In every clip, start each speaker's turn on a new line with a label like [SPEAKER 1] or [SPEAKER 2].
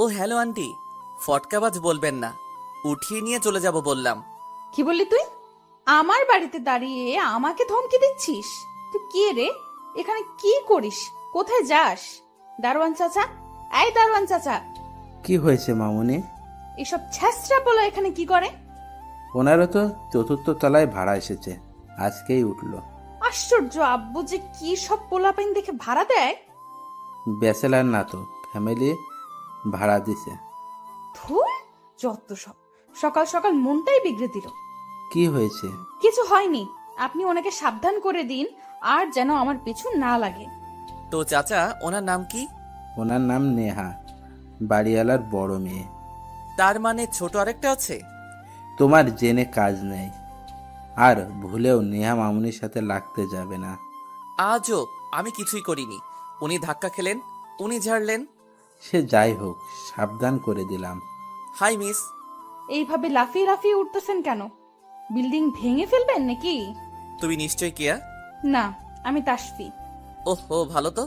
[SPEAKER 1] ও hello aunty, ফটকাবাজ বলবেন না, উঠিয়ে নিয়ে চলে যাব বললাম।
[SPEAKER 2] কি বললি তুই? আমার বাড়িতে দাঁড়িয়ে আমাকে ধমকি দিচ্ছিস? তুই কে রে? এখানে কি করিস? কোথায় যাস? দারোয়ান চাচা, এই দারোয়ান চাচা,
[SPEAKER 3] কি হয়েছে মামুনি?
[SPEAKER 2] এসব ছ্যাঁচড়া পোলা এখানে কি করে?
[SPEAKER 3] ওনারও তো চতুর্থ তলায় ভাড়া এসেছে, আজকেই উঠলো।
[SPEAKER 2] আশ্চর্য, আব্বু যে কি সব পোলাপাইন দেখে ভাড়া দেয়।
[SPEAKER 3] ব্যাচেলার না তো, ফ্যামিলি ভাড়া দিছে।
[SPEAKER 2] ধুর, যত সব, সকাল সকাল মনটাই বিগড়ে দিল।
[SPEAKER 3] কি হয়েছে?
[SPEAKER 2] কিছু হয়নি, আপনি ওনাকে সাবধান করে দিন আর যেন আমার পিছু না লাগে।
[SPEAKER 1] তো চাচা, ওনার নাম কি?
[SPEAKER 3] ওনার নাম নেহা, বাড়িওয়ালার বড় মেয়ে।
[SPEAKER 1] তার মানে ছোট আরেকটা আছে?
[SPEAKER 3] তোমার জেনে কাজ নেই, আর ভুলেও নেহা মামুনির সাথে লাগতে যাবে না।
[SPEAKER 1] আজও আমি কিছুই করিনি। উনি ধাক্কা খেলেন, উনি ঝাড়লেন।
[SPEAKER 3] সে যাই হোক, সাবধান করে দিলাম।
[SPEAKER 1] Hi miss.
[SPEAKER 2] এইভাবে লাফিয়ে লাফিয়ে উঠতেছেন কেন? বিল্ডিং ভেঙে ফেলবেন নাকি?
[SPEAKER 1] তুমি নিশ্চয় কেয়া?
[SPEAKER 2] না, আমি তাসফি।
[SPEAKER 1] ওহো, ভালো তো।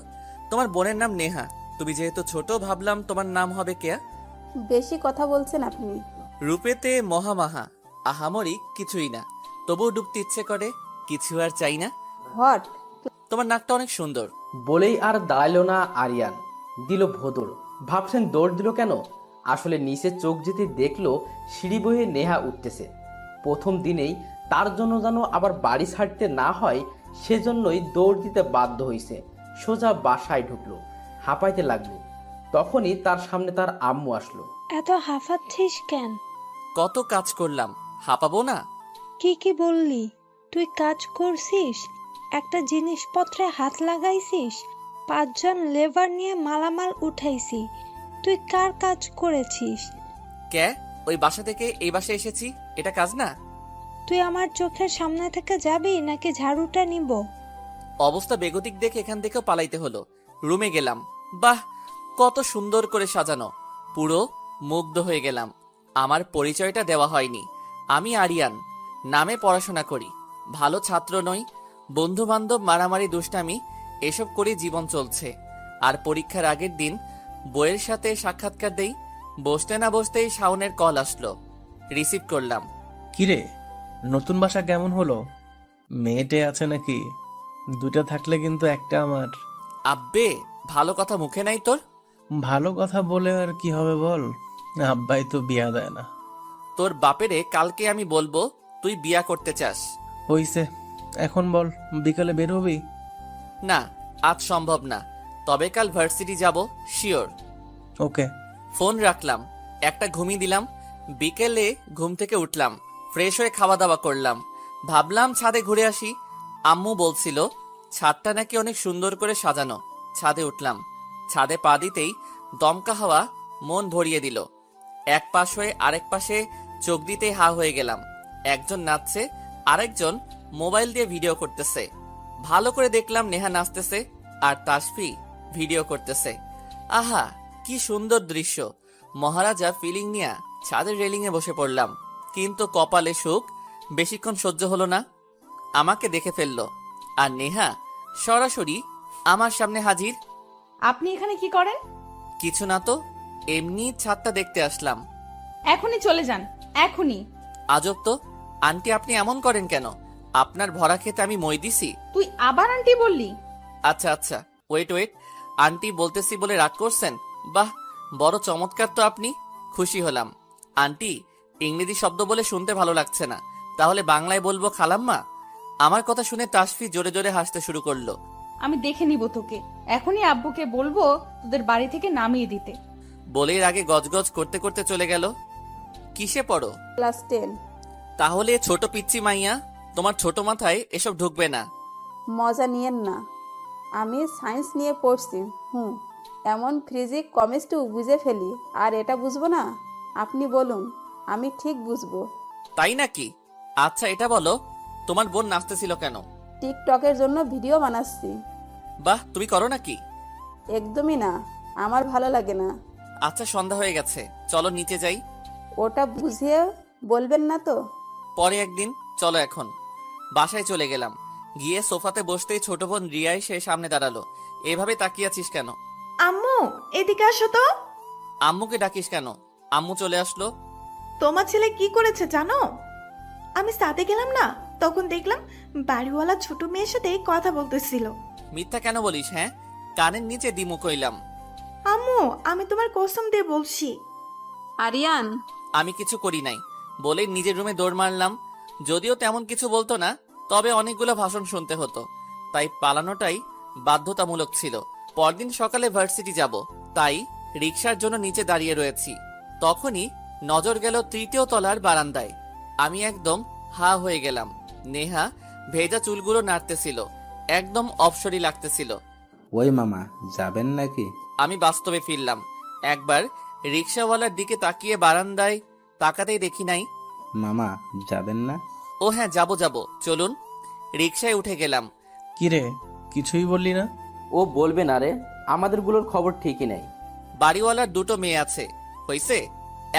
[SPEAKER 1] তোমার বোনের নাম নেহা, তুমি যেহেতু ছোট ভাবলাম তোমার নাম হবে কেয়া।
[SPEAKER 4] বেশি কথা বলছেন আপনি।
[SPEAKER 1] রূপেতে মহামাহা, আহামরি কিছুই না, তবুও ডুবতে ইচ্ছে করে, কিছু আর চাই না।
[SPEAKER 4] হট।
[SPEAKER 1] তোমার নাকটা অনেক সুন্দর।
[SPEAKER 5] বলেই আর দাঁড়ালো না আরিয়ান, দিল ভোদর। ভাবছেন দৌড় দিল কেন? আসলে নিচে চোখ যেতে দেখলো সিঁড়ি বয়ে নেহা উঠতেছে। প্রথম দিনেই তার জন্য যেন আবার বাড়ি ছাড়তে না হয়, সেজন্যই দৌড় দিতে বাধ্য হয়েছে। সোজা বাসায় ঢুকলো, হাঁপাইতে লাগলো। তখনই তার সামনে তার আম্মু আসলো।
[SPEAKER 6] এত হাঁফাচ্ছিস কেন?
[SPEAKER 1] কত কাজ করলাম, হাঁপাবো না?
[SPEAKER 6] কি কি বললি? তুই কাজ করছিস, একটা জিনিসপত্রে হাত লাগাইছিস, 5 জন লেবার নিয়ে মালামাল উঠাইছি। তুই কার কাজ করেছিস?
[SPEAKER 1] কে? ওই বাসা থেকে এই বাসায় এসেছি, এটা কাজ না?
[SPEAKER 6] তুই আমার চোখের সামনে থেকে যাবি নাকি ঝাড়ুটা নিব?
[SPEAKER 1] অবস্থা বেগতিক দেখে এখান থেকেও পালাইতে হলো। রুমে গেলাম, বাহ, কত সুন্দর করে সাজানো, পুরো মুগ্ধ হয়ে গেলাম। আমার পরিচয়টা দেওয়া হয়নি। আমি আরিয়ান, নামে পড়াশোনা করি, ভালো ছাত্র নই। বন্ধু বান্ধব, মারামারি, দুষ্টামি এসব করে জীবন চলছে। আর পরীক্ষার আগের দিন বইয়ের সাথে সাক্ষাৎকার দেই। বসতে না বসতেই শাওনের কল আসলো, রিসিভ করলাম।
[SPEAKER 7] কিরে, নতুন বাসা কেমন হলো? মেয়েটে আছে নাকি? দুটা থাকলে কিন্তু একটা আমার।
[SPEAKER 1] আব্বে, ভালো কথা মুখে নাই তোর?
[SPEAKER 7] ভালো কথা বলে আর কি হবে বল, আব্বাই তো বিয়া দেয় না।
[SPEAKER 1] তোর বাপেরে কালকে আমি বলবো তুই বিয়া করতে চাস।
[SPEAKER 7] হইছে, এখন বল, বিকালে বের হবি?
[SPEAKER 1] না, আজ সম্ভব না, তবে কাল ভার্সিটি যাব শিওর।
[SPEAKER 7] ওকে।
[SPEAKER 1] ফোন রাখলাম, একটা ঘুমিয়ে দিলাম। বিকেলে ঘুম থেকে উঠলাম, ফ্রেশ হয়ে খাওয়া দাওয়া করলাম। ভাবলাম ছাদে ঘুরে আসি। আম্মু বলছিল ছাদটা নাকি অনেক সুন্দর করে সাজানো। ছাদে উঠলাম, ছাদে পা দিতেই দমকা হাওয়া মন ভরিয়ে দিল। এক পাশ হয়ে আরেক পাশে চোখ দিতেই হা হয়ে গেলাম। একজন নাচছে, আরেকজন মোবাইল দিয়ে ভিডিও করতেছে। ভালো করে দেখলাম নেহা নাচতেছে আর তাসফি ভিডিও করতেছে। আহা, কি সুন্দর দৃশ্য! মহারাজা ফিলিং নিয়ে ছাদের রেলিং এ বসে পড়লাম। কিন্তু কপালে সুখ বেশিক্ষণ সহ্য হলো না, আমাকে দেখে ফেললো। আর নেহা সরাসরি আমার সামনে হাজির।
[SPEAKER 2] আপনি এখানে কি করেন?
[SPEAKER 1] কিছু না তো, এমনি ছাদটা দেখতে আসলাম।
[SPEAKER 2] এখনই চলে যান, এখনই।
[SPEAKER 1] আজব তো, আন্টি আপনি এমন করেন কেন? আপনার ভরা খেতে আমি মই দিছি?
[SPEAKER 2] তুই আবার আন্টি বললি?
[SPEAKER 1] আচ্ছা আচ্ছা, ওয়েট ওয়েট, আন্টি বলতেছি বলে রাগ করছেন? বাহ, বড় চমৎকার তো আপনি। খুশি হলাম। আন্টি, ইংরেজি শব্দ বলে শুনতে ভালো লাগছে না, তাহলে বাংলায় বলবো খালাম্মা? আমার কথা শুনে তাসফি জোরে জোরে হাসতে শুরু করলো।
[SPEAKER 2] আমি দেখে নিব তোকে, এখনই আব্বুকে বলবো তোদের বাড়ি থেকে নামিয়ে দিতে।
[SPEAKER 1] বলের আগে গজগজ করতে করতে চলে গেল। কিসে পড়ো?
[SPEAKER 4] ক্লাস 10।
[SPEAKER 1] তাহলে ছোট পিচ্চি মাইয়া, তোমার ছোট মাথায় এসব ঢুকবে না।
[SPEAKER 4] মজা নিয়েন না, আমি সায়েন্স নিয়ে পড়ছি। এমন ফিজিক কেমিস্ট্রি বুঝে ফেলি, আর এটা বুঝবো না? আপনি বলুন, আমি ঠিক বুঝবো।
[SPEAKER 1] তাই নাকি? আচ্ছা এটা বলো, তোমার বোন নাচতেছিল কেন?
[SPEAKER 4] টিকটকের জন্য ভিডিও বানাচ্ছি।
[SPEAKER 1] বাহ, তুমি করো নাকি?
[SPEAKER 4] একদমই না, আমার ভালো লাগে না।
[SPEAKER 1] আচ্ছা সন্ধ্যা হয়ে গেছে, চলো নিচে যাই।
[SPEAKER 4] ওটা বুঝিয়ে বলবেন না তো?
[SPEAKER 1] পরে একদিন, চলো এখন। বাসায় চলে গেলাম, গিয়ে সোফাতে বসতেই ছোট বোন রিয়া এসে সামনে দাঁড়ালো। এভাবে তাকিয়ে আছিস কেন?
[SPEAKER 8] এদিকে আসো তো।
[SPEAKER 1] আম্মুকে ডাকিস কেন? আম্মু চলে আসলো।
[SPEAKER 8] তোমার ছেলে কি করেছে জানো? আমি সাথে গেলাম না, তখন দেখলাম বাড়িওয়ালা ছোট মেয়ের সাথে কথা বলতেছিল।
[SPEAKER 1] মিথ্যা কেন বলিস? হ্যাঁ, কানের নিচে দিমু কইলাম।
[SPEAKER 8] আম্মু, আমি তোমার কসম দিয়ে বলছি।
[SPEAKER 4] আরিয়ান,
[SPEAKER 1] আমি কিছু করি নাই বলে নিজের রুমে দৌড় মারলাম। যদিও তেমন কিছু বলতো না, তবে অনেকগুলো ভাষণ শুনতে হতো, তাই পালানোটাই বাধ্যতামূলক ছিল। পরদিন সকালে ভার্সিটি যাব, তাই রিক্সার জন্য নিচে দাঁড়িয়ে রয়েছি। তখনই নজর গেল তৃতীয় তলার বারান্দায়। আমি একদম হা হয়ে গেলাম। নেহা ভেজা চুলগুলো নাড়তেছিল, একদম অপসরি লাগতেছিল।
[SPEAKER 3] ওই মামা, যাবেন নাকি?
[SPEAKER 1] আমি বাস্তবে ফিরলাম। একবার রিক্সাওয়ালার দিকে তাকিয়ে বারান্দায় তাকাতেই দেখি নাই।
[SPEAKER 3] মামা, যাবেন না?
[SPEAKER 1] ও হ্যাঁ, যাব যাব, চলুন। রিক্সায় উঠে গেলাম।
[SPEAKER 7] কিরে, কিছুই বললি না?
[SPEAKER 5] ও বলবে না রে, আমাদেরগুলোর খবর ঠিকই নেই।
[SPEAKER 1] বাড়িওয়ালার দুটো মেয়ে আছে, হইছে?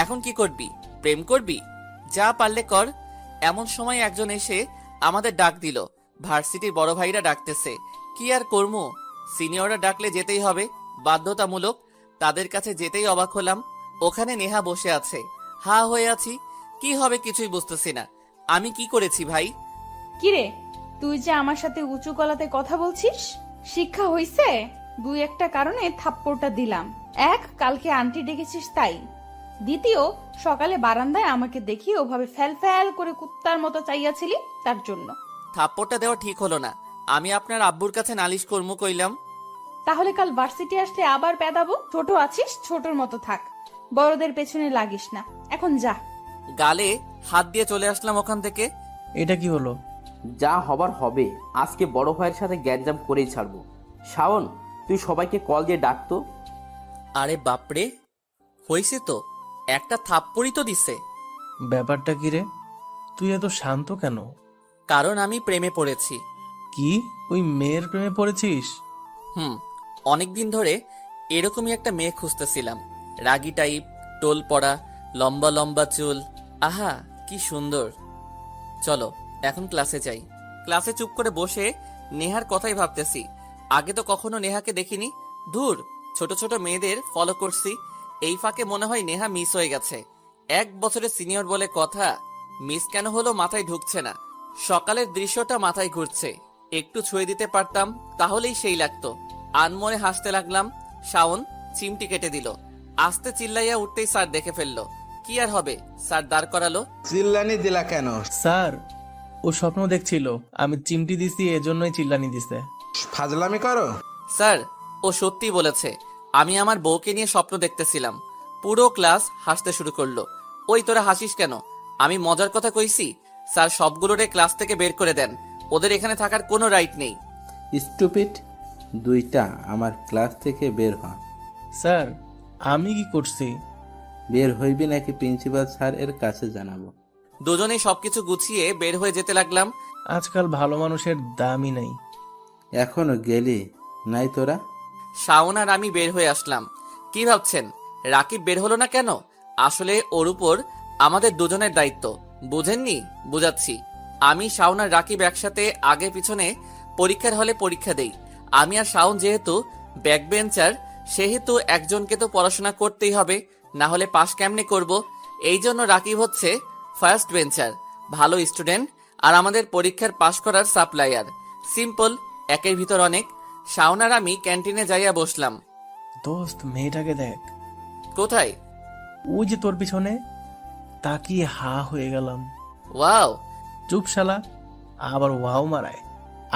[SPEAKER 1] এখন কি করবি? প্রেম করবি? যা পারলে কর। এমন সময় একজন এসে আমাদের ডাক দিল। ভার্সিটির বড় ভাইরা ডাকতেছে। কি আর করমু, সিনিয়ররা ডাকলে যেতেই হবে, বাধ্যতামূলক। তাদের কাছে যেতেই অবাক হলাম। ওখানে নেহা বসে আছে। হা হয়ে আছি, কি হবে কিছুই বুঝতেছি না। আমি কি করেছি ভাই?
[SPEAKER 2] কিরে, তুই যে আমার সাথে উঁচু গলাতে কথা বলছিস, শিক্ষা হইছে? দুই একটা কারণে থাপ্পড়টা দিলাম। এক, কালকে আন্টি ডেকেছিস তাই। দ্বিতীয়, সকালে বারান্দায় আমাকে দেখি ওভাবে ফ্যাল ফ্যাল করে কুত্তার মতো চাইয়াছিলি, তার জন্য।
[SPEAKER 1] থাপ্পড়টা দেওয়া ঠিক হলো না। আমি আপনার আব্বুর কাছে নালিশ করমু কইলাম।
[SPEAKER 2] তাহলে কাল ভার্সিটি আসলে আবার পেদাবো। ছোট আছিস, ছোটর মতো থাক, বড়দের পেছনে লাগিস না। এখন যা।
[SPEAKER 1] গালে হাত দিয়ে চলে আসলাম ওখান থেকে।
[SPEAKER 7] এটা কি হলো?
[SPEAKER 5] যা হবার হবে, আজকে বড় ভাইয়ের সাথে গ্যাঞ্জাম করেই ছাড়বো। শাওন, তুই সবাইকে কল দিয়ে ডাকতো।
[SPEAKER 1] আরে বাপরে, হইছে তো, একটা থাপ্পড়ই তো দিছে।
[SPEAKER 7] ব্যাপারটা কি রে? তুই এত শান্ত কেন?
[SPEAKER 1] কারণ আমি প্রেমে পড়েছি।
[SPEAKER 7] কি, ওই মেয়ের প্রেমে পড়েছিস?
[SPEAKER 1] অনেকদিন ধরে এরকমই একটা মেয়ে খুঁজতেছিলাম। রাগী টাইপ, টোল পড়া, লম্বা লম্বা চুল। আহা কি সুন্দর। চলো এখন ক্লাসে যাই। ক্লাসে চুপ করে বসে নেহার কথাই ভাবতেছি। আগে তো কখনো নেহাকে দেখিনি। ধুর, ছোট ছোট মেয়েদের ফলো করছি, এই ফাঁকে মনে হয় নেহা মিস হয়ে গেছে। 1 বছরের সিনিয়র বলে কথা, মিস কেন হলো মাথায় ঢুকছে না। সকালের দৃশ্যটা মাথায় ঘুরছে, একটু ছুঁয়ে দিতে পারতাম তাহলেই সেই লাগতো। আনমনে হাসতে লাগলাম। শাওন চিমটি কেটে দিল। আস্তে চিল্লাইয়া উঠতেই স্যার দেখে ফেললো। কি আর হবে, স্যার দাঁড় করালো।
[SPEAKER 9] চিল্লানি দিলা কেন?
[SPEAKER 7] স্যার, ও স্বপ্ন দেখছিল আমি চিমটি দিছি, এজন্যই চিল্লানি দিছে।
[SPEAKER 9] ফাজলামি করো?
[SPEAKER 1] স্যার, ও সত্যি বলেছে, আমি আমার বউকে নিয়ে স্বপ্ন দেখতেছিলাম। পুরো ক্লাস হাসতে শুরু করলো। ওই তোরা হাসিস কেন? আমি মজার কথা কইছি। স্যার সবগুলোরে ক্লাস থেকে বের করে দেন, ওদের এখানে থাকার কোনো রাইট নেই।
[SPEAKER 3] স্টুপিড, দুইটা আমার ক্লাস থেকে বের হ।
[SPEAKER 7] স্যার, আমি কি করছি?
[SPEAKER 3] বের হইবি নাকি প্রিন্সিপাল স্যার এর কাছে জানাবো?
[SPEAKER 1] দুজনেই সবকিছু গুছিয়ে বের হয়ে যেতে লাগলাম।
[SPEAKER 7] আজকাল ভালো মানুষের দামই নেই।
[SPEAKER 3] এখনো গেলি নাই তোরা?
[SPEAKER 1] শাওন আর আমি বের হয়ে আসলাম। কি ভাবছেন রাকিব বের হলো না কেন? আসলে ওর উপর আমাদের দুজনের দায়িত্ব, বুঝেননি? বুঝাচ্ছি। আমি, শাওন আর রাকিব একসাথে আগে পিছনে পরীক্ষার হলে পরীক্ষা দেই। আমি আর শাওন যেহেতু ব্যাক বেঞ্চার, সেহেতু একজনকে তো পড়াশোনা করতেই হবে, না হলে পাশ কেমনে করব। এই জন্য রাকিব হচ্ছে ফার্স্ট বেঞ্চার, ভালো স্টুডেন্ট, আর আমাদের পরীক্ষার পাশ করার সাপ্লায়ার। সিম্পল, একের ভিতর অনেক। শাওন আর আমি ক্যান্টিনে যাইয়া বসলাম।
[SPEAKER 7] দোস্ত, মেয়েটাকে দেখ।
[SPEAKER 1] কোথায়?
[SPEAKER 7] ওই যে তোর পিছনে। তাকিয়ে হা হয়ে গেলাম।
[SPEAKER 1] ওয়াও।
[SPEAKER 7] চুপ শালা, আবার ওয়াও মারায়।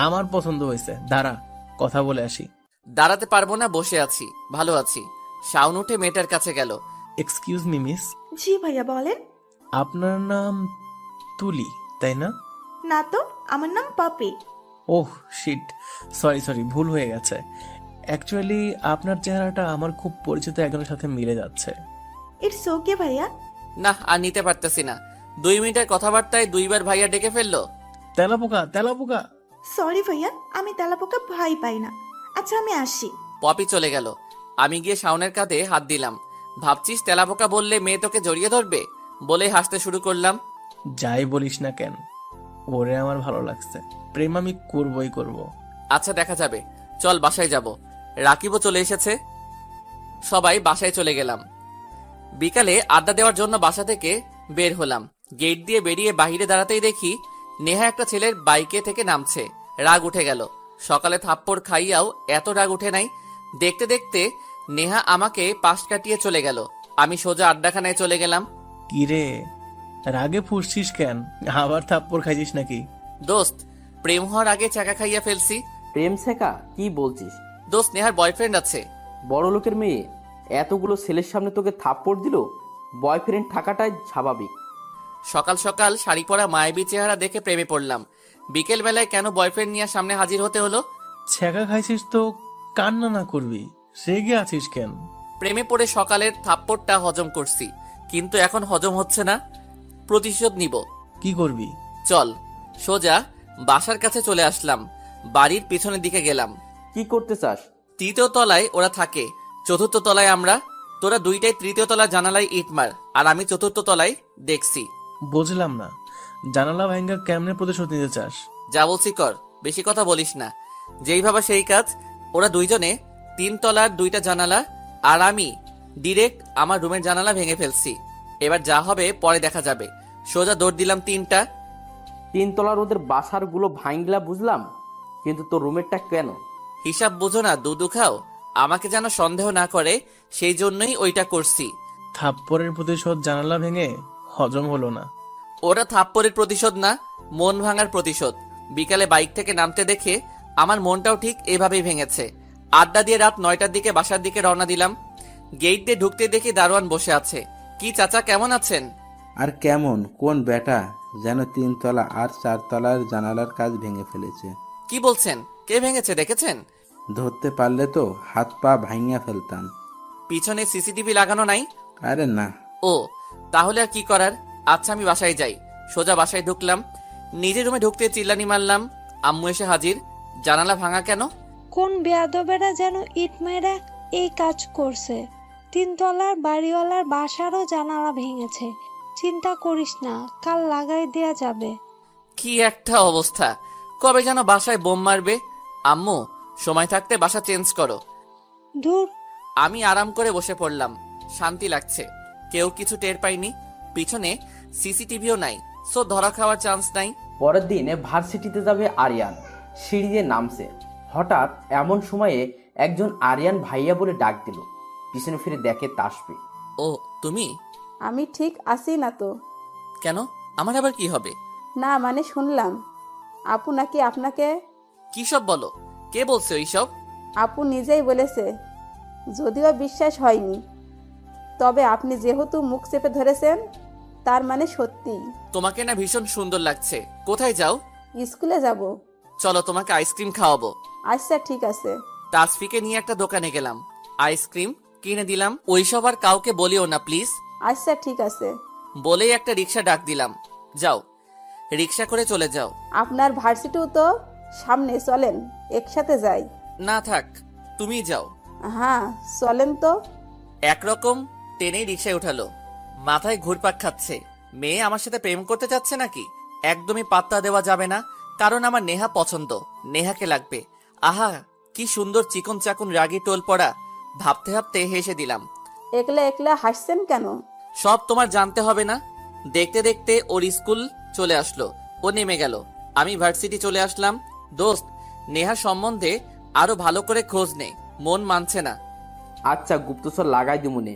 [SPEAKER 7] আমার পছন্দ হয়েছে, দাঁড়া কথা বলে আসি।
[SPEAKER 1] দাঁড়াতে পারবো না, বসে আছি, ভালো আছি। শাওন উঠে মেয়েটার কাছে গেল।
[SPEAKER 7] এক্সকিউজ মি মিস,
[SPEAKER 8] জি ভাইয়া বলেন।
[SPEAKER 7] আপনার নাম তুলি, তাই না?
[SPEAKER 8] না তো, আমার নাম Popy.
[SPEAKER 7] Oh shit, sorry sorry, ভুল হয়ে গেছে। অ্যাকচুয়ালি আপনার চেহারাটা আমার খুব পরিচিত একজনের সাথে মিলে যাচ্ছে।
[SPEAKER 8] ইটস ওকে ভাইয়া।
[SPEAKER 1] না, আর নিতে পারতেছি না। 2 মিনিটের কথাবার্তায় 2বার ভাইয়া ডেকে ফেললো।
[SPEAKER 7] তেলাপোকা তেলাপোকা।
[SPEAKER 8] সরি ভাইয়া, আমি তেলাপোকা ভয় পাই না। আচ্ছা আমি আসি।
[SPEAKER 1] পপি চলে গেল। আমি গিয়ে শাওনের কাঁধে হাত দিলাম। ভাবছিস তেলাপোকা বললে মেয়ে তোকে জড়িয়ে ধরবে? বলে হাসতে শুরু করলাম।
[SPEAKER 7] যাই বলিস না কেন, ওরে আমার ভালো লাগছে। প্রেম আমি করবই করব।
[SPEAKER 1] আচ্ছা দেখা যাবে, চল বাসায় যাব। রাকিবও চলে এসেছে। সবাই বাসায় চলে গেলাম। বিকালে আড্ডা দেওয়ার জন্য বাসা থেকে বের হলাম। গেট দিয়ে বেরিয়ে বাইরে দাঁড়াতেই দেখি নেহা একটা ছেলের বাইকে থেকে নামছে। রাগ উঠে গেল। সকালে থাপ্পড় খাইয়াও এত রাগ উঠে নাই। দেখতে দেখতে নেহা আমাকে পাশ কাটিয়ে চলে গেল। আমি সোজা আড্ডাখানায় চলে গেলাম।
[SPEAKER 7] কিরে, রাগে ফুসছিস কেন? আবার থাপ্পড় খাইছিস নাকি?
[SPEAKER 1] দোস্ত, প্রেম হওয়ার আগে চাকা খাইয়া ফেলছি।
[SPEAKER 5] প্রেম শেখা কি বলছিস?
[SPEAKER 1] দোস্ত, নেহার বয়ফ্রেন্ড আছে।
[SPEAKER 5] বড় লোকের মেয়ে এতগুলো ছেলের সামনে তোকে থাপ্পড় দিল? বয়ফ্রেন্ড থাকাটাই স্বাভাবিক।
[SPEAKER 1] সকাল সকাল শাড়ি পরা মায়াবী চেহারা দেখে প্রেমে পড়লাম। বিকেল বেলায় কেন বয়ফ্রেন্ড নিয়ে সামনে হাজির হতে হলো?
[SPEAKER 7] ছ্যাঁকা খাইছিস তো কান্না না করবি, রেগে আছিস কেন?
[SPEAKER 1] প্রেমে পড়ে সকালের থাপ্পড়টা হজম করছি, কিন্তু এখন হজম হচ্ছে না। প্রতিশোধ নিব।
[SPEAKER 7] কি করবি?
[SPEAKER 1] চল। সোজা বাসার কাছে চলে আসলাম। বাড়ির পিছনের দিকে গেলাম।
[SPEAKER 5] কি করতে চাস?
[SPEAKER 1] তৃতীয় তলায় ওরা থাকে, চতুর্থ তলায় আমরা। তোরা দুইটাই তৃতীয় তলার জানালায় ইট মার, আর আমি চতুর্থ তলায় দেখছি।
[SPEAKER 7] বুঝলাম না, জানালা ভাঙ্গা কেমনে প্রতিশোধ নিতে চাস?
[SPEAKER 1] যা বলছি কর, বেশি কথা বলিস না। যেই ভাবা সেই কাজ। ওরা দুইজনে 3 তলার 2টা জানালা, আর আমি ডিরেক্ট আমার রুমের জানালা ভেঙে ফেলছি। এবার যা হবে পরে দেখা যাবে। সোজা দৌড় দিলাম 3টা।
[SPEAKER 5] 3 তলার ওদের বাসার গুলো ভাঙলা বুঝলাম, কিন্তু তোর রুমেরটা কেন?
[SPEAKER 1] হিসাব বুঝো না, দুধু খাও। আমাকে যেন সন্দেহ না করে, সেই জন্যই ওইটা করছি।
[SPEAKER 7] থাপ্পড়ের প্রতিশোধ জানালা ভেঙে হজম হলো না।
[SPEAKER 1] ওরা থাপ্পড়ের প্রতিশোধ না, মন ভাঙার প্রতিশোধ। বিকালে বাইক থেকে নামতে দেখে আমার মনটাও ঠিক এভাবেই ভেঙেছে। আড্ডা দিয়ে রাত 9টার দিকে বাসার দিকে রওনা দিলাম। গেট দিয়ে ঢুকতে দেখি দারোয়ান বসে আছে। কি চাচা, কেমন আছেন?
[SPEAKER 3] আর কেমন কোন বেটা যেন 3 তলা আর 4 তলার জানালার কাজ ভেঙে ফেলেছে।
[SPEAKER 1] কি বলছেন? কে ভেঙেছে দেখেছেন?
[SPEAKER 3] ধরতে পারলে তো হাত পা ভাঙিয়া ফেলতাম।
[SPEAKER 1] পিছনে সিসিটিভি লাগানো নাই?
[SPEAKER 3] আরে না।
[SPEAKER 1] ও, তাহলে আর কি করার। আচ্ছা, আমি বাসায় যাই। সোজা বাসায় ঢুকলাম। নিজের রুমে ঢুকতে চিল্লানি মারলাম। আম্মু এসে হাজির। জানালা ভাঙা কেন?
[SPEAKER 6] কোন বেয়াদবেরা যেন ইট মেরা এই কাজ করছে। 3 তলার বাড়িওয়ালার বাসারও জানালা ভেঙেছে। চিন্তা করিস না, কাল লাগাই দেয়া যাবে।
[SPEAKER 1] কি একটা অবস্থা! কবে যেন বাসায় বোম মারবে। আম্মু, সময় থাকতে বাসা চেঞ্জ করো।
[SPEAKER 6] দূর,
[SPEAKER 1] আমি আরাম করে বসে পড়লাম। শান্তি লাগছে। কেউ কিছু টের পাইনি। পিছনে সিসিটিভিও নাই, সো ধরা খাওয়ার চান্স নাই।
[SPEAKER 5] পরের দিন ভার্সিটিতে যাবে আরিয়ান। সিঁড়ি দিয়ে নামছে, হঠাৎ এমন সময়ে একজন আরিয়ান ভাইয়া বলে ডাক দিল। পিছনে ফিরে দেখে তাসফি।
[SPEAKER 1] ও, তুমি?
[SPEAKER 4] আমি ঠিক আছি না তো?
[SPEAKER 1] কেন, আমার আবার কি হবে?
[SPEAKER 4] না মানে শুনলাম আপু নাকি আপনাকে।
[SPEAKER 1] কি সব বলো? কে বলছে ওইসব?
[SPEAKER 4] আপু নিজেই বলেছে, যদিও বিশ্বাস হয়নি, তবে আপনি যেহেতু মুখ চেপে ধরেছেন তার মানে সত্যি।
[SPEAKER 1] তোমাকে না ভীষণ সুন্দর লাগছে। কোথায় যাও?
[SPEAKER 4] স্কুলে যাব।
[SPEAKER 1] চলো, তোমাকে আইসক্রিম খাওয়াবো।
[SPEAKER 4] আচ্ছা ঠিক আছে।
[SPEAKER 1] তাসফিকে নিয়ে একটা দোকানে গেলাম। আইসক্রিম কিনে দিলাম। ওইসব আর কাউকে বলিও না প্লিজ।
[SPEAKER 4] আচ্ছা ঠিক আছে।
[SPEAKER 1] বলেই একটা রিক্সা ডাক দিলাম। যাও, রিক্সা করে চলে যাও।
[SPEAKER 4] আপনার ভার্সিটিও তো সামনে, চলেন একসাথে যাই।
[SPEAKER 1] না থাক, তুমি যাও।
[SPEAKER 4] হ্যাঁ চলেন তো।
[SPEAKER 1] একরকম টেনেই রিক্সায় উঠালো। মাথায় ঘুরপাক খাচ্ছে। মেয়ে আমার সাথে প্রেম করতে চাচ্ছে নাকি? একদমই পাত্তা দেওয়া যাবে না, কারণ আমার নেহা পছন্দ। নেহাকে লাগবে। আহা, কি সুন্দর চিকন চাকুন রাগী টোল পড়া। ভাবতে ভাবতে হেসে দিলাম।
[SPEAKER 4] একলা একলা হাসছেন কেন?
[SPEAKER 1] সব তোমার জানতে হবে না। দেখতে দেখতে ওর স্কুল চলে আসলো। ও নেমে গেল। আমি ভার্সিটি চলে আসলাম। দোস্ত, নেহা সম্বন্ধে আরো ভালো করে খোঁজ নে, মন মানছে না।
[SPEAKER 5] আচ্ছা, গুপ্তচর লাগাই দিমুনে,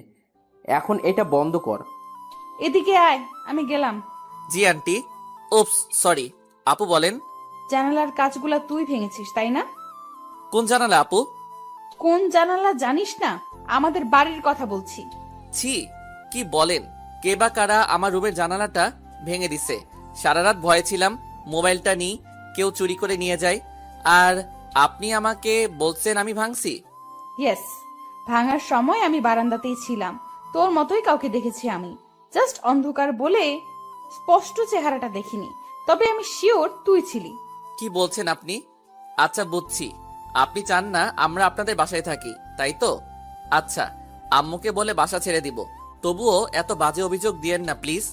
[SPEAKER 5] এখন এটা বন্ধ কর।
[SPEAKER 2] এদিকে আয়, আমি গেলাম।
[SPEAKER 1] জি আন্টি। ওপস, সরি। আপু বলেন।
[SPEAKER 2] জানালার কাজগুলা তুই ভেঙেছিস তাই না?
[SPEAKER 1] কোন জানালা আপু?
[SPEAKER 2] কোন জানালা জানিস না? আমাদের বাড়ির কথা বলছি।
[SPEAKER 1] ছি, কি বলেন? কে বা কারা আমার রুমের জানালাটা ভেঙে দিছে? সারা রাত ভয়ে ছিলাম মোবাইলটা নিয়ে কেউ চুরি করে নিয়ে যায়। আর আপনি আমাকে বলছেন আমি ভাঙছি?
[SPEAKER 2] ইয়েস, ভাঙার সময় আমি বারান্দাতেই ছিলাম। তোর মতোই কাউকে দেখেছি আমি। জাস্ট অন্ধকার বলে স্পষ্ট চেহারাটা দেখিনি, তবে আমি শিওর তুই ছিলি।
[SPEAKER 1] কি বলছেন আপনি? আচ্ছা বুঝছি, আপনি চান না আমরা আপনাদের বাসায় থাকি, তাই তো? আচ্ছা, আম্মুকে বলে বাসা ছেড়ে দিব। তবুও এত বাজে অভিযোগ দিয়েন না প্লিজ।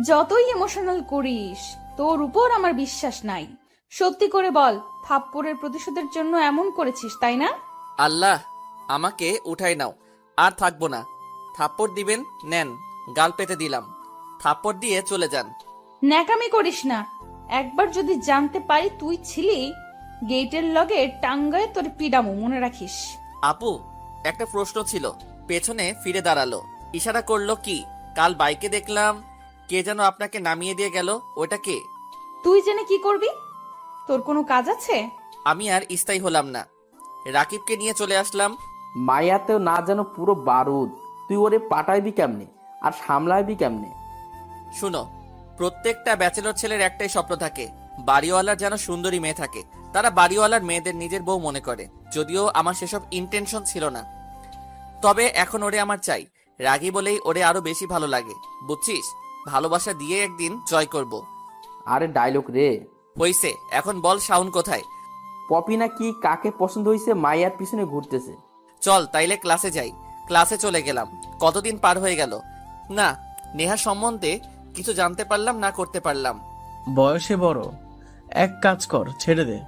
[SPEAKER 2] যতই ইমোশনাল করিস, তোর উপর আমার বিশ্বাস নাই। সত্যি করে বল, থাপ্পড়ের প্রতিশোধের জন্য এমন করেছিস তাই না?
[SPEAKER 1] আল্লাহ, আমাকে উঠাই নাও। আর থাকবো না। থাপ্পড় দিবেন? নেন, গাল পেতে দিলাম। থাপ্পড় দিয়ে চলে যান।
[SPEAKER 2] ন্যাকামি করিস না। একবার যদি জানতে পারি তুই ছিলি, গেটের লগে টাঙ্গায় তোর পিডামু, মনে রাখিস।
[SPEAKER 1] আপু, একটা প্রশ্ন ছিল। পেছনে ফিরে দাঁড়ালো, ইশারা করলো কি? কাল বাইকে দেখলাম কে যেন আপনাকে নামিয়ে দিয়ে গেল, ওটা কে?
[SPEAKER 2] তুই জেনে কি করবি? তোর কোনো কাজ আছে?
[SPEAKER 1] আমি আর স্থায়ী হলাম না, রাকিবকে নিয়ে চলে আসলাম।
[SPEAKER 5] মায়াতেও না যেন পুরো বারুদ। তুই ওরে পাঠাইবি কেমনে আর সামলাইবি কেমনে?
[SPEAKER 1] শুনো, প্রত্যেকটা ব্যাচেলর ছেলের একটাই স্বপ্ন থাকে, বাড়িওয়ালার যেন সুন্দরী মেয়ে থাকে। তারা বাড়িওয়ালার মেয়েদের নিজের বউ মনে করে, যদিও আমার সেসব ইন্টেনশন ছিল না। তবে এখন ওরে আমার চাই, রাগী বলেই ওরে আরো বেশি ভালো লাগে, বুঝছিস? ভালোবাসা দিয়ে একদিন জয় করব।
[SPEAKER 5] আরে ডায়লগ রে।
[SPEAKER 1] হইছে, এখন বল শাওন কোথায়?
[SPEAKER 5] পপি না কি কাকে পছন্দ হয়েছে মায়ার পিছনে ঘুরতেছে।
[SPEAKER 1] চল তাইলে ক্লাসে যাই। ক্লাসে চলে গেলাম। কতদিন পার হয়ে গেল, না নেহা সম্বন্ধে কিছু জানতে পারলাম না করতে পারলাম।
[SPEAKER 7] বয়সে বড়, এক কাজ কর, ছেড়ে দে,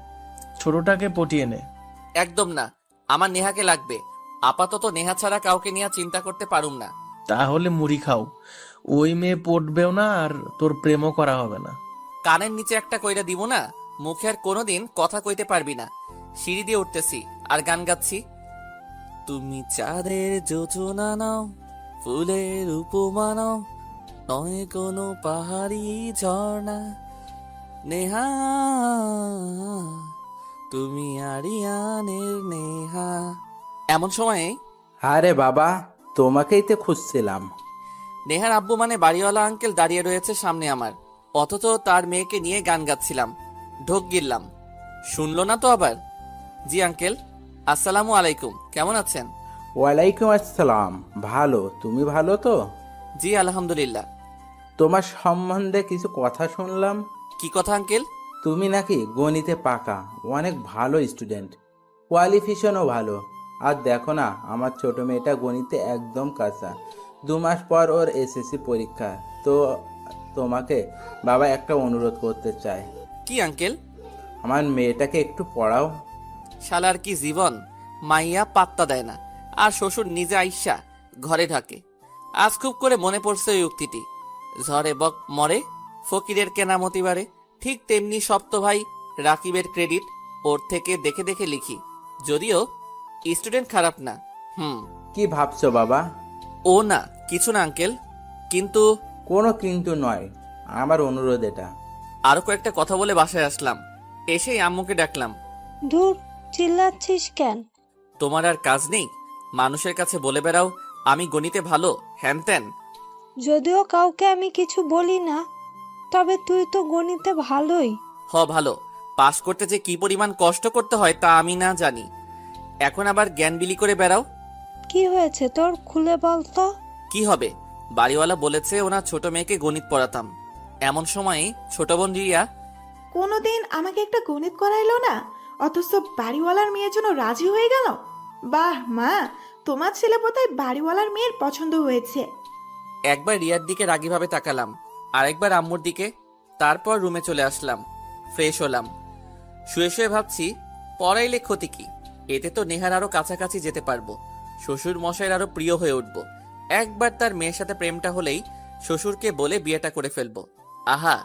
[SPEAKER 7] ছোটটাকে পটিয়ে নে।
[SPEAKER 1] একদম না, আমার নেহাকে লাগবে। আপাতত নেহা ছাড়া কাউকে নিয়ে চিন্তা করতে পারুম না।
[SPEAKER 7] তাহলে মুড়ি খাও, ওই মেয়ে পটবেও না আর তোর প্রেমও করা হবে না।
[SPEAKER 1] কানের নিচে একটা কইরা দিব না, মুখে আর কোনোদিন কথা কইতে পারবি না। সিঁড়ি দিয়ে উঠতেছি আর গান গাচ্ছি। তুমি চাঁদের যোজনা নাও, ফুলের উপমা নাও, নয় কোনো পাহাড়ি ঝর্ণা। নেহা, তুমি আরিয়ানের নেহা। এমন সময়ে
[SPEAKER 3] আরে বাবা, তোমাকেই তো খুঁজছিলাম।
[SPEAKER 1] নেহার আব্বু মানে বাড়িওয়ালা আঙ্কেল দাঁড়িয়ে রয়েছে সামনে আমার, অথচ তার মেয়েকে নিয়ে গান গাচ্ছিলাম। ঢোক গিললাম, শুনলো না তো আবার। জি আঙ্কেল, আসসালামু আলাইকুম, কেমন আছেন?
[SPEAKER 3] ওয়ালাইকুম আসসালাম, ভালো। তুমি ভালো তো?
[SPEAKER 1] জি আলহামদুলিল্লাহ।
[SPEAKER 3] তোমার সম্বন্ধে কিছু কথা শুনলাম।
[SPEAKER 1] কি কথা আঙ্কেল?
[SPEAKER 3] তুমি নাকি গণিতে পাকা, অনেক ভালো স্টুডেন্ট, কোয়ালিফিকেশনও ভালো। আর দেখো না, আমার ছোট মেয়েটা গণিতে একদম কাঁচা। 2 মাস পর ওর এসএসসি পরীক্ষা। তো তোমাকে বাবা একটা অনুরোধ করতে চায়।
[SPEAKER 1] কি আঙ্কেল?
[SPEAKER 3] আমার মেয়েটাকে একটু পড়াও।
[SPEAKER 1] শালার কি জীবন, মাইয়া পাত্তা দেয় না, আর শ্বশুর নিজে আইসা ঘরে ঢাকে। আজ খুব করে মনে পড়ছে ওই উক্তিটি, ঝড়ে বক মরে, ফকিরের কেনামতি বাড়ে। ঠিক তেমনি সপ্ত ভাই রাকিবের ক্রেডিট ওর থেকে দেখে দেখে লিখি, যদিও স্টুডেন্ট খারাপ না।
[SPEAKER 3] কি ভাবছো বাবা?
[SPEAKER 1] ও না, কিছু না আঙ্কেল। কিন্তু
[SPEAKER 3] কোনো কিন্তু নয়, আমার অনুরোধ এটা।
[SPEAKER 1] আরো কয়েকটা কথা বলে বাসায় আসলাম। এসেই আম্মুকে ডাকলাম।
[SPEAKER 6] দূর, চিল্লাচ্ছিস কেন?
[SPEAKER 1] তোমার আর কাজ নেই? মানুষের কাছে বলে বেড়াও আমি গণিতে ভালো, হ্যান ত্যান।
[SPEAKER 6] যদিও কাউকে আমি কিছু বলি না, তবে তুই তো গণিতে ভালোই।
[SPEAKER 1] ভালো, পাস করতে যে কি পরিমাণ কষ্ট করতে হয় তা আমি না জানি, এখন আবার জ্ঞান বিলি করে বেড়াও।
[SPEAKER 6] কি হয়েছে তোর, খুলে বল তো।
[SPEAKER 1] কি হবে, বাড়িওয়ালা বলেছে ওনার ছোট মেয়েকে গণিত পড়াতাম। এমন সময় ছোট বোন রিয়া,
[SPEAKER 8] কোনোদিন আমাকে একটা গণিত করাইলো না, অথচ বাড়িওয়ালার মেয়ের জন্য রাজি হয়ে গেল। বাহ মা, তোমার ছেলে বোধহয় বাড়িওয়ালার মেয়ের পছন্দ হয়েছে।
[SPEAKER 1] একবার রিয়ার দিকে রাগীভাবে তাকালাম, আরেকবার আম্মুর দিকে। তারপর রুমে চলে আসলাম, ফ্রেশ হলাম। শুয়ে শুয়ে ভাবছি পড়াইলে ক্ষতি কি, এতে তো নেহার আরো কাছাকাছি যেতে পারবো, শ্বশুর মশাইয়ের আরো প্রিয় হয়ে উঠবো। একবার তার মেয়ের সাথে প্রেমটা হলেই শ্বশুরকে বলে বিয়েটা করে ফেলবো। আহা,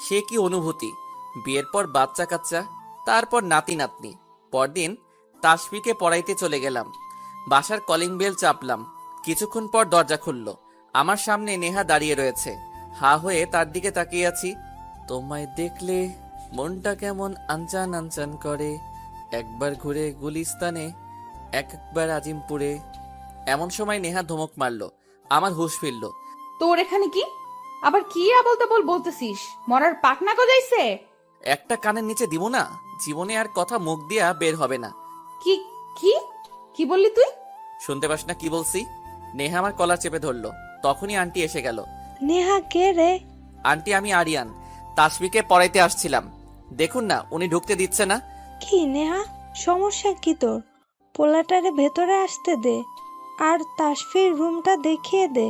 [SPEAKER 1] সে কি অনুভূতি! বিয়ের পর বাচ্চা কাচ্চা, তারপর নাতি নাতনি। পরদিন তাসফিকে পড়াইতে চলে গেলাম। বাসার কলিং বেল চাপলাম, কিছুক্ষণ পর দরজা খুলল। আমার সামনে নেহা দাঁড়িয়ে রয়েছে, হা হয়ে তার দিকে তাকিয়ে আছি। তোমায় দেখলে মনটা কেমন আনচান আনচান করে, একবার ঘুরে গুলিস্তানে, একবার আজিমপুরে। এমন সময় নেহা ধমক মারলো, আমার হুঁশ ফিরল।
[SPEAKER 2] তোর এখানে কি? আবার কি আবল তাবল বলতেছিস? মরার পাকনা গজাইছে?
[SPEAKER 1] একটা কানের নিচে দিব না, জীবনে আর কথা মুখ দিয়া বের হবে না।
[SPEAKER 2] কি কি কি বললি তুই?
[SPEAKER 1] শুনতে পাস না কি বলছি? নেহা আমার কলার চেপে ধরলো, তখনই আন্টি এসে গেল।
[SPEAKER 6] নেহা কে রে?
[SPEAKER 1] আন্টি, আমি আরিয়ান, তাসফিকে পড়াইতে আসছিলাম। দেখুন না উনি ঢুকতে দিচ্ছে না।
[SPEAKER 6] কি নেহা, সমস্যা কি তোর? পোলাটারে ভেতরে আসতে দে, আর তাসফির রুমটা দেখিয়ে দে।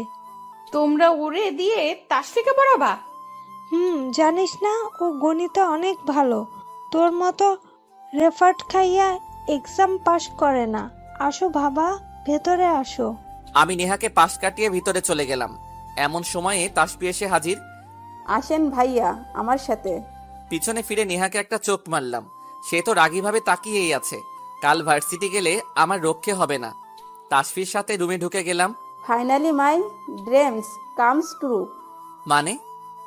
[SPEAKER 2] তোমরা ওরে দিয়ে তাসফিকে পড়াবা?
[SPEAKER 6] জানিস না ও গণিতে অনেক ভালো, তোর মতো রেফার্ট খাইয়া এক্সাম পাস করে না। আসো বাবা, ভেতরে আসো।
[SPEAKER 1] আমি নেহাকে পাশ কাটিয়ে ভিতরে চলে গেলাম। এমন সময়ে তাসফি এসে হাজির।
[SPEAKER 4] আসেন ভাইয়া আমার সাথে।
[SPEAKER 1] পিছনে ফিরে নেহাকে একটা চোখ মারলাম। সে তো রাগীভাবে তাকিয়েই আছে। কাল ভার্সিটি গেলে আমার রক্ষে হবে না। তাসফির সাথে রুমে ঢুকে গেলাম।
[SPEAKER 4] ফাইনালি মাই ড্রিমস কামস ট্রু।
[SPEAKER 1] মানে?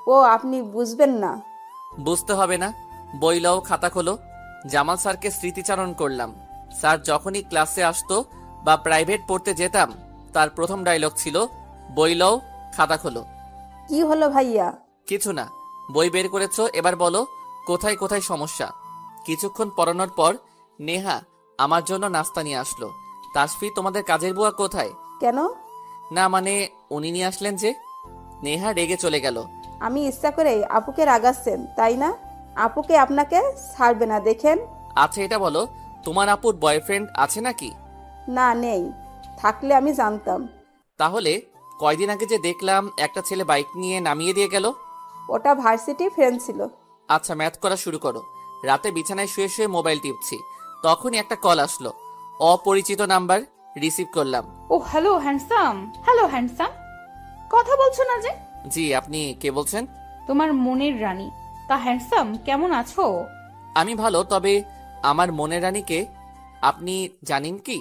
[SPEAKER 4] ও আপনি বুঝবেন না।
[SPEAKER 1] বুঝতে হবে না। বই লও, খাতা খোলো। জামাল স্যারকে স্মৃতিচারণ করলাম। স্যার যখনই ক্লাসে আসতো বা প্রাইভেট পড়তে যেতাম, তার প্রথম ডায়লগ ছিল, বই লও, খাতা খোলো।
[SPEAKER 4] কি হলো ভাইয়া?
[SPEAKER 1] কিছু না। বই বের করেছো, এবার বলো কোথায় কোথায় সমস্যা। কিছুক্ষণ পড়ানোর পর নেহা আমার জন্য নাস্তা নিয়ে আসলো। তাসফি, তোমাদের কাজের বুয়া কোথায়?
[SPEAKER 4] কেন?
[SPEAKER 1] না মানে উনি নিয়ে আসলেন যে। নেহা রেগে চলে গেল।
[SPEAKER 4] আমি ইচ্ছা করে আপুকে রাগাচ্ছেন তাই না? আপুকে আপনাকে ছাড়বে না দেখেন।
[SPEAKER 1] আচ্ছা এটা বলো, তোমার আপুর বয়ফ্রেন্ড আছে নাকি?
[SPEAKER 4] না নেই, থাকলে আমি জানতাম।
[SPEAKER 1] তাহলে কয়দিন আগে যে দেখলাম একটা ছেলে বাইক নিয়ে নামিয়ে দিয়ে গেল?
[SPEAKER 4] ওটা ভার্সিটি ফ্রেন্ড ছিল।
[SPEAKER 1] আচ্ছা ম্যাথ করা শুরু করো। রাতে বিছানায় শুয়ে শুয়ে মোবাইল টিপছি, তখনই একটা কল আসলো। অপরিচিত নাম্বার। রিসিভ করলাম।
[SPEAKER 2] ও হ্যালো হ্যান্ডসাম। হ্যালো হ্যান্ডসাম, কথা বলছো না যে?
[SPEAKER 1] জি, আপনি কে বলছেন?
[SPEAKER 2] তোমার মনের রানী। তা হ্যান্ডসাম, কেমন আছো?
[SPEAKER 1] আমি ভালো, তবে আমার মনের রানীকে আপনি জানেন কি?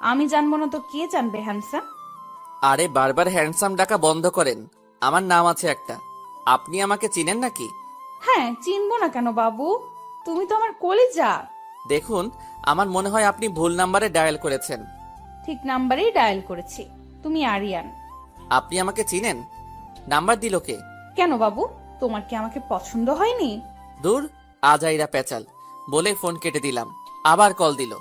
[SPEAKER 2] আমি জানবো না তো কে জানবে হ্যান্ডসাম?
[SPEAKER 1] আরে বারবার হ্যান্ডসাম ডাকা বন্ধ করেন। আমার নাম আছে একটা। আপনি আমাকে চিনেন নাকি?
[SPEAKER 2] হ্যাঁ, চিনবো না কেন বাবু, তুমি তো আমার কলিজা।
[SPEAKER 1] দেখুন, আমার মনে হয় আপনি ভুল নাম্বারে ডায়াল করেছেন।
[SPEAKER 2] ঠিক নাম্বারেই ডায়াল করেছি। তুমি আরিয়ান।
[SPEAKER 1] আপনি আমাকে চিনেন? নাম্বার দিল কে?
[SPEAKER 2] কেন বাবু, তোমার কি আমাকে পছন্দ হয়নি?
[SPEAKER 1] দূর, আজাইরা পেঁচাল বলে ফোন কেটে দিলাম। আবার কল দিল।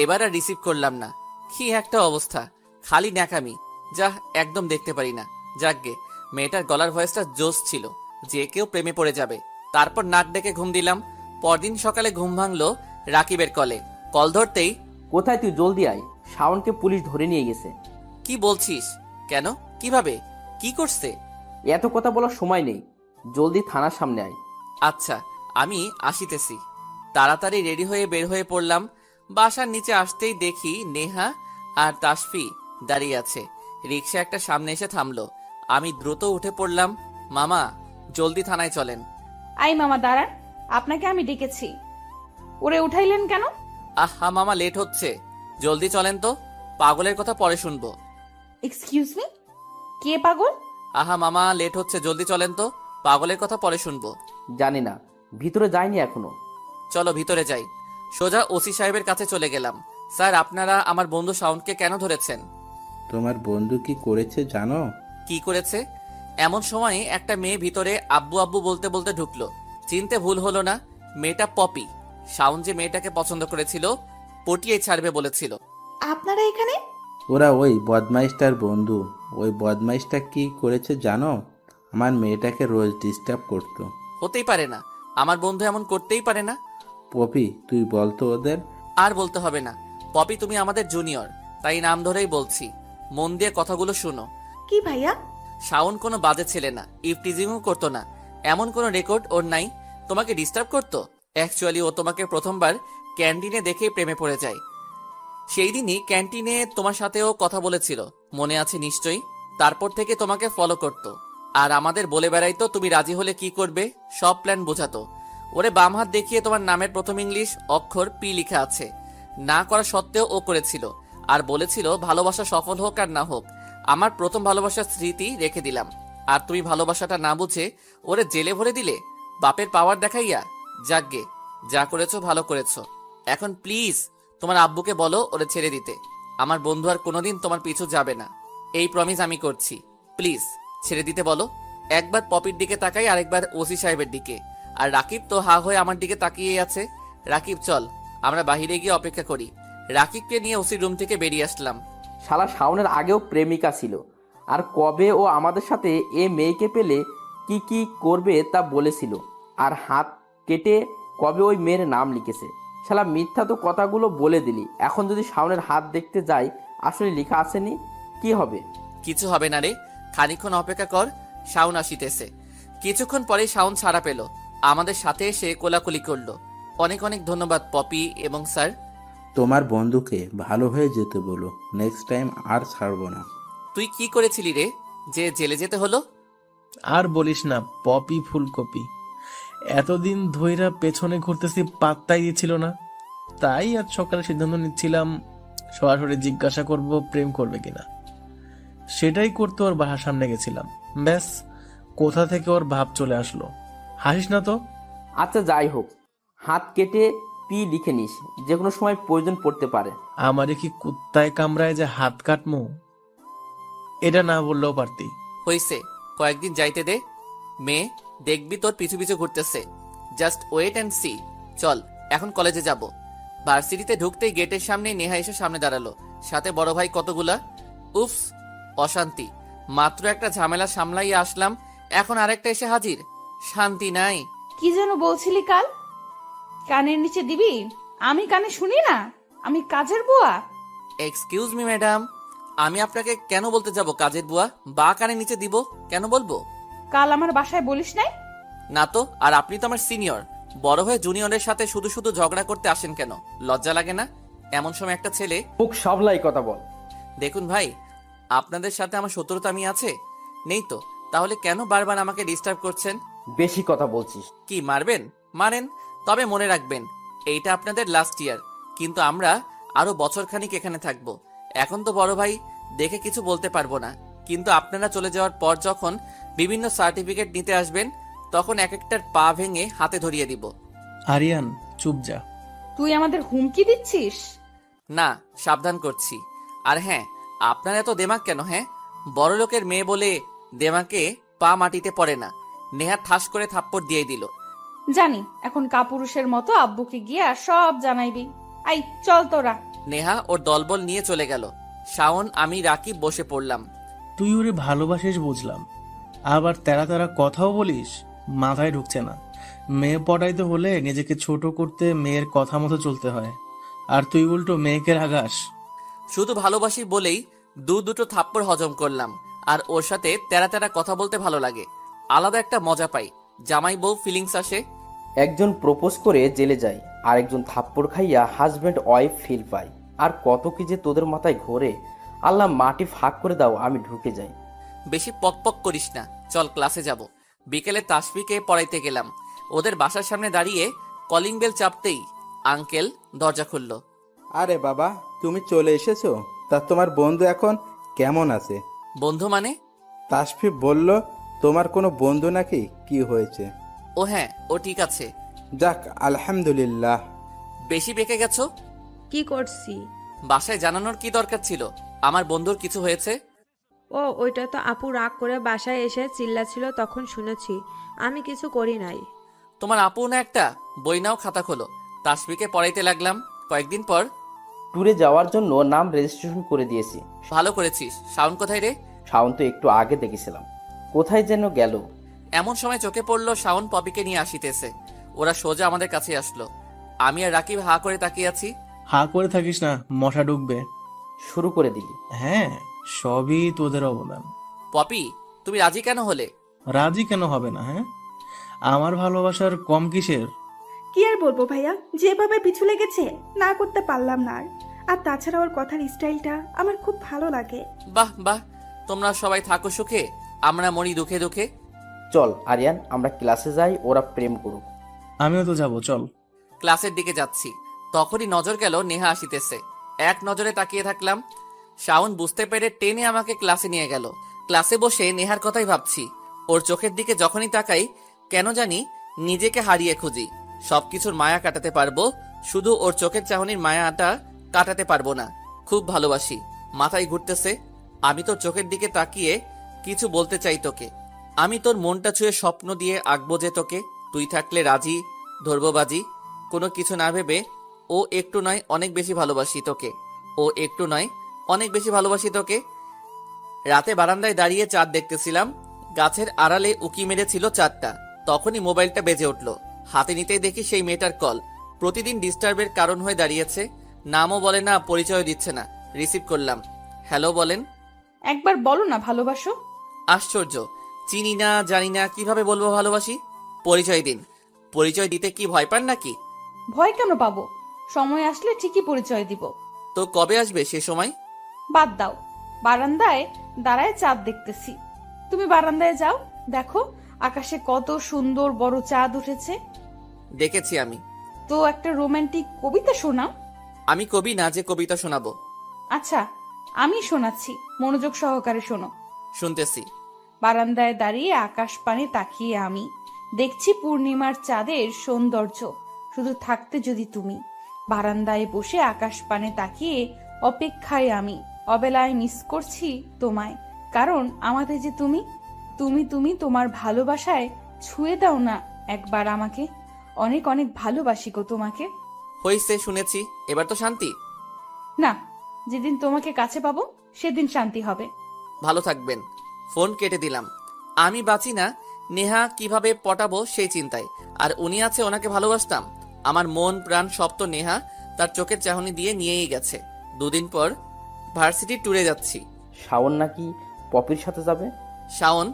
[SPEAKER 1] এবার আর রিসিভ করলাম না। কি একটা অবস্থা, খালি ন্যাকামি। যা একদম দেখতে পারি না। যাকগে, মেয়েটার গলার ভয়েসটা জোশ ছিল, যে কেউ প্রেমে পড়ে যাবে। তারপর নাক ডেকে ঘুম দিলাম। পরদিন সকালে ঘুম ভাঙলো রাকিবের কলে। কল ধরতেই,
[SPEAKER 5] কোথায় তুই? জলদি আয়, শাওনকে পুলিশ ধরে নিয়ে গেছে।
[SPEAKER 1] কি বলছিস? কেন? কিভাবে? কি করছে?
[SPEAKER 5] এত কথা বলার সময় নেই, জলদি থানার সামনে আয়।
[SPEAKER 1] আচ্ছা, আমি আসিতেছি। তাড়াতাড়ি রেডি হয়ে বের হয়ে পড়লাম। বাসার নিচে আসতেই দেখি নেহা আর তাসফি দাঁড়িয়ে আছে। রিক্সা একটা সামনে এসে থামলো। আমি দ্রুত উঠে পড়লাম। মামা, জলদি থানায় চলেন।
[SPEAKER 2] আই মামা দাঁড়ান, আপনাকে আমি ডেকেছি। ওরে উঠাইলেন কেন?
[SPEAKER 1] আহা মামা, লেট হচ্ছে, জলদি চলেন তো। পাগলের কথা পরে শুনবো।
[SPEAKER 2] এক্সকিউজ মি, কে পাগল?
[SPEAKER 1] আহা মামা, লেট হচ্ছে, জলদি চলেন তো। পাগলের কথা পরে শুনবো।
[SPEAKER 5] জানি না, ভিতরে যায়নি এখনো।
[SPEAKER 1] চলো ভিতরে যাই। সোজা ওসি সাহেবের কাছে চলে গেলাম। স্যার, আপনারা আমার বন্ধু শাওনকে কেন ধরেছেন?
[SPEAKER 3] তোমার বন্ধু কি করেছে জানো?
[SPEAKER 1] কি করেছে? এমন সময়ে একটা মেয়ে ভিতরে আব্বু আব্বু বলতে বলতে ঢুকলো। চিনতে ভুল হলো না, মেয়েটা পপি। শাওন যে মেয়েটাকে পছন্দ করেছিল, পটিয়ে ছাড়বে বলেছিল।
[SPEAKER 8] আপনারা এখানে?
[SPEAKER 3] ওরা ওই বদমাইশটার বন্ধু। ওই বদমাইশটা কি করেছে জানো? আমার মেয়েটাকে রোজ ডিস্টার্ব করতো।
[SPEAKER 1] হতেই পারে না, আমার বন্ধু এমন করতেই পারে না।
[SPEAKER 3] পপি, তুই বলতো ওদের।
[SPEAKER 1] আর বলতে হবে না পপি, তুমি আমাদের জুনিয়র, তাই নাম ধরেই বলছি। মন দিয়ে কথাগুলো শুনো।
[SPEAKER 8] কি ভাইয়া?
[SPEAKER 1] শাওন কোনো বাজে ছেলে না, ইফটিজিংও করতো না, এমন কোনো রেকর্ড ওর নাই। তোমাকে ডিস্টার্ব করতো? অ্যাকচুয়ালি ও তোমাকে প্রথমবার ক্যান্টিনে দেখেই প্রেমে পড়ে যায়। সেই দিনই ক্যান্টিনে তোমার সাথেও কথা বলেছিল, মনে আছে নিশ্চয়ই। তারপর থেকে তোমাকে ফলো করতো, আর আমাদের বলে বেড়াইতো তুমি রাজি হলে কি করবে, সব প্ল্যান বোঝাতো। ওরে বাম হাত দেখিয়ে তোমার নামের প্রথম ইংলিশ অক্ষর পি লেখা আছে। না করা সত্ত্বেও ও করেছিল, আর বলেছিল ভালোবাসা সফল হোক আর না হোক, আমার প্রথম ভালোবাসার স্মৃতি রেখে দিলাম। আর তুমি ভালোবাসাটা না বুঝে ওরে জেলে ভরে দিলে, বাপের পাওয়ার দেখাইয়া। যাকগে, যা করেছো ভালো করেছো। এখন প্লিজ তোমার আব্বুকে বলো ওরে ছেড়ে দিতে। আমার বন্ধু আর কোনোদিন তোমার পিছু যাবে না, এই প্রমিস আমি করছি। প্লিজ ছেড়ে দিতে বলো। একবার পপির দিকে তাকাই, আরেকবার ওসি সাহেবের দিকে। আর রাকিব তো হা হয়ে আমার দিকে তাকিয়েই আছে। রাকিব চল, আমরা বাহিরে গিয়ে অপেক্ষা করি। রাকিবকে নিয়ে ওসি রুম থেকে বেরিয়ে আসলাম।
[SPEAKER 5] শালা শাওনের আগেও প্রেমিকা ছিল, আর কবে ও আমাদের সাথে এ মেয়েকে পেলে কি কি করবে তা বলেছিল। আর হাত কেটে কবে ওই মেয়ের নাম লিখেছে। শালা মিথ্যা তো কথাগুলো বলে দিলি, এখন যদি শাওনের হাত দেখতে যাই, আসলে লেখা আসেনি, কি হবে?
[SPEAKER 1] কিছু হবে না রে, খানিকক্ষণ অপেক্ষা কর, শাওন আসিতেছে। কিছুক্ষণ পরেই শাওন ছাড়া পেল, আমাদের সাথে এসে কোলাকুলি করলো। অনেক অনেক ধন্যবাদ পপি এবং স্যার।
[SPEAKER 3] তোমার বন্ধুকে ভালো হয়ে যেতে বলো, নেক্সট টাইম আর ছাড়বো না।
[SPEAKER 1] তুই কি করেছিলি রে যে জেলে যেতে হলো?
[SPEAKER 7] আর বলিস না, পপি ফুলকপি এতদিন ধইরা পেছনে ঘুরতেছি, পাত্তাই দিচ্ছিল না। তাই আজ সকালে সিদ্ধান্ত নিচ্ছিলাম সরাসরি জিজ্ঞাসা করব প্রেম করবে কিনা। সেটাই করতে ওর বাসার সামনে গেছিলাম, ব্যাস কোথা থেকে ওর ভাব চলে আসলো। হাসিস না তো।
[SPEAKER 5] আচ্ছা যাই হোক, হাত কেটে পি লিখে নিস, যে কোনো সময় প্রয়োজন পড়তে পারে।
[SPEAKER 7] আমারে কি কুত্তায় কামড়ায় যে হাত কাটমু? এটা না বললেও পারতি।
[SPEAKER 1] হইছে, কয়েকদিন যাইতে দে। মেয়ে দেখবি তোর পিছু পিছু ঘুরতেছে। Just wait and see. চল এখন কলেজে যাব। ভার্সিটিতে ঢুকতেই গেটের সামনে নেহা এসে সামনে দাঁড়ালো, সাথে বড় ভাই কতগুলা। উফস, অশান্তি। মাত্র একটা ঝামেলা সামলাইয়া আসলাম, এখন আরেকটা এসে হাজির। শান্তি নাই।
[SPEAKER 2] কি যেন বলছিলি কাল? কানের নিচে দিবি? আমি কানে শুনি না? আমি কাজের বুয়া?
[SPEAKER 1] এক্সকিউজ মি ম্যাডাম, আমি আপনাকে কেন বলতে যাব কাজের বুয়া? বা কানে নিচে দিব কেন বলবো?
[SPEAKER 2] কাল আমার বাসায় বলিস নাই?
[SPEAKER 1] না তো। আর আপনি তো আমার সিনিয়র, বড় হয়ে জুনিয়রের সাথে শুধু শুধু ঝগড়া করতে আসেন কেন? লজ্জা লাগে না? এমন সময় একটা ছেলে।
[SPEAKER 5] মুখ সামলাই কথা বল।
[SPEAKER 1] দেখুন ভাই, আপনাদের সাথে আমার শত্রুতা আমি আছে? নেই তো। তাহলে কেন বারবার আমাকে ডিস্টার্ব করছেন?
[SPEAKER 5] বেশি কথা বলছিস।
[SPEAKER 1] কি মারবেন? মারেন, তবে মনে রাখবেন এইটা আপনাদের লাস্ট ইয়ার, কিন্তু আমরা আরো বছরখানিক এখানে থাকবো। এখন তো বড় ভাই দেখে কিছু বলতে পারবো না, কিন্তু আপনারা চলে যাওয়ার পর যখন বিভিন্ন সার্টিফিকেট নিতে আসবেন, তখন এক একটার পা ভেঙে হাতে ধরিয়ে দিব।
[SPEAKER 7] আরিয়ান চুপ যা।
[SPEAKER 2] তুই আমাদের হুমকি দিচ্ছিস?
[SPEAKER 1] না, সাবধান করছি। আর হ্যাঁ, আপনার এত দেমাগ কেন? হ্যাঁ, বড় লোকের মেয়ে বলে দেমাকে পা মাটিতে পড়ে না। নেহা ঠাস করে থাপ্পড় দিয়ে দিল।
[SPEAKER 2] জানি, এখন কাপুরুষের মতো আব্বুকে গিয়ে সব জানাইবি। আই চল তোরা।
[SPEAKER 1] নেহা ওর দলবল নিয়ে চলে গেল। শাওন, আমি, রাকিব বসে পড়লাম।
[SPEAKER 7] তুই ওরে ভালোবাসিস বুঝলাম, আবার তেরা তেরা কথাও বলিস, মাথায় ঢুকছে না। মেয়ে পটাইতে হলে নিজেকে ছোট করতে মেয়ের কথা মতো চলতে হয়, আর তুই উল্টো মেয়েকে রাগাস।
[SPEAKER 1] শুধু ভালোবাসি বলেই দুটো থাপ্পড় হজম করলাম। আর ওর সাথে তেরা তেরা কথা বলতে ভালো লাগে, আলাদা একটা মজা পাই। জামাই বউ ফিলিংস আসে।
[SPEAKER 5] একজন প্রপোজ করে জেলে যায়, আর একজন থাপ্পড় খাইয়া হাজব্যান্ড ওয়াইফ ফিল পায়। আর কত কি যে তোদের মাথায় ঘোরে। আল্লাহ মাটি ফাঁক করে দাও, আমি ঢুকে যাই।
[SPEAKER 1] বেশি পকপক করিস না, চল ক্লাসে যাব। বিকেলে তাসফিকে পড়াইতে গেলাম। ওদের বাসার সামনে দাঁড়িয়ে কলিং বেল চাপতেই আঙ্কেল দরজা খুলল।
[SPEAKER 3] আরে বাবা, তুমি চলে এসেছো? তা তোমার বন্ধু এখন কেমন আছে?
[SPEAKER 1] বন্ধু মানে?
[SPEAKER 3] তাসফি বলল তোমার কোনো বন্ধু নাকি, কি হয়েছে?
[SPEAKER 1] ও হ্যাঁ, ও ঠিক আছে।
[SPEAKER 3] যাক, আলহামদুলিল্লাহ।
[SPEAKER 1] বেশি বেঁকে গেছো।
[SPEAKER 10] কি করছি?
[SPEAKER 1] বাসায় জানানোর কি দরকার ছিল আমার বন্ধুর কিছু হয়েছে?
[SPEAKER 10] ও ওইটা তো আপু রাগ করে বাসায় এসে চিল্লাছিল, তখন শুনেছি। আমি কিছু করি নাই।
[SPEAKER 1] তোমার আপু না একটা? বই নাও, খাতা খোলো। তাসফিকে পড়াইতে লাগলাম। কয়েকদিন পর
[SPEAKER 5] ট্যুরে যাওয়ার জন্য নাম রেজিস্ট্রেশন করে দিয়েছি।
[SPEAKER 1] ভালো করেছিস। শাওন কোথায় রে?
[SPEAKER 5] শাওন তো একটু আগে দেখেছিলাম, কোথায় যেন গেল।
[SPEAKER 1] এমন সময় চোখে পড়লো শাওন পপিকে নিয়ে আসিতেছে। ওরা সোজা আমাদের কাছে আসলো। আমি আর রাকিব হা করে তাকিয়ে আছি।
[SPEAKER 7] হা করে থাকিস না, মশা ঢুকবে।
[SPEAKER 5] শুরু করে দিলি।
[SPEAKER 7] হ্যাঁ, সবই তোদের অবদান।
[SPEAKER 1] পপি, তুমি রাজি কেন হলে?
[SPEAKER 7] রাজি কেন হবে না? হ্যাঁ, আমার ভালোবাসার কম কিসের?
[SPEAKER 8] কি আর বলবো ভাইয়া, যেভাবে পিছু লেগেছে না করতে পারলাম না আর। আর তাছাড়া ওর কথার স্টাইলটা আমার খুব ভালো লাগে।
[SPEAKER 1] বাহ বাহ, তোমরা সবাই থাকো সুখে, আমরা মরি দুঃখে দুঃখে।
[SPEAKER 5] চল আরিয়ান, আমরা ক্লাসে যাই, ওরা প্রেম করুক।
[SPEAKER 7] আমিও তো যাব, চল।
[SPEAKER 1] ক্লাসের দিকে যাচ্ছি, তখনই নজর গেল নেহা আসিতেছে। এক নজরে তাকিয়ে থাকলাম। শাওন বুঝতে পেরে টেনে আমাকে ক্লাসে নিয়ে গেল। ক্লাসে বসে নেহার কথাই ভাবছি। ওর চোখের দিকে যখনই তাকাই, কেন জানি নিজেকে হারিয়ে খুঁজি। সবকিছুর মায়া কাটাতে পারবো, শুধু ওর চোখের চাহনির মায়াটা কাটাতে পারবো না। খুব ভালোবাসি, মাথায় ঘুরতেছে। আমি তোর চোখের দিকে তাকিয়ে কিছু বলতে চাই তোকে। আমি তোর মনটা ছুঁয়ে স্বপ্ন দিয়ে আঁকবো যে তোকে। তুই থাকলে রাজি, ধরবো বাজি। কোনো কিছু না ভেবে ও একটু নয় অনেক বেশি ভালোবাসি তোকে। ও একটু নয় অনেক বেশি ভালোবাসি তোকে। রাতে বারান্দায় দাঁড়িয়ে চাঁদ দেখতেছিলাম। গাছের আড়ালে উকি মেরেছিল চাঁদটা। তখনই মোবাইলটা বেজে উঠল। হাতে নিতেই দেখি সেই মেয়েটার কল। প্রতিদিন ডিস্টার্বের কারণ হয়ে দাঁড়িয়েছে। নামও বলে না, পরিচয় দিচ্ছে না। রিসিভ করলাম। হ্যালো বলেন।
[SPEAKER 2] একবার বলো না ভালোবাসো।
[SPEAKER 1] আশ্চর্য, চিনি না জানি না, কিভাবে বলবো ভালোবাসি? পরিচয় দিন। পরিচয় দিতে কি ভয় পান নাকি?
[SPEAKER 2] ভয় কেন পাবো? সময় আসলে ঠিকই পরিচয় দিব।
[SPEAKER 1] তো কবে আসবে সে সময়?
[SPEAKER 2] বাদ দাও, বারান্দায় দাঁড়ায় চাঁদ দেখতেছি। তুমি বারান্দায় যাও, দেখো আকাশে কত সুন্দর বড় চাঁদ উঠেছে।
[SPEAKER 1] দেখেছি আমি।
[SPEAKER 2] তো একটা রোমান্টিক কবিতা শোনাও।
[SPEAKER 1] আমি কবি না যে কবিতা শোনাবো।
[SPEAKER 2] আচ্ছা, আমি শোনাচ্ছি, মনোযোগ সহকারে শোনো।
[SPEAKER 1] শুনতেছি।
[SPEAKER 2] বারান্দায় দাঁড়িয়ে আকাশ পানে তাকিয়ে আমি দেখছি পূর্ণিমার চাঁদের সৌন্দর্য, শুধু থাকতে যদি তুমি। বারান্দায় বসে আকাশ পানে তাকিয়ে অপেক্ষায় আমি, অবেলায় মিস করছি তোমায়, কারণ আমাদের যে তুমি তুমি তুমি তোমার ভালোবাসায় ছুঁয়ে দাও না একবার আমাকে। অনেক অনেক ভালোবাসি গো তোমাকে।
[SPEAKER 1] হইছে, শুনেছি, এবার তো শান্তি।
[SPEAKER 2] না, যেদিন তোমাকে কাছে পাবো সেদিন শান্তি হবে।
[SPEAKER 1] ভালো থাকবেন। ফোন কেটে দিলাম। আমি বাঁচি না, নেহা কিভাবে পটাবো সেই চিন্তায়। আর উনি আছে, ওনাকে ভালোবাসতাম। আমার মন প্রাণ সব তো নেহা তার চোখের চাহনি দিয়ে নিয়েই গেছে। 2 দিন পর ভার্সিটি ট্যুরে যাচ্ছি।
[SPEAKER 5] শাওন নাকি পপির সাথে যাবে?
[SPEAKER 1] শাওন?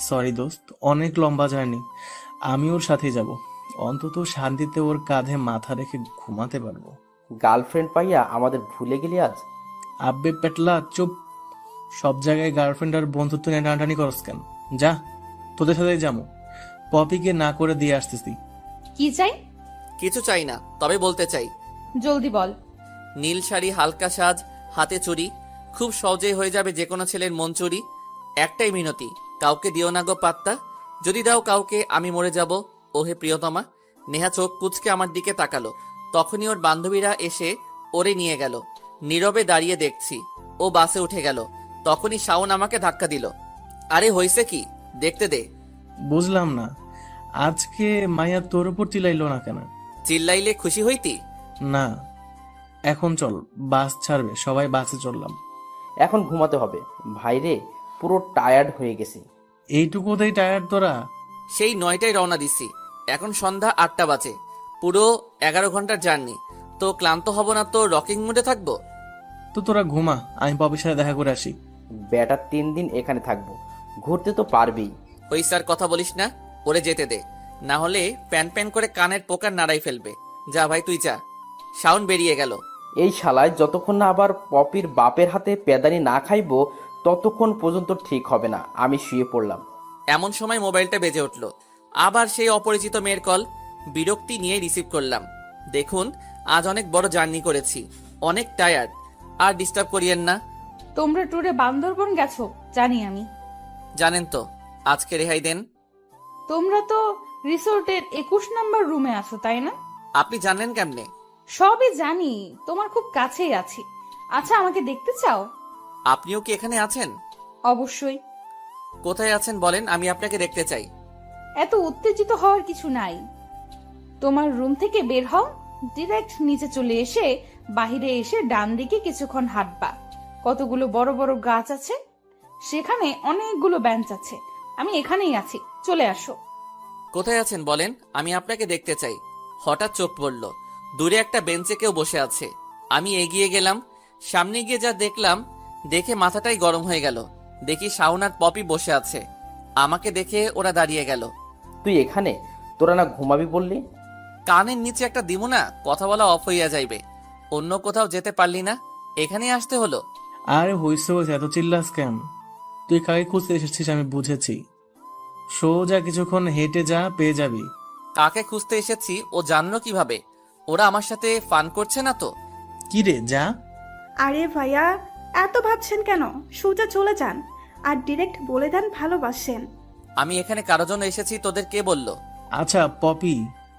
[SPEAKER 7] সরি দোস্ত, অনেক লম্বা জার্নি, আমি ওর সাথে যাব। অন্তত শান্তিতে ওর কাঁধে মাথা রেখে ঘুমাতে পারবো।
[SPEAKER 5] গার্লফ্রেন্ড পাইয়া আমাদের ভুলে গেলি আজ?
[SPEAKER 7] আব্বে পেটলা চুপ। সব জায়গায় গার্লফ্রেন্ড আর বন্ধুত্ব নিয়ে টানাটানি করস কেন? যা, তোদের সাথে যাবো। পপিকে না করে দিয়ে আসতেছি।
[SPEAKER 2] কি চাই?
[SPEAKER 1] কিছু চাই না, তবে বলতে চাই।
[SPEAKER 2] জলদি বল।
[SPEAKER 1] নীল শাড়ি, হালকা সাজ, হাতে চুড়ি, খুব সহজেই হয়ে যাবে যে কোনো ছেলের মন চুরি। একটাই মিনতি, কাউকে দিও না গো পাত্তা। যদি দাও কাউকে আমি মরে যাব। ওহে প্রিয়তমা। নেহা চোখ কুচকে আমার দিকে তাকালো। তখনই ওর বান্ধবীরা এসে ওরে নিয়ে গেল। নীরবে দাঁড়িয়ে দেখছি। ও বাসে উঠে গেল। তখনই শাওন আমাকে ধাক্কা দিল। আরে হইছে কি, দেখতে দে।
[SPEAKER 7] বুঝলাম না, আজকে মায়া তোর উপর চিল্লাইলো না কেন?
[SPEAKER 1] চিল্লাইলে খুশি হইতি?
[SPEAKER 7] না, এখন চল, বাস ছাড়বে, সবাই বাসে চললাম।
[SPEAKER 5] এখন ঘুমাতে হবে ভাইরে, পুরো টায়ার্ড হয়ে গেছি।
[SPEAKER 7] এইটুকুতেই টায়ার্ড তোরা?
[SPEAKER 1] সেই 9টায় রওনা দিছি, এখন সন্ধ্যা 8টা বাজে। পুরো 11 ঘন্টার জার্নি। তো ক্লান্ত হব না তো রকিং মুডে থাকবো?
[SPEAKER 7] তো তোরা ঘুমা, আমি পপির সাথে দেখা করে আসি।
[SPEAKER 5] বেটা 3 দিন এখানে থাকবো, ঘুরতে তো পারবেই।
[SPEAKER 1] ওই স্যার কথা বলিস না, ওরে যেতে দে, না হলে প্যান প্যান করে কানের পোকার নাড়াই ফেলবে। যা ভাই তুই যা। শাওন বেরিয়ে গেল।
[SPEAKER 5] এই শালায় যতক্ষণ না আবার পপির বাপের হাতে পেদানি না খাইবো ততক্ষণ পর্যন্ত ঠিক হবে না। আমি শুয়ে পড়লাম।
[SPEAKER 1] এমন সময় মোবাইলটা বেজে উঠল। আবার সেই অপরিচিত মেয়ের কল। বিরক্তি নিয়ে রিসিভ করলাম। দেখুন, আজ অনেক বড় জার্নি করেছি, অনেক টায়ার্ড। আর ডিস্টার্ব করিয়েন না।
[SPEAKER 2] তোমরা ট্যুরে বান্দরবন গেছো জানি আমি।
[SPEAKER 1] জানেন তো, আজকে রেহাই দেন।
[SPEAKER 2] তোমরা তো রিসোর্টের 21 নম্বর রুমে আছো, তাই না?
[SPEAKER 1] আপনি জানলেন কেমনে?
[SPEAKER 2] সবই জানি, তোমার খুব কাছেই আছি। আচ্ছা, আমাকে দেখতে চাও?
[SPEAKER 1] আপনিও কি এখানে আছেন?
[SPEAKER 2] অবশ্যই।
[SPEAKER 1] কোথায় আছেন বলেন, আমি আপনাকে দেখতে চাই।
[SPEAKER 2] এত উত্তেজিত হওয়ার কিছু নাই। তোমার রুম থেকে বের হও, ডিরেক্ট নিচে চলে এসে বাহিরে এসে ডান দিকে কিছুক্ষণ হাঁটবা। কতগুলো বড় বড় গাছ আছে, সেখানে অনেকগুলো বেঞ্চ আছে। আমি এখানেই আছি, চলে আসো।
[SPEAKER 1] কোথায় আছেন বলেন, আমি আপনাকে দেখতে চাই। হঠাৎ চোখ পড়ল, দূরে একটা বেঞ্চে কেউ বসে আছে। আমি এগিয়ে গেলাম। সামনে গিয়ে যা দেখলাম, দেখে মাথাটাই গরম হয়ে গেল। দেখি শাওন আর পপি বসে আছে। আমাকে দেখে ওরা দাঁড়িয়ে গেল।
[SPEAKER 5] তুই এখানে? তোরা না ঘুমাবি বললি?
[SPEAKER 1] কানের নিচে একটা দিমু না, কথা বলা অফ হইয়া যাইবে। অন্য কোথাও যেতে পারলি না, এখানেই আসতে হলো।
[SPEAKER 7] আরে হইছে হইছে, এত চিল্লাস কেন? তুই কাকে খুঁজতে এসেছিস আমি বুঝেছি। সোজা কিছুক্ষণ হেঁটে যা, পেয়ে যাবি।
[SPEAKER 1] কাকে খুঁজতে এসেছি ও জানলো কিভাবে? ওরা আমার সাথে ফান করছে না তো?
[SPEAKER 7] কি রে, যা।
[SPEAKER 8] আরে ভাইয়া, এত ভাবছেন কেন? সোজা চলে যান আর ডিরেক্ট বলে দেন ভালোবাসেন।
[SPEAKER 1] আমি এখানে কারো জন্য এসেছি, তোদের কে বললো?
[SPEAKER 7] আচ্ছা পপি,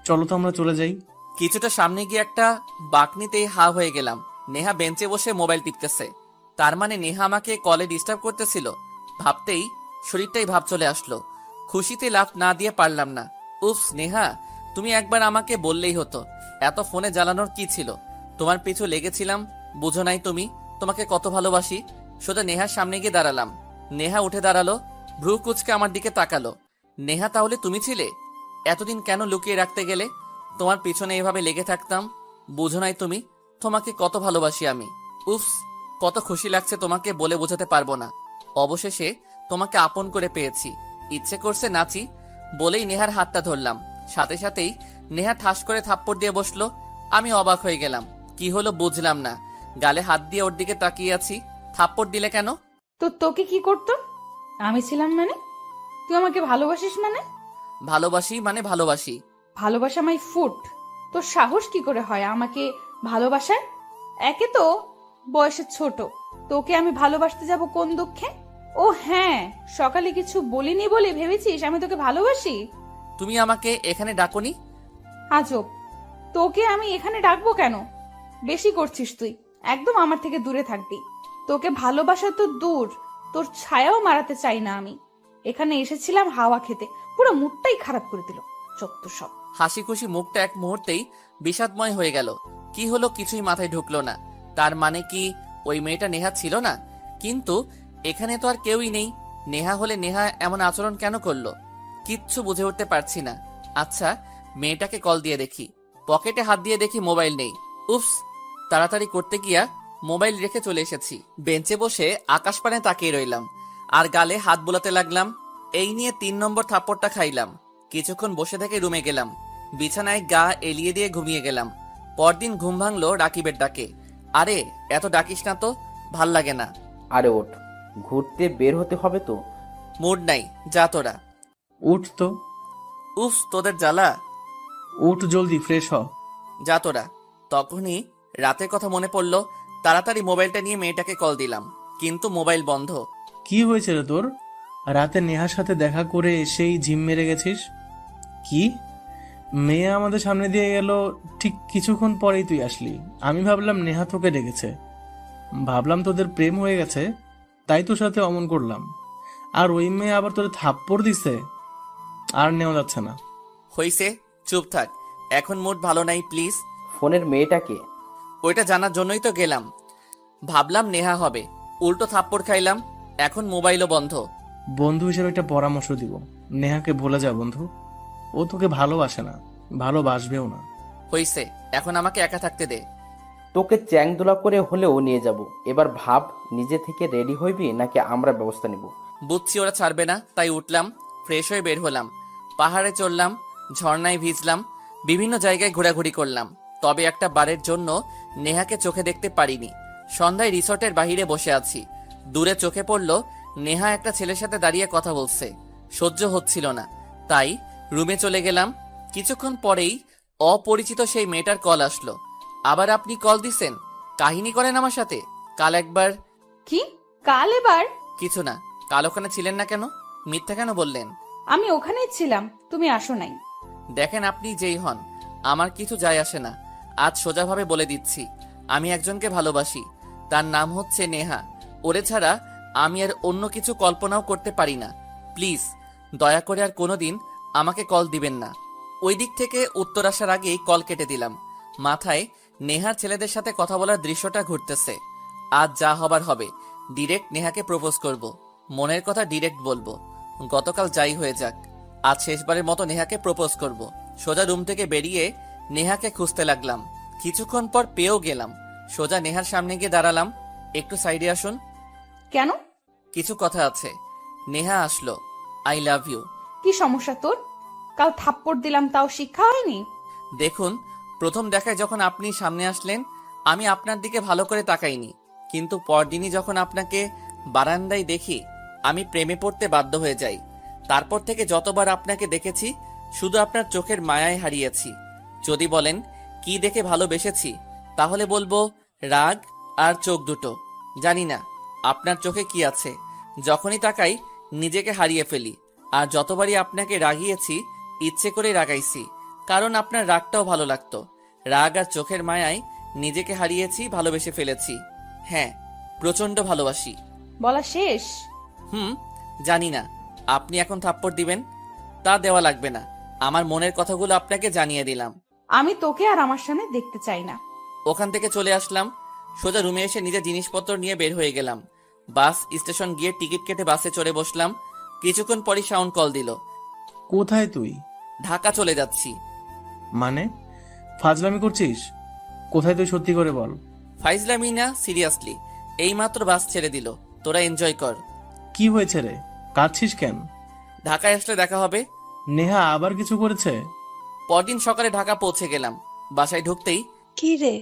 [SPEAKER 7] চলো তো আমরা চলে যাই।
[SPEAKER 1] কিছুটা সামনে গিয়ে একটা বাকনিতেই হা হয়ে গেলাম। নেহা বেঞ্চে বসে মোবাইল টিপতেছে। তার মানে নেহা আমাকে কলে ডিস্টার্ব করতেছিল। ভাবতেই শরীরটাই ভাব চলে আসলো। খুশিতে লাফ না দিয়ে পারলাম না। উফস নেহা, তুমি একবার আমাকে বললেই হতো। এত ফোনে জ্বালানোর কি ছিল? তোমার পিছু লেগেছিলাম, বুঝো নাই তুমি তোমাকে কত ভালোবাসি। সোজা নেহার সামনে গিয়ে দাঁড়ালাম। নেহা উঠে দাঁড়ালো, ভ্রু কুচকে আমার দিকে তাকালো। নেহা, তাহলে তুমি ছিলে? এতদিন কেন লুকিয়ে রাখতে গেলে? তোমার পিছনে এভাবে লেগে থাকতাম, বুঝো নাই তুমি তোমাকে কত ভালোবাসি আমি। উফস, কত খুশি লাগছে, তোমাকে বলে বোঝাতে পারবো না। অবশেষে তোমাকে আপন করে পেয়েছি। ইচ্ছে করছে নাচি। বলেই নেহার হাতটা ধরলাম। সাথে সাথেই নেহা ঠাস করে থাপ্পড় দিয়ে বসলো। আমি অবাক হয়ে গেলাম, কি হলো বুঝলাম না। গালে হাত দিয়ে ওর দিকে তাকিয়ে আছি। থাপ্পড় দিলে কেন?
[SPEAKER 2] তো তোকে কি করতো? আমি ছিলাম মানে? তুই আমাকে ভালোবাসিস মানে?
[SPEAKER 1] ভালোবাসি মানে ভালোবাসি।
[SPEAKER 2] ভালোবাসা মাই ফুট। তোর সাহস কি করে হয় আমাকে ভালোবাসার? একে তো বয়সে ছোট, তোকে আমি ভালোবাসতে যাব কোন দুঃখে? ও হ্যাঁ, সকালে কিছু বলিনি বলে ভেবেছিস আমি তোকে ভালোবাসি?
[SPEAKER 1] তুমি আমাকে এখানে ডাকোনি?
[SPEAKER 2] আজব, তোকে আমি এখানে ডাকবো কেন? বেশি করছিস তুই, একদম আমার থেকে দূরে থাকবি। তোকে ভালোবাসা তো দূর, তোর ছায়াও মারাতে চাই না আমি। এখানে এসেছিলাম হাওয়া খেতে, পুরো মুডটাই খারাপ করে দিল যত সব।
[SPEAKER 1] হাসি খুশি মুখটা এক মুহূর্তেই বিষাদময় হয়ে গেল। কি হলো কিছুই মাথায় ঢুকলো না। তার মানে কি ওই মেয়েটা নেহা ছিল না? কিন্তু এখানে তো আর কেউই নেই। নেহা হলে নেহা এমন আচরণ কেন করলো? কিচ্ছু বুঝে উঠতে পারছি না। আচ্ছা, মেয়েটাকে কল দিয়ে দেখি। পকেটে হাত দিয়ে দেখি মোবাইল নেই। উপস, তাড়াতাড়ি করতে গিয়া মোবাইল রেখে চলে এসেছি। বেঞ্চে বসে আকাশপানে তাকিয়ে রইলাম আর গালে হাত বোলাতে লাগলাম। এই নিয়ে 3 নম্বর থাপ্পড়টা খাইলাম। কিছুক্ষণ বসে থেকে রুমে গেলাম, বিছানায় গা এলিয়ে দিয়ে ঘুমিয়ে গেলাম। পরদিন ঘুম ভাঙলো রাকিবের ডাকে। আরে এত ডাকিস না তো, ভাল লাগে না।
[SPEAKER 5] আরে ওঠ, ঘুরতে বের হতে হবে তো।
[SPEAKER 1] মুড নাই, যা তোরা।
[SPEAKER 7] উঠ তো,
[SPEAKER 1] উফ, তোদের জ্বালা।
[SPEAKER 7] উঠ জলদি, ফ্রেশ হ।
[SPEAKER 1] যা তোরা। তখনই রাতের কথা মনে পড়লো। তাড়াতাড়ি মোবাইলটা নিয়ে মেয়েটাকে কল দিলাম, কিন্তু মোবাইল বন্ধ।
[SPEAKER 7] কি হয়েছে রে তোর? রাতে নেহার সাথে দেখা করে এসেই ঝিম মেরে গেছিস? কি, মেয়ে আমাদের সামনে দিয়ে গেল, ঠিক কিছুক্ষণ পরেই তুই আসলি। আমি ভাবলাম নেহা তোকে ডেকেছে, ভাবলাম তোদের প্রেম হয়ে গেছে, তাই তোর সাথে অমন করলাম। আর ওই মেয়ে আবার তোর থাপ্পড় দিছে, আর নেওয়া যাচ্ছে না।
[SPEAKER 1] হইছে, চুপ থাক। এখন মুড ভালো নাই, প্লিজ।
[SPEAKER 5] ফোনের মেয়েটাকে?
[SPEAKER 1] ওইটা জানার জন্যই তো গেলাম। ভাবলাম নেহা হবে, উল্টো থাপ্পড় খাইলাম। এখন মোবাইলও বন্ধ।
[SPEAKER 7] বন্ধু হিসেবে একটা পরামর্শ দিব, নেহাকে ভুলে যা বন্ধু। ও তোকে ভালোবাসে না, ভালোবাসবেও না।
[SPEAKER 1] হইছে, এখন আমাকে একা থাকতে দে।
[SPEAKER 5] তোকে চ্যাংদোলা করে হলেও নিয়ে যাব। এবার ভাব, নিজে থেকে রেডি হইবি নাকি আমরা ব্যবস্থা নিব?
[SPEAKER 1] বুঝছি ওরা ছাড়বে না, তাই উঠলাম, ফ্রেশ হয়ে বের হলাম। পাহাড়ে চড়লাম, ঝর্ণায় ভিজলাম, বিভিন্ন জায়গায় ঘোরাঘুরি করলাম। তবে একটা বারের জন্য নেহাকে চোখে দেখতে পারিনি। সন্ধ্যায় রিসর্টের বাহিরে বসে আছি, দূরে চোখে পড়ল নেহা একটা ছেলের সাথে দাঁড়িয়ে কথা বলছে। সহ্য হচ্ছিল না, তাই রুমে চলে গেলাম। কিছুক্ষণ পরেই অপরিচিত সেই মেয়েটার কল আসলো। আবার আপনি কল দিছেন? কাহিনী করেন আমার সাথে? কাল একবার।
[SPEAKER 2] কি কাল? এবার?
[SPEAKER 1] কিছু না, কাল ওখানে ছিলেন না কেন? মিথ্যা কেন বললেন?
[SPEAKER 2] আমি ওখানেই ছিলাম, তুমি আসো নাই।
[SPEAKER 1] দেখেন, আপনি যেই হন আমার কিছু যায় আসে না। আজ সোজাভাবে বলে দিচ্ছি, আমি একজনকে ভালোবাসি। তার নাম হচ্ছে নেহা। ওরে ছাড়া আমি আর অন্য কিছু কল্পনাও করতে পারি না। প্লিজ দয়া করে আর কোনোদিন আমাকে কল দিবেন না। ওই দিক থেকে উত্তর আসার আগেই কল কেটে দিলাম। মাথায় নেহার ছেলেদের সাথে কথা বলার দৃশ্যটা ঘুরতেছে। আজ যা হবার হবে, ডিরেক্ট নেহাকে প্রপোজ করব। মনের কথা ডিরেক্ট বলবো। গতকাল যাই হয়ে যাক, আজ শেষবারের মতো নেহাকে প্রপোজ করব। সোজা রুম থেকে বেরিয়ে নেহাকে খুঁজতে লাগলাম। কিছুক্ষণ পর পেয়েও গেলাম। সোজা নেহার সামনে গিয়ে দাঁড়ালাম। একটু সাইডে আসুন।
[SPEAKER 2] কেন?
[SPEAKER 1] কিছু কথা আছে। নেহা আসলো। I love you.
[SPEAKER 2] কি সমস্যা তোর? কাল থাপ্পড় দিলাম, তাও শিক্ষা হয়নি?
[SPEAKER 1] দেখুন, প্রথম দেখায় যখন আপনি সামনে আসলেন আমি আপনার দিকে ভালো করে তাকাইনি, কিন্তু পরদিনই যখন আপনাকে বারান্দায় দেখি আমি প্রেমে পড়তে বাধ্য হয়ে যাই। তারপর থেকে যতবার আপনাকে দেখেছি শুধু আপনার চোখের মায়ায় হারিয়েছি। যদি বলেন কি দেখে ভালোবেসেছি, তাহলে বলবো রাগ আর চোখ দুটো। জানি না আপনার চোখে কি আছে, যখনই তাকাই নিজেকে হারিয়ে ফেলি। আর যতবারই আপনাকে রাগিয়েছি ইচ্ছে করে রাগাইছি, কারণ আপনার রাগটাও ভালো লাগতো। রাগ আর চোখের মায়ায় নিজেকে হারিয়েছি, ভালোবেসে ফেলেছি। হ্যাঁ, প্রচন্ড ভালোবাসি।
[SPEAKER 2] বলা শেষ?
[SPEAKER 1] জানি না আপনি এখন থাপ্পড় দিবেন, তা দেওয়া লাগবে না। আমার মনের কথাগুলো আপনাকে জানিয়ে দিলাম।
[SPEAKER 2] আমি তোকে আর আমার সামনে দেখতে চাই না।
[SPEAKER 1] ওখান থেকে চলে আসলাম। সোজা রুমে এসে নিজের জিনিসপত্র নিয়ে বের হয়ে গেলাম। বাস স্টেশন গিয়ে টিকিট কেটে বাসে চড়ে বসলাম। কিছুক্ষণ পরই সাউন্ড কল দিল।
[SPEAKER 7] কোথায় তুই?
[SPEAKER 1] ঢাকা চলে যাচ্ছি।
[SPEAKER 7] মানে ফাজলামি করছিস? কোথায় তুই, সত্যি করে বল।
[SPEAKER 1] ফাইজলামি না, সিরিয়াসলি। এইমাত্র বাস ছেড়ে দিল, তোরা এনজয় কর।
[SPEAKER 7] কি হয়েছে রে, কাঁদছিস কেন?
[SPEAKER 1] ঢাকায় আসলে দেখা হবে।
[SPEAKER 7] নেহা আবার কিছু করেছে?
[SPEAKER 1] পরদিন সকালে ঢাকা পৌঁছে গেলাম। বাসায় ঢুকতেই,
[SPEAKER 6] কি রে,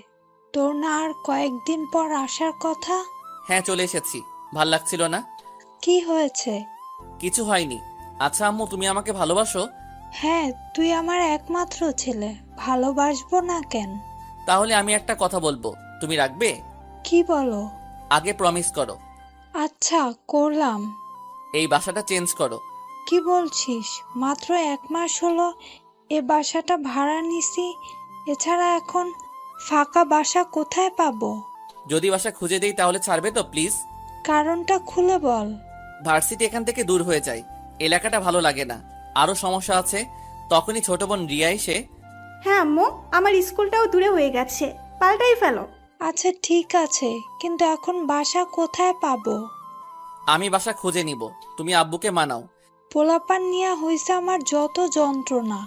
[SPEAKER 6] তোর না আর কয়েকদিন পর আসার কথা?
[SPEAKER 1] হ্যাঁ চলে এসেছি। ভাল লাগছিল না?
[SPEAKER 6] কি হয়েছে?
[SPEAKER 1] কিছু হয়নি। আচ্ছা আম্মু, তুমি আমাকে ভালোবাসো?
[SPEAKER 6] হ্যাঁ, তুই আমার একমাত্র ছেলে, ভালোবাসবো না কেন?
[SPEAKER 1] তাহলে আমি একটা কথা বলবো, তুমি রাখবে?
[SPEAKER 6] কি বলো?
[SPEAKER 1] আগে প্রমিস করো।
[SPEAKER 6] আচ্ছা, করলাম।
[SPEAKER 1] এই বাসাটা চেঞ্জ করো।
[SPEAKER 6] কি বলছিস? মাত্র 1 মাস হলো এ বাসাটা ভাড়া নিছি, এছাড়া এখন ফাঁকা বাসা কোথায় পাবো?
[SPEAKER 1] যদি বাসা খুঁজে দেই তাহলে ছাড়বে তো প্লিজ?
[SPEAKER 6] কারণটা খুলে বল।
[SPEAKER 1] ভার্সিটি এখান থেকে দূর হয়ে যায়, এলাকাটা ভালো লাগে না, আরো সমস্যা আছে। তখনই ছোট বোন রিয়া এসে,
[SPEAKER 8] হ্যাঁ আম্মু, আমার স্কুলটাও দূরে হয়ে গেছে, পাল্টাই ফেলো।
[SPEAKER 6] আচ্ছা ঠিক আছে, কিন্তু এখন বাসা কোথায় পাবো?
[SPEAKER 1] আমি বাসা খুঁজে নিব, তুমি আব্বুকে মানাও।
[SPEAKER 6] পোলাপান নিয়ে হইছে আমার যত যন্ত্রণা।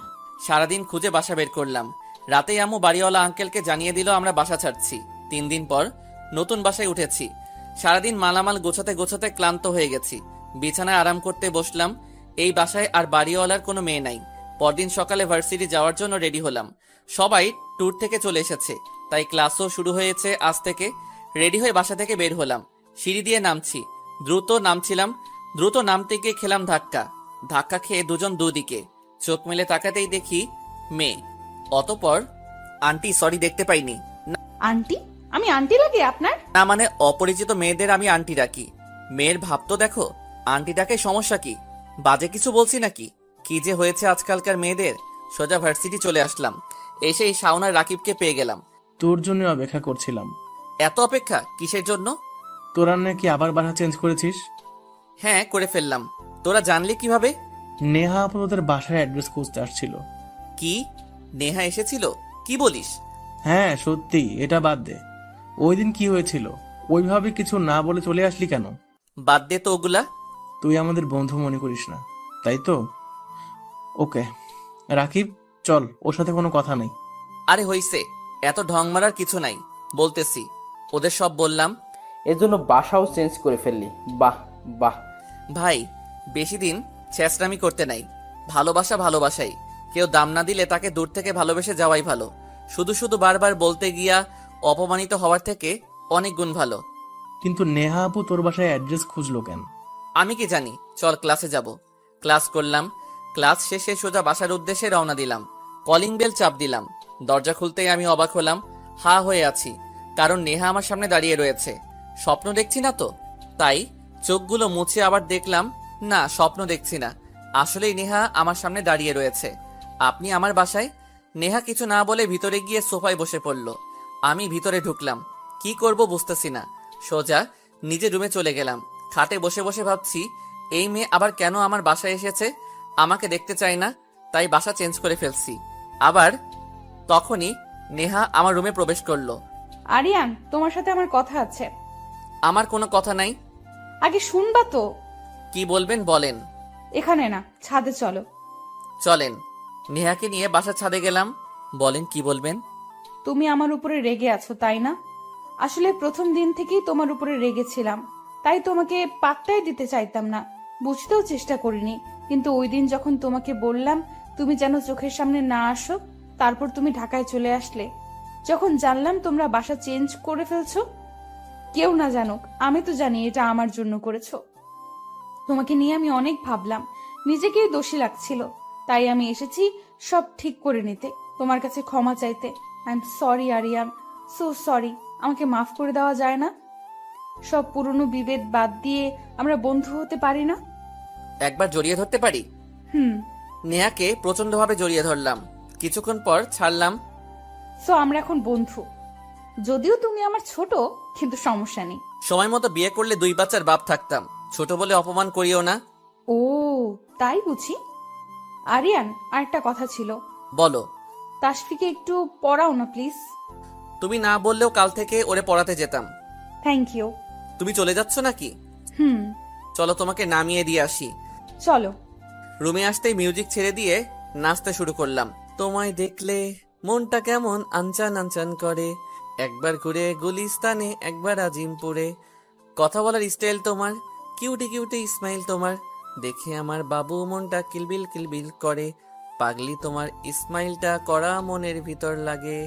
[SPEAKER 1] সারাদিন খুঁজে বাসা বের করলাম। রাতেই আম্মু বাড়িওয়ালা আঙ্কেলকে জানিয়ে দিল আমরা বাসা ছাড়ছি। 3 দিন পর নতুন বাসায় উঠেছি। সারাদিন মালামাল গোছাতে গোছাতে ক্লান্ত হয়ে গেছি। বিছানায় আরাম করতে বসলাম। এই বাসায় আর বাড়িওয়ালার কোনো মেয়ে নাই। পরদিন সকালে ভার্সিটি যাওয়ার জন্য রেডি হলাম। সবাই ট্যুর থেকে চলে এসেছে, তাই ক্লাসও শুরু হয়েছে আজ থেকে। রেডি হয়ে বাসা থেকে বের হলাম। সিঁড়ি দিয়ে নামছি, দ্রুত নামতে গিয়ে খেলাম ধাক্কা খেয়ে দুজন দুদিকে। চোখ মেলে তাকাতেই দেখি মেয়ে। অতঃপর আন্টি, সরি দেখতে পাইনি।
[SPEAKER 2] আন্টি? আমি আন্টি লাগে আপনার?
[SPEAKER 1] না মানে অপরিচিত মেয়েদের আমি আন্টি ডাকি। মেয়ের ভাব তো দেখো, আন্টিটাকে সমস্যা কি? বাজে কিছু বলছি নাকি? কি যে হয়েছে আজকালকার মেয়েদের। সোজা ভার্সিটি চলে আসলাম। এসে এই শাওনার রাকিবকে পেয়ে গেলাম।
[SPEAKER 7] তোর জন্য অপেক্ষা করছিলাম।
[SPEAKER 1] এত অপেক্ষা কিসের জন্য?
[SPEAKER 7] তোরা নাকি আবার বাসা চেঞ্জ করেছিস?
[SPEAKER 1] হ্যাঁ করে ফেললাম। তোরা জানলি কিভাবে?
[SPEAKER 7] নেহা আপু তোদের বাসার অ্যাড্রেস খুঁজতে আসছিল।
[SPEAKER 1] কি? নেহা এসেছিল? কি বলিস?
[SPEAKER 7] হ্যাঁ সত্যি, এটা বাদ দে। ওই দিন কি হয়েছিল? ওইভাবে কিছু না বলে চলে আসলি কেন?
[SPEAKER 1] বাদ দে তো ওগুলা।
[SPEAKER 7] তুই আমাদের বন্ধু মনে করিস না, তাই তো? ওকে রাকিব, চল, ওর সাথে কোনো কথা নেই।
[SPEAKER 1] আরে হইছে, এত ঢং মারার কিছু নাই, বলতেছি। ওদের সব বললাম।
[SPEAKER 5] এজন্য বাসাও চেঞ্জ করে ফেললি, বাহ বাহ।
[SPEAKER 1] ভাই, বেশি দিন ছেঁচড়ামি করতে নাই। ভালোবাসাই। কেউ দাম না দিলে তাকে দূর থেকে ভালোবেসে যাওয়াই ভালো। শুধু শুধু বারবার বলতে গিয়া অপমানিত হওয়ার থেকে অনেক গুণ ভালো।
[SPEAKER 7] কিন্তু নেহা আপু তোর বাসায় অ্যাড্রেস খুঁজলো কেন?
[SPEAKER 1] আমি কি জানি, চল ক্লাসে যাব। ক্লাস করলাম। ক্লাস শেষে সোজা বাসার উদ্দেশ্যে রওনা দিলাম। কলিং বেল চাপ দিলাম। দরজা খুলতেই আমি অবাক হলাম। হা হয়ে আছি, কারণ নেহা আমার সামনে দাঁড়িয়ে রয়েছে। স্বপ্ন দেখছি না তো? তাই চোখগুলো মুছে আবার দেখলাম, না স্বপ্ন দেখছি না, আসলেই নেহা আমার সামনে দাঁড়িয়ে রয়েছে। আপনি আমার বাসায়? নেহা কিছু না বলে ভিতরে গিয়ে সোফায় বসে পড়ল। আমি ভিতরে ঢুকলাম, কি করব বুঝতেছি না। সোজা নিজের রুমে চলে গেলাম। খাটে বসে বসে ভাবছি, এই মেয়ে আবার কেন আমার বাসায় এসেছে? আমাকে দেখতে চায় না, তাই বাসা চেঞ্জ করে ফেলছি। আবার তখনই নেহা আমার রুমে প্রবেশ করলো।
[SPEAKER 2] আরিয়ান, তোমার সাথে আমার কথা আছে।
[SPEAKER 1] আমার কোনো কথা নাই।
[SPEAKER 2] আগে শুনবা তো।
[SPEAKER 1] কি বলবেন বলেন।
[SPEAKER 2] এখানে না, ছাদে চলো।
[SPEAKER 1] চলেন। নেহাকে নিয়ে বাসার ছাদে গেলাম। বলেন কি বলবেন।
[SPEAKER 2] তুমি আমার উপরে রেগে আছো তাই না? আসলে প্রথম দিন থেকেই তোমার উপরে রেগেছিলাম, তাই তোমাকে পাত্তাই দিতে চাইতাম না, বুঝতেও চেষ্টা করিনি। কিন্তু ওই দিন যখন তোমাকে বললাম তুমি যেন চোখের সামনে না আসো, তারপর তুমি ঢাকায় চলে আসলে। যখন জানলাম তোমরা বাসা চেঞ্জ করে ফেলছো, কেউ না জানুক, আমি তো জানি এটা আমার জন্য করেছো। তোমাকে নিয়ে আমি অনেক ভাবলাম, নিজেকেই দোষী লাগছিল, তাই আমি এসেছি সব ঠিক করে নিতে, তোমার কাছে ক্ষমা চাইতে। I am sorry Aryan, so sorry. আমাকে মাফ করে দেওয়া যায় না? সব পুরনো বিভেদ বাদ দিয়ে আমরা বন্ধু হতে পারি না?
[SPEAKER 1] একবার জড়িয়ে ধরতে পারি? নেহাকে প্রচন্ডভাবে জড়িয়ে ধরলাম। কিছুক্ষণ পর ছাড়লাম।
[SPEAKER 2] সো আমরা এখন বন্ধু। যদিও তুমি আমার ছোট, কিন্তু সমস্যা নেই।
[SPEAKER 1] সময় মতো বিয়ে করলে 2 বাচ্চার বাপ থাকতাম। ছোট বলে অপমান করিও না।
[SPEAKER 2] ও তাই বুঝি। আরিয়ান, আরেকটা কথা ছিল।
[SPEAKER 1] বলো।
[SPEAKER 2] তাসফিকে একটু পড়াও না প্লিজ।
[SPEAKER 1] তুমি না বললেও কাল থেকে ওরে পড়াতে যেতাম।
[SPEAKER 2] Thank you.
[SPEAKER 1] তুমি চলে যাচ্ছ নাকি? চলো তোমাকে নামিয়ে দিয়ে আসি।
[SPEAKER 2] চলো।
[SPEAKER 1] রুমে আসতেই মিউজিক ছেড়ে দিয়ে নাচতে শুরু করলাম। তোমায় দেখলে মনটা কেমন আনচান আনচান করে, একবার ঘুরে গুলিস্তানে, একবার আজিমপুরে। কথা বলার স্টাইল তোমার, কিউটি কিউটি স্মাইল তোমার, দেখে আমার বাবু মনটা কিলবিল কিলবিল করে। পাগলি তোমার স্মাইলটা করা মনের ভিতর লাগে।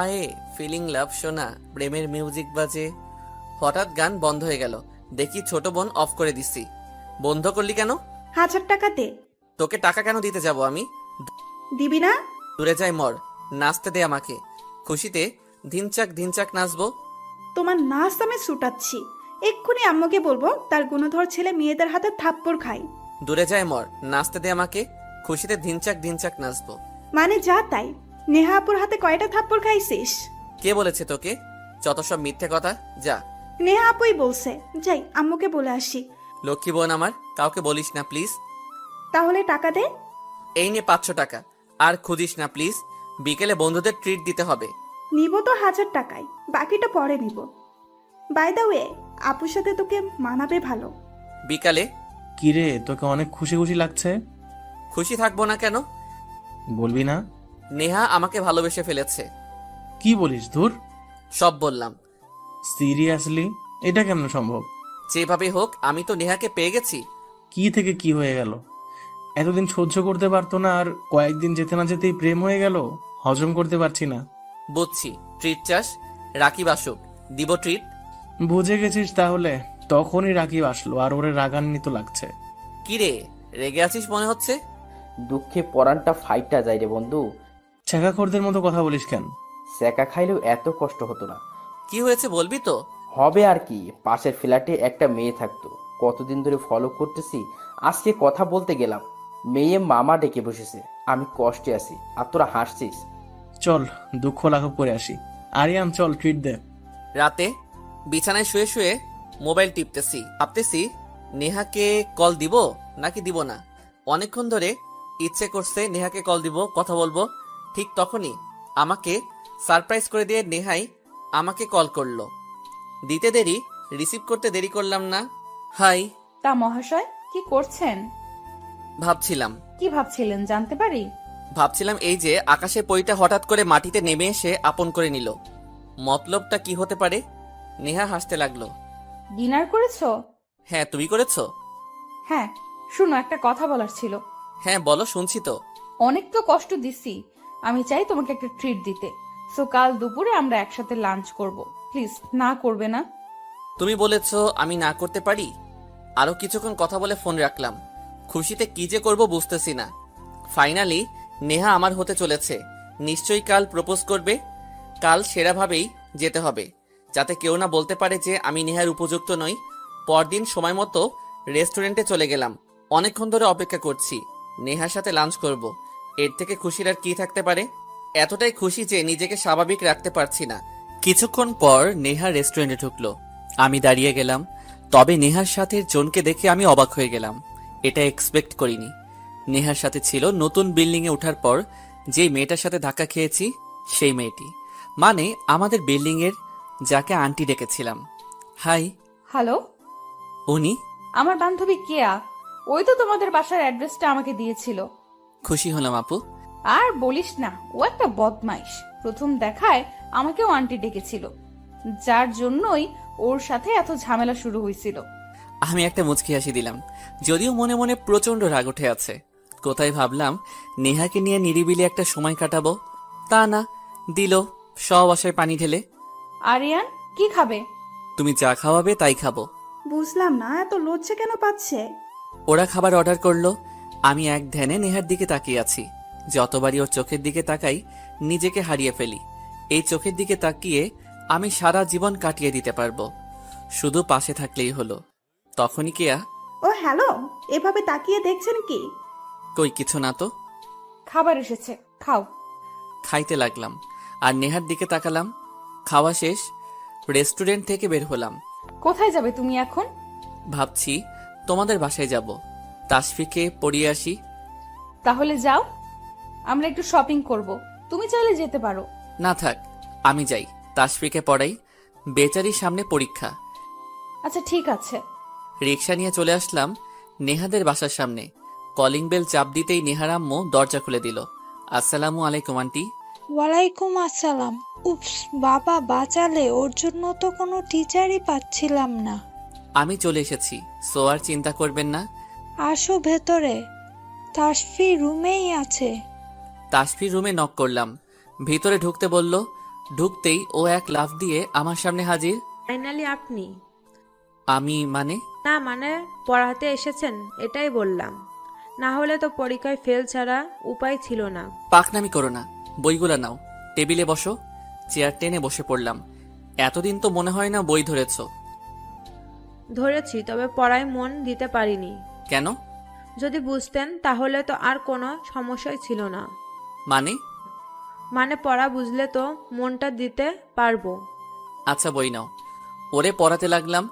[SPEAKER 1] আয়ে ফিলিং লাভ শোনা, প্রেমের মিউজিক বাজে। হঠাৎ গান বন্ধ হয়ে গেল। দেখি ছোট বোন অফ করে দিছি। বন্ধ করলি কেন?
[SPEAKER 8] 1000 টাকা দে।
[SPEAKER 1] তোকে টাকা কেন দিতে যাব আমি?
[SPEAKER 8] দিবি না?
[SPEAKER 1] দূরে যাই মর, নাচতে দে আমাকে। খুশিতে ধিনচাক ধিনচাক নাচবো।
[SPEAKER 8] তোমার নাচ আমি ছুটাচ্ছি। এক্ষুনি আম্মুকে বলবো তার গুণধর ছেলে মেয়েদের হাতে থাপ্পড় খায়।
[SPEAKER 1] দূরে যাই মর, নাচতে দে আমাকে। খুশিতে ধিনচাক ধিনচাক নাচবো।
[SPEAKER 8] মানে যা তাই। নেহা আপুর হাতে কয়টা থাপ্পড় খাইছিস?
[SPEAKER 1] কে বলেছে তোকে? যত সব মিথ্যে কথা, যা।
[SPEAKER 8] নেহা আপুই বলছে। যাই আম্মুকে বলে আসি।
[SPEAKER 1] লক্ষ্মী বোন আমার, কাউকে বলিস না প্লিজ।
[SPEAKER 8] তাহলে টাকা দে।
[SPEAKER 1] এই নে 500 টাকা। আর খুঁজিস না প্লিজ। বিকেলে বন্ধুদের ট্রিট দিতে হবে।
[SPEAKER 8] নিব তো 1000 টাকায়, বাকিটা পরে নিব। বাই দ্য ওয়ে, আপুর সাথে তোকে মানাবে ভালো।
[SPEAKER 1] বিকালে?
[SPEAKER 7] কিরে, তোকে অনেক খুশি খুশি লাগছে।
[SPEAKER 1] খুশি থাকবো না কেন?
[SPEAKER 7] বলবি না?
[SPEAKER 1] নেহা আমাকে ভালোবেসে ফেলেছে।
[SPEAKER 7] কি বলিস ধুর?
[SPEAKER 1] সব বললাম।
[SPEAKER 7] সিরিয়াসলি? এটা কেমন সম্ভব?
[SPEAKER 1] যেভাবে হোক আমি তো নেহাকে পেয়ে গেছি।
[SPEAKER 7] কি থেকে কি হয়ে গেল? এতদিন সহ্য করতে পারতো না, আর কয়েকদিন যেতে না যেতেই প্রেম হয়ে গেল। হজম করতে পারছি না।
[SPEAKER 1] বুঝছি, ট্রিট চাস। রাকিব আসুক, দিব ট্রিট।
[SPEAKER 7] বুঝে গেছিস তাহলে? তখনই রাকিব আসলো, আর ওরে রাগান্বিত লাগছে।
[SPEAKER 1] কি রে, রেগে আছিস মনে হচ্ছে?
[SPEAKER 5] দুঃখে পরানটা ফাইটটা যায় রে বন্ধু।
[SPEAKER 7] ছেঁকাখোরদের মতো কথা বলিস কেন?
[SPEAKER 5] সেকা খাইলেও এত কষ্ট হতো না।
[SPEAKER 1] কি হয়েছে বলবি তো?
[SPEAKER 5] হবে আর কি, পাশের ফ্ল্যাটে একটা মেয়ে থাকতো। কতদিন ধরে ফলো করতেছি, আজকে কথা বলতে গেলাম। মেয়ে মামা ডেকে বসেছে। আমি কষ্টে আছি, আর তোরা হাসছিস।
[SPEAKER 7] চল দুঃখ লাঘব করে আসি। আরিয়ান চল, ট্রিট দে।
[SPEAKER 1] রাতে বিছানায় শুয়ে শুয়ে মোবাইল টিপতেছি, ভাবতেছি নেহাকে কল দিব নাকি দিব না। অনেকক্ষণ ধরে ইচ্ছে করছে নেহাকে কল দিব, কথা বলবো। ঠিক তখনই আমাকে সারপ্রাইজ করে দিয়ে নেহাই আমাকে কল করলো। দিতে দেরি, রিসিভ করতে দেরি করলাম না। হাই।
[SPEAKER 2] তা মহাশয়, কি করছেন?
[SPEAKER 1] ভাবছিলাম।
[SPEAKER 2] কি ভাবছিলেন জানতে পারি?
[SPEAKER 1] ভাবছিলাম এই যে আকাশের পরীটা হঠাৎ করে মাটিতে নেমে এসে আপন করে নিল, মতলবটা কি হতে পারে? নেহা হাসতে লাগলো।
[SPEAKER 2] ডিনার করেছো?
[SPEAKER 1] হ্যাঁ, তুমি করেছো?
[SPEAKER 2] হ্যাঁ। শুনো, একটা কথা বলার ছিল।
[SPEAKER 1] হ্যাঁ বলো, শুনছি তো।
[SPEAKER 2] অনেক তো কষ্ট দিছি, আমি চাই তোমাকে একটা ট্রিট দিতে। সো কাল দুপুরে আমরা একসাথে লাঞ্চ করব। প্লিজ না করবে না?
[SPEAKER 1] তুমি বলেছো আমি না করতে পারি? আরো কিছুক্ষণ কথা বলে ফোন রাখলাম। খুশিতে কি যে করব বুঝতেছি না। ফাইনালি নেহা আমার হতে চলেছে। নিশ্চয়ই কাল প্রপোজ করবে। কাল সেরাভাবেই যেতে হবে, যাতে কেউ না বলতে পারে যে আমি নেহার উপযুক্ত নই। পরদিন সময় মতো রেস্টুরেন্টে চলে গেলাম। অনেকক্ষণ ধরে অপেক্ষা করছি, নেহার সাথে লাঞ্চ করব। এর থেকে খুশির আর কি থাকতে পারে? এতটাই খুশি যে নিজেকে স্বাভাবিক রাখতে পারছি না। কিছুক্ষণ পর নেহা রেস্টুরেন্টে ঢুকলো। আমি দাঁড়িয়ে গেলাম। তবে নেহার সাথে জনকে দেখে আমি অবাক হয়ে গেলাম। এটা এক্সপেক্ট করিনি। নেহার সাথে ছিল নতুন বিল্ডিং এ ওঠার পর যেই মেয়েটার সাথে ধাক্কা খেয়েছি, সেই মেয়েটি। মানে আমাদের বিল্ডিং এর যাকে আন্টি ডেকেছিলাম। হাই।
[SPEAKER 2] হ্যালো,
[SPEAKER 1] উনি?
[SPEAKER 2] আমার বান্ধবী কেয়া। ওই তো তোমাদের বাসার অ্যাড্রেসটা আমাকে দিয়েছিল।
[SPEAKER 1] খুশি হলাম আপু।
[SPEAKER 2] আর বলিস না, ও একটা বদমাইশ। প্রথম দেখায় আমাকেও আন্টি ডেকেছিল, যার জন্যই ওর সাথে এত ঝামেলা শুরু হয়েছিল।
[SPEAKER 1] আমি একটা মুচকি হাসি দিলাম, যদিও মনে মনে প্রচন্ড রাগ উঠে আছে। কোথায় ভাবলাম নেহাকে নিয়ে নিরিবিলি একটা সময় কাটাবো, তা না, দিল সব আশায় পানি ঢেলে।
[SPEAKER 2] আরিয়ান, কি খাবে?
[SPEAKER 1] তুমি যা খাওয়াবে তাই খাবো।
[SPEAKER 8] বুঝলাম না, এত লজ্জা কেন পাচ্ছে?
[SPEAKER 1] ওরা খাবার অর্ডার করলো। আমি এক ধ্যানে নেহার দিকে তাকিয়ে আছি। যতবারই ওর চোখের দিকে তাকাই নিজেকে হারিয়ে ফেলি। এই চোখের দিকে তাকিয়ে আমি সারা জীবন কাটিয়ে দিতে পারবো, শুধু পাশে থাকলেই হলো। তখনই কেয়া।
[SPEAKER 8] ও হ্যালো, এভাবে তাকিয়ে দেখছেন কি?
[SPEAKER 1] কই কিছু না তো।
[SPEAKER 2] খাবার এসেছে, খাও।
[SPEAKER 1] খাইতে লাগলাম আর নেহার দিকে তাকালাম। খাওয়া শেষ, রেস্টুরেন্ট থেকে বের হলাম।
[SPEAKER 2] কোথায় যাবে তুমি এখন?
[SPEAKER 1] ভাবছি তোমাদের বাসায় যাব, তাসফিকে পড়িয়ে আসি।
[SPEAKER 2] তাহলে যাও, আমরা একটু শপিং করব। তুমি চাইলে যেতে পারো।
[SPEAKER 1] না থাক, আমি যাই, তাসফিকে পড়াই। বেচারির সামনে পরীক্ষা।
[SPEAKER 2] আচ্ছা ঠিক আছে।
[SPEAKER 1] রিক্সা নিয়ে চলে আসলাম নেহাদের বাসার সামনে। কলিং বেল চাপ দিতেই নেহার আম্মু দরজা খুলে দিল। আসসালামু আলাইকুম আন্টি।
[SPEAKER 6] ওয়ালাইকুম আসসালাম। উপস, বাবা বাঁচালে, ওর জন্য তো কোনো টিচারই পাচ্ছিলাম না।
[SPEAKER 1] আমি চলে এসেছি, সো আর চিন্তা করবেন না।
[SPEAKER 6] আসো ভেতরে, তাসফি রুমেই আছে।
[SPEAKER 1] তাসফির রুমে নক করলাম, ভিতরে ঢুকতে বলল। ঢুকতেই ও এক লাফ দিয়ে আমার সামনে হাজির।
[SPEAKER 10] ফাইনালি আপনি?
[SPEAKER 1] আমি মানে?
[SPEAKER 10] না মানে পড়াতে এসেছেন এটাই বললাম। না হলে তো পরীক্ষায় ফেল ছাড়া উপায় ছিল না।
[SPEAKER 1] পাকনামি করো না, বইগুলা নাও, টেবিলে বসো। চেয়ার টেনে বসে পড়লাম। এতদিন তো মনে হয় না বই ধরেছো।
[SPEAKER 10] ধরেছি, তবে পড়ায় মন দিতে পারিনি।
[SPEAKER 1] কেন?
[SPEAKER 10] যদি বুঝতেন তাহলে তো আর কোনো সমস্যাই ছিল না।
[SPEAKER 1] মানে?
[SPEAKER 10] মানে পড়া বুঝলে তো মনটা দিতে পারবো।
[SPEAKER 1] আচ্ছা বই নাও। ওরে পড়াতে লাগলাম।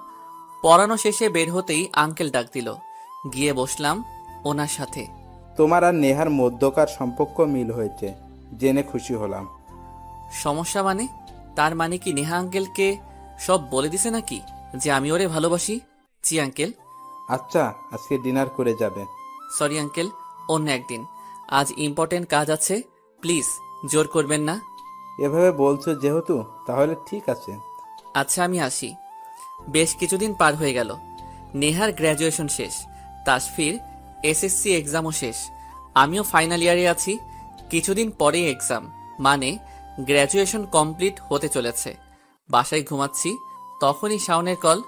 [SPEAKER 1] পড়ানো শেষে বের হতেই আঙ্কেল ডাক দিল। গিয়ে বসলাম ওনার সাথে।
[SPEAKER 3] তোমার আর নেহার মধ্যকার সম্পর্ক মিল হয়েছে জেনে খুশি হলাম।
[SPEAKER 1] সমস্যা মানে? তার মানে কি নেহা আঙ্কেলকে সব বলে দিছে নাকি যে আমি ওরে ভালোবাসি? জি আঙ্কেল।
[SPEAKER 3] আচ্ছা, আজকে ডিনার করে যাবে?
[SPEAKER 1] সরি আঙ্কেল, অন্য একদিন। আজ ইম্পর্টেন্ট কাজ আছে, প্লিজ জোর করবেন না।
[SPEAKER 3] এভাবে বলছো যেহেতু, তাহলে ঠিক আছে।
[SPEAKER 1] আচ্ছা আমি আসি। বেশ কিছুদিন পার হয়ে গেল। নেহার গ্র্যাজুয়েশন শেষ, তাসফির এসএসসি এক্সামও শেষ, আমিও ফাইনাল ইয়ারে আছি। কিছুদিন পরেই এক্সাম, মানে গ্র্যাজুয়েশন কমপ্লিট হতে চলেছে। বাসায় ঘুমাচ্ছি, তখনই শাওনের কল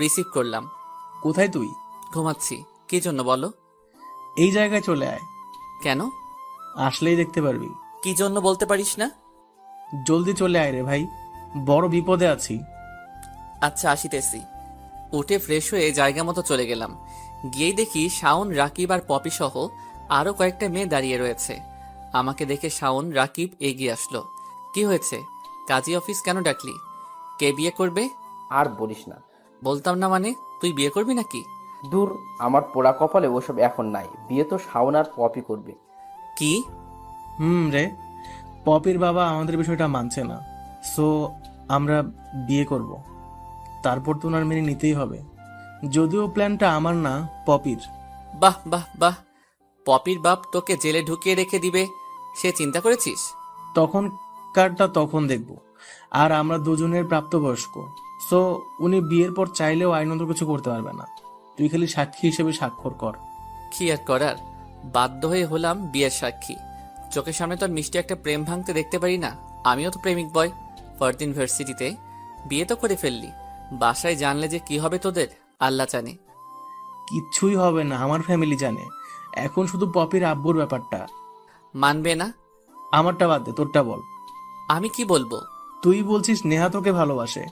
[SPEAKER 1] রিসিভ করলাম।
[SPEAKER 7] কোথায় তুই?
[SPEAKER 1] ঘুমাচ্ছি। কি জন্য বলো?
[SPEAKER 7] এই জায়গায় চলে আয়,
[SPEAKER 1] কেন?
[SPEAKER 7] আসলেই দেখতে পারবি।
[SPEAKER 1] কি জন্য বলতে পারিস না?
[SPEAKER 7] জলদি চলে আয় রে ভাই, বড় বিপদে আছি।
[SPEAKER 1] আচ্ছা আসিতেছি। উঠে ফ্রেশ হয়ে জায়গা মতো চলে গেলাম। গিয়েই দেখি শাওন, রাকিব আর পপি সহ আরো কয়েকটা মেয়ে দাঁড়িয়ে রয়েছে। আমাকে দেখে শাওন, রাকিব এগিয়ে আসলো। কি হয়েছে? কাজী অফিস কেন ডাকলি? কে বিয়ে করবে?
[SPEAKER 5] আর বলিস না।
[SPEAKER 1] বলতাম না মানে? তুই বিয়ে করবি নাকি?
[SPEAKER 5] দূর, আমার পোড়া কপালে ওসব এখন নাই। বিয়ে তো শাওন আর পপি করবে।
[SPEAKER 1] কি?
[SPEAKER 7] রে, পপির বাবা আমাদের বিষয়টা মানছে না, সো আমরা বিয়ে করব। তারপর তো ওনার মেনে নিতেই হবে, যদিও প্ল্যানটা আমার না, পপির।
[SPEAKER 1] বাহ বাহ বাহ! পপির বাপ তোকে জেলে ঢুকিয়ে রেখে দিবে সে চিন্তা করেছিস?
[SPEAKER 7] তখন কারটা তখন দেখব। আর আমরা দুজনের প্রাপ্তবয়স্ক, সো উনি বিয়ের পর চাইলেও আইনত কিছু করতে পারবে না। তুই খালি সাক্ষী হিসেবে স্বাক্ষর কর।
[SPEAKER 1] কি আর করার, বাধ্য হয়ে হলাম বিয়ের সাক্ষী। চোখের সামনে তো আর মিষ্টি একটা প্রেম ভাঙতে দেখতে পারি না। আমিও তো প্রেমিক বয়, ফরদিন ভার্সিটিতে। বিয়ে তো করে ফেললি, বাসায় জানলে যে কি হবে তোদের আল্লাহ জানে।
[SPEAKER 7] কিচ্ছুই হবে না, আমার ফ্যামিলি জানে। এখন শুধু পপির আব্বুর ব্যাপারটা।
[SPEAKER 1] মানবে না?
[SPEAKER 7] আমারটা বাদ দে, তোরটা বল।
[SPEAKER 1] আমি কি বলবো?
[SPEAKER 7] তুই বলছিস নেহা তোকে ভালোবাসে,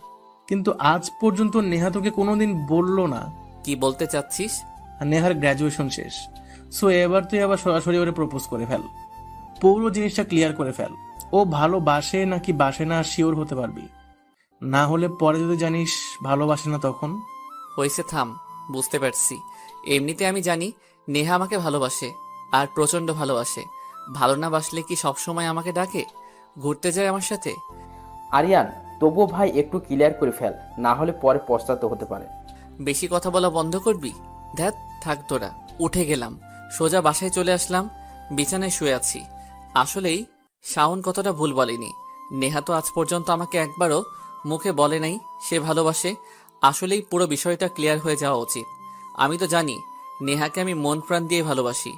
[SPEAKER 7] কিন্তু আজ পর্যন্ত নেহা তোকে কোনোদিন বললো না।
[SPEAKER 1] কি বলতে চাচ্ছিস?
[SPEAKER 7] আর নেহার গ্র্যাজুয়েশন শেষ, সো এবার তুই আবার সরাসরি ওরে প্রপোজ করে ফেল। পুরো জিনিসটা ক্লিয়ার করে ফেল। ও ভালোবাসে নাকি বাসে না শিওর হতে পারবি। না হলে পরে যদি জানিস ভালোবাসে না তখন।
[SPEAKER 1] হয়েছে, থাম। বুঝতে পারছি। এমনিতে আমি জানি নেহা আমাকে ভালোবাসে, আর প্রচন্ড ভালোবাসে। ভালো না বাসলে কি সবসময় আমাকে ডাকে, ঘুরতে যায় আমার সাথে?
[SPEAKER 5] আরিয়ান, তবুও ভাই একটু ক্লিয়ার করে ফেল, না হলে পরে পস্তাতে হতে পারে।
[SPEAKER 1] বেশি কথা বলা বন্ধ করবি? ধ্যাত, থাক তোরা। উঠে গেলাম, সোজা বাসায় চলে আসলাম। বিছানায় শুয়ে আছি। আসলেই শাওন কতটা ভুল বলেনি। নেহা তো আজ পর্যন্ত আমাকে একবারও মুখে বলে নাই সে ভালোবাসে। আসলেই পুরো বিষয়টা ক্লিয়ার হয়ে যাওয়া উচিত। আমি তো জানি নেহাকে আমি মন প্রাণ দিয়ে ভালোবাসি,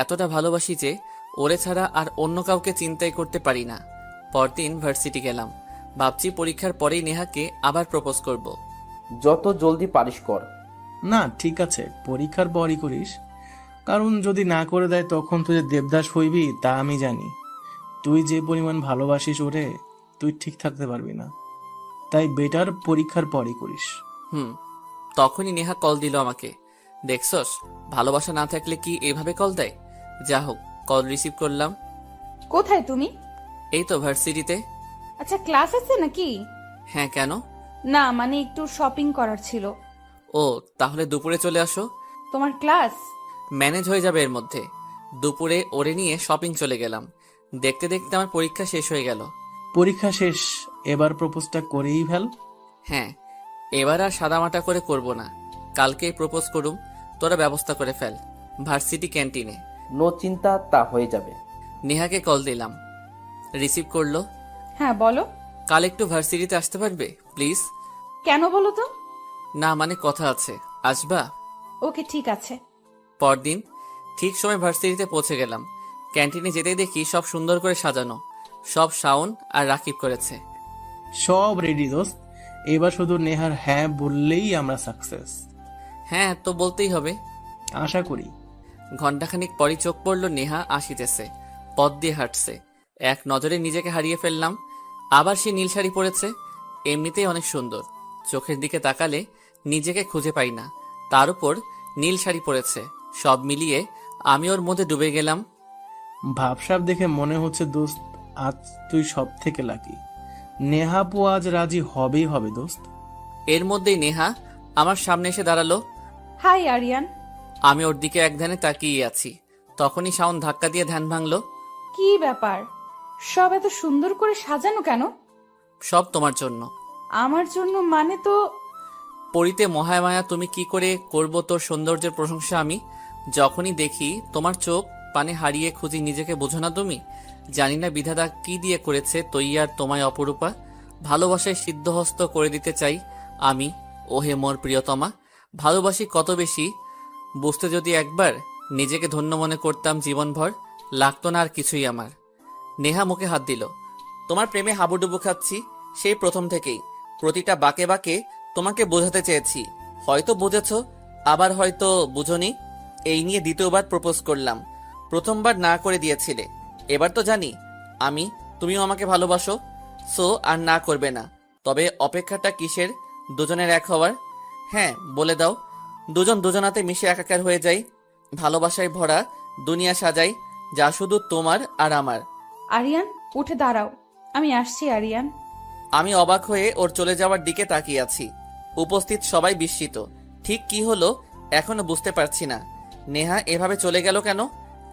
[SPEAKER 1] এতটা ভালোবাসি যে ওরে ছাড়া আর অন্য কাউকে চিন্তাই করতে পারি না। পরদিন ভার্সিটি গেলাম। ভাবছি পরীক্ষার পরেই নেহাকে আবার প্রপোজ করব।
[SPEAKER 5] যত জলদি পারিস কর।
[SPEAKER 7] না ঠিক আছে, পরীক্ষার পরই করিস, কারণ যদি না করে দেয় তখন তুই যে দেবদাস হইবি তা আমি জানি। তুই যে পরিমাণ ভালোবাসিস ওরে, তুই ঠিক থাকতে পারবি না। তাই বেটার পরীক্ষার পরই করিস।
[SPEAKER 1] তখনই নেহা কল দিল আমাকে। দেখছস, ভালোবাসা না থাকলে কি এভাবে কল দেয়? যা হোক, কল রিসিভ করলাম।
[SPEAKER 2] কোথায় তুমি?
[SPEAKER 1] এই তো ভার্সিটিতে।
[SPEAKER 2] আচ্ছা, ক্লাস আছে নাকি?
[SPEAKER 1] হ্যাঁ, কেন?
[SPEAKER 2] না মানে একটু শপিং করার ছিল।
[SPEAKER 1] ও, তাহলে দুপুরে চলে আসো।
[SPEAKER 2] তোমার ক্লাস?
[SPEAKER 1] ম্যানেজ হয়ে যাবে এর মধ্যে। দুপুরে ওরে নিয়ে শপিং চলে গেলাম। দেখতে দেখতে আমার পরীক্ষা শেষ হয়ে গেল।
[SPEAKER 7] পরীক্ষা শেষ, এবার প্রপোজটা করেই ফেল।
[SPEAKER 1] হ্যাঁ, এবার আর সাদামাটা করে করব না। কালকেই প্রপোজ করুম, তোরা ব্যবস্থা করে ফেল। ভার্সিটি ক্যান্টিনে।
[SPEAKER 5] নো চিন্তা, তা হয়ে যাবে।
[SPEAKER 1] নেহাকে কল দিলাম, রিসিভ করলো।
[SPEAKER 2] হ্যাঁ বলো।
[SPEAKER 1] কাল একটু ভার্সিটিতে আসতে পারবে প্লিজ?
[SPEAKER 2] কেন বলো তো?
[SPEAKER 1] না মানে কথা আছে, আসবা?
[SPEAKER 2] ওকে ঠিক আছে।
[SPEAKER 1] পরদিন ঠিক সময় ভার্সিটিতে পৌঁছে গেলাম। ক্যান্টিনে যেতেই দেখি সব সুন্দর করে সাজানো। সব শাওন আর রাকিব করেছে।
[SPEAKER 7] সব রেডি দোস্ত, এবার শুধু নেহার হ্যাঁ বললেই আমরা সাকসেস।
[SPEAKER 1] হ্যাঁ তো বলতেই হবে।
[SPEAKER 7] আশা করি।
[SPEAKER 1] ঘণ্টাখানিক পরই চোখ পড়ল নেহা আসিতেছে, পথ দিয়ে হাঁটছে। এক নজরে নিজেকে হারিয়ে ফেললাম। আবার সে নীল শাড়ি পরেছে, এমনিতেই অনেক সুন্দর। চোখের দিকে তাকালে নিজেকে খুঁজে পাই না, তার উপর নীল শাড়ি পরেছে। সব মিলিয়ে আমি ওর মধ্যে ডুবে গেলাম।
[SPEAKER 7] ভাবসাব দেখে মনে হচ্ছে দোস্ত আজ তুই সব থেকে লাকি। নেহাপু আজ রাজি হবেই হবে দোস্ত।
[SPEAKER 1] এর মধ্যেই নেহা আমার সামনে এসে দাঁড়ালো।
[SPEAKER 2] হাই আরিয়ান।
[SPEAKER 1] আমি ওর দিকে এক ধ্যানে তাকিয়ে আছি, তখনই শাওন ধাক্কা দিয়ে ধ্যান ভাঙলো।
[SPEAKER 2] কি ব্যাপার, সব এত সুন্দর করে সাজানো কেন?
[SPEAKER 1] সব তোমার জন্য।
[SPEAKER 2] আমার জন্য মানে তো?
[SPEAKER 1] পরিতে মহামায়া, তুমি কি করে করব তোর সৌন্দর্যের প্রশংসা আমি? যখনই দেখি তোমার চোখ পানে হারিয়ে খুঁজি নিজেকে, বোঝো না তুমি? জানি না বিধাতা কি দিয়ে করেছে তৈয়ার তোমায় অপরূপা। ভালোবাসায় সিদ্ধহস্ত করে দিতে চাই আমি, ওহে মোর প্রিয়তমা। ভালোবাসি কত বেশি, বুঝতে যদি একবার নিজেকে ধন্য মনে করতাম জীবনভর, লাগতো না আর কিছুই আমার। নেহা মুখে হাত দিল। তোমার প্রেমে হাবুডুবু খাচ্ছি সেই প্রথম থেকেই। প্রতিটা বাঁকে বাঁকে তোমাকে বোঝাতে চেয়েছি, হয়তো বুঝেছ, আবার হয়তো বুঝনি। এই নিয়ে দ্বিতীয়বার প্রপোজ করলাম, প্রথমবার না করে দিয়েছিলে। এবার তো জানি আমি, তুমিও আমাকে ভালোবাসো, সো আর না করবে না। তবে অপেক্ষাটা কিসের দুজনের এক হওয়ার? হ্যাঁ বলে দাও, দুজন দুজনাতে মিশে একাকার হয়ে যাই, ভালোবাসায় ভরা দুনিয়া সাজাই, যা শুধু তোমার আর আমার।
[SPEAKER 2] আরিয়ান উঠে দাঁড়াও, আমি আসছি আরিয়ান।
[SPEAKER 1] আমি অবাক হয়ে ওর চলে যাওয়ার দিকে তাকিয়ে আছি। উপস্থিত সবাই বিস্মিত। ঠিক কি হলো এখনো বুঝতে পারছি না। নেহা এভাবে চলে গেল কেন?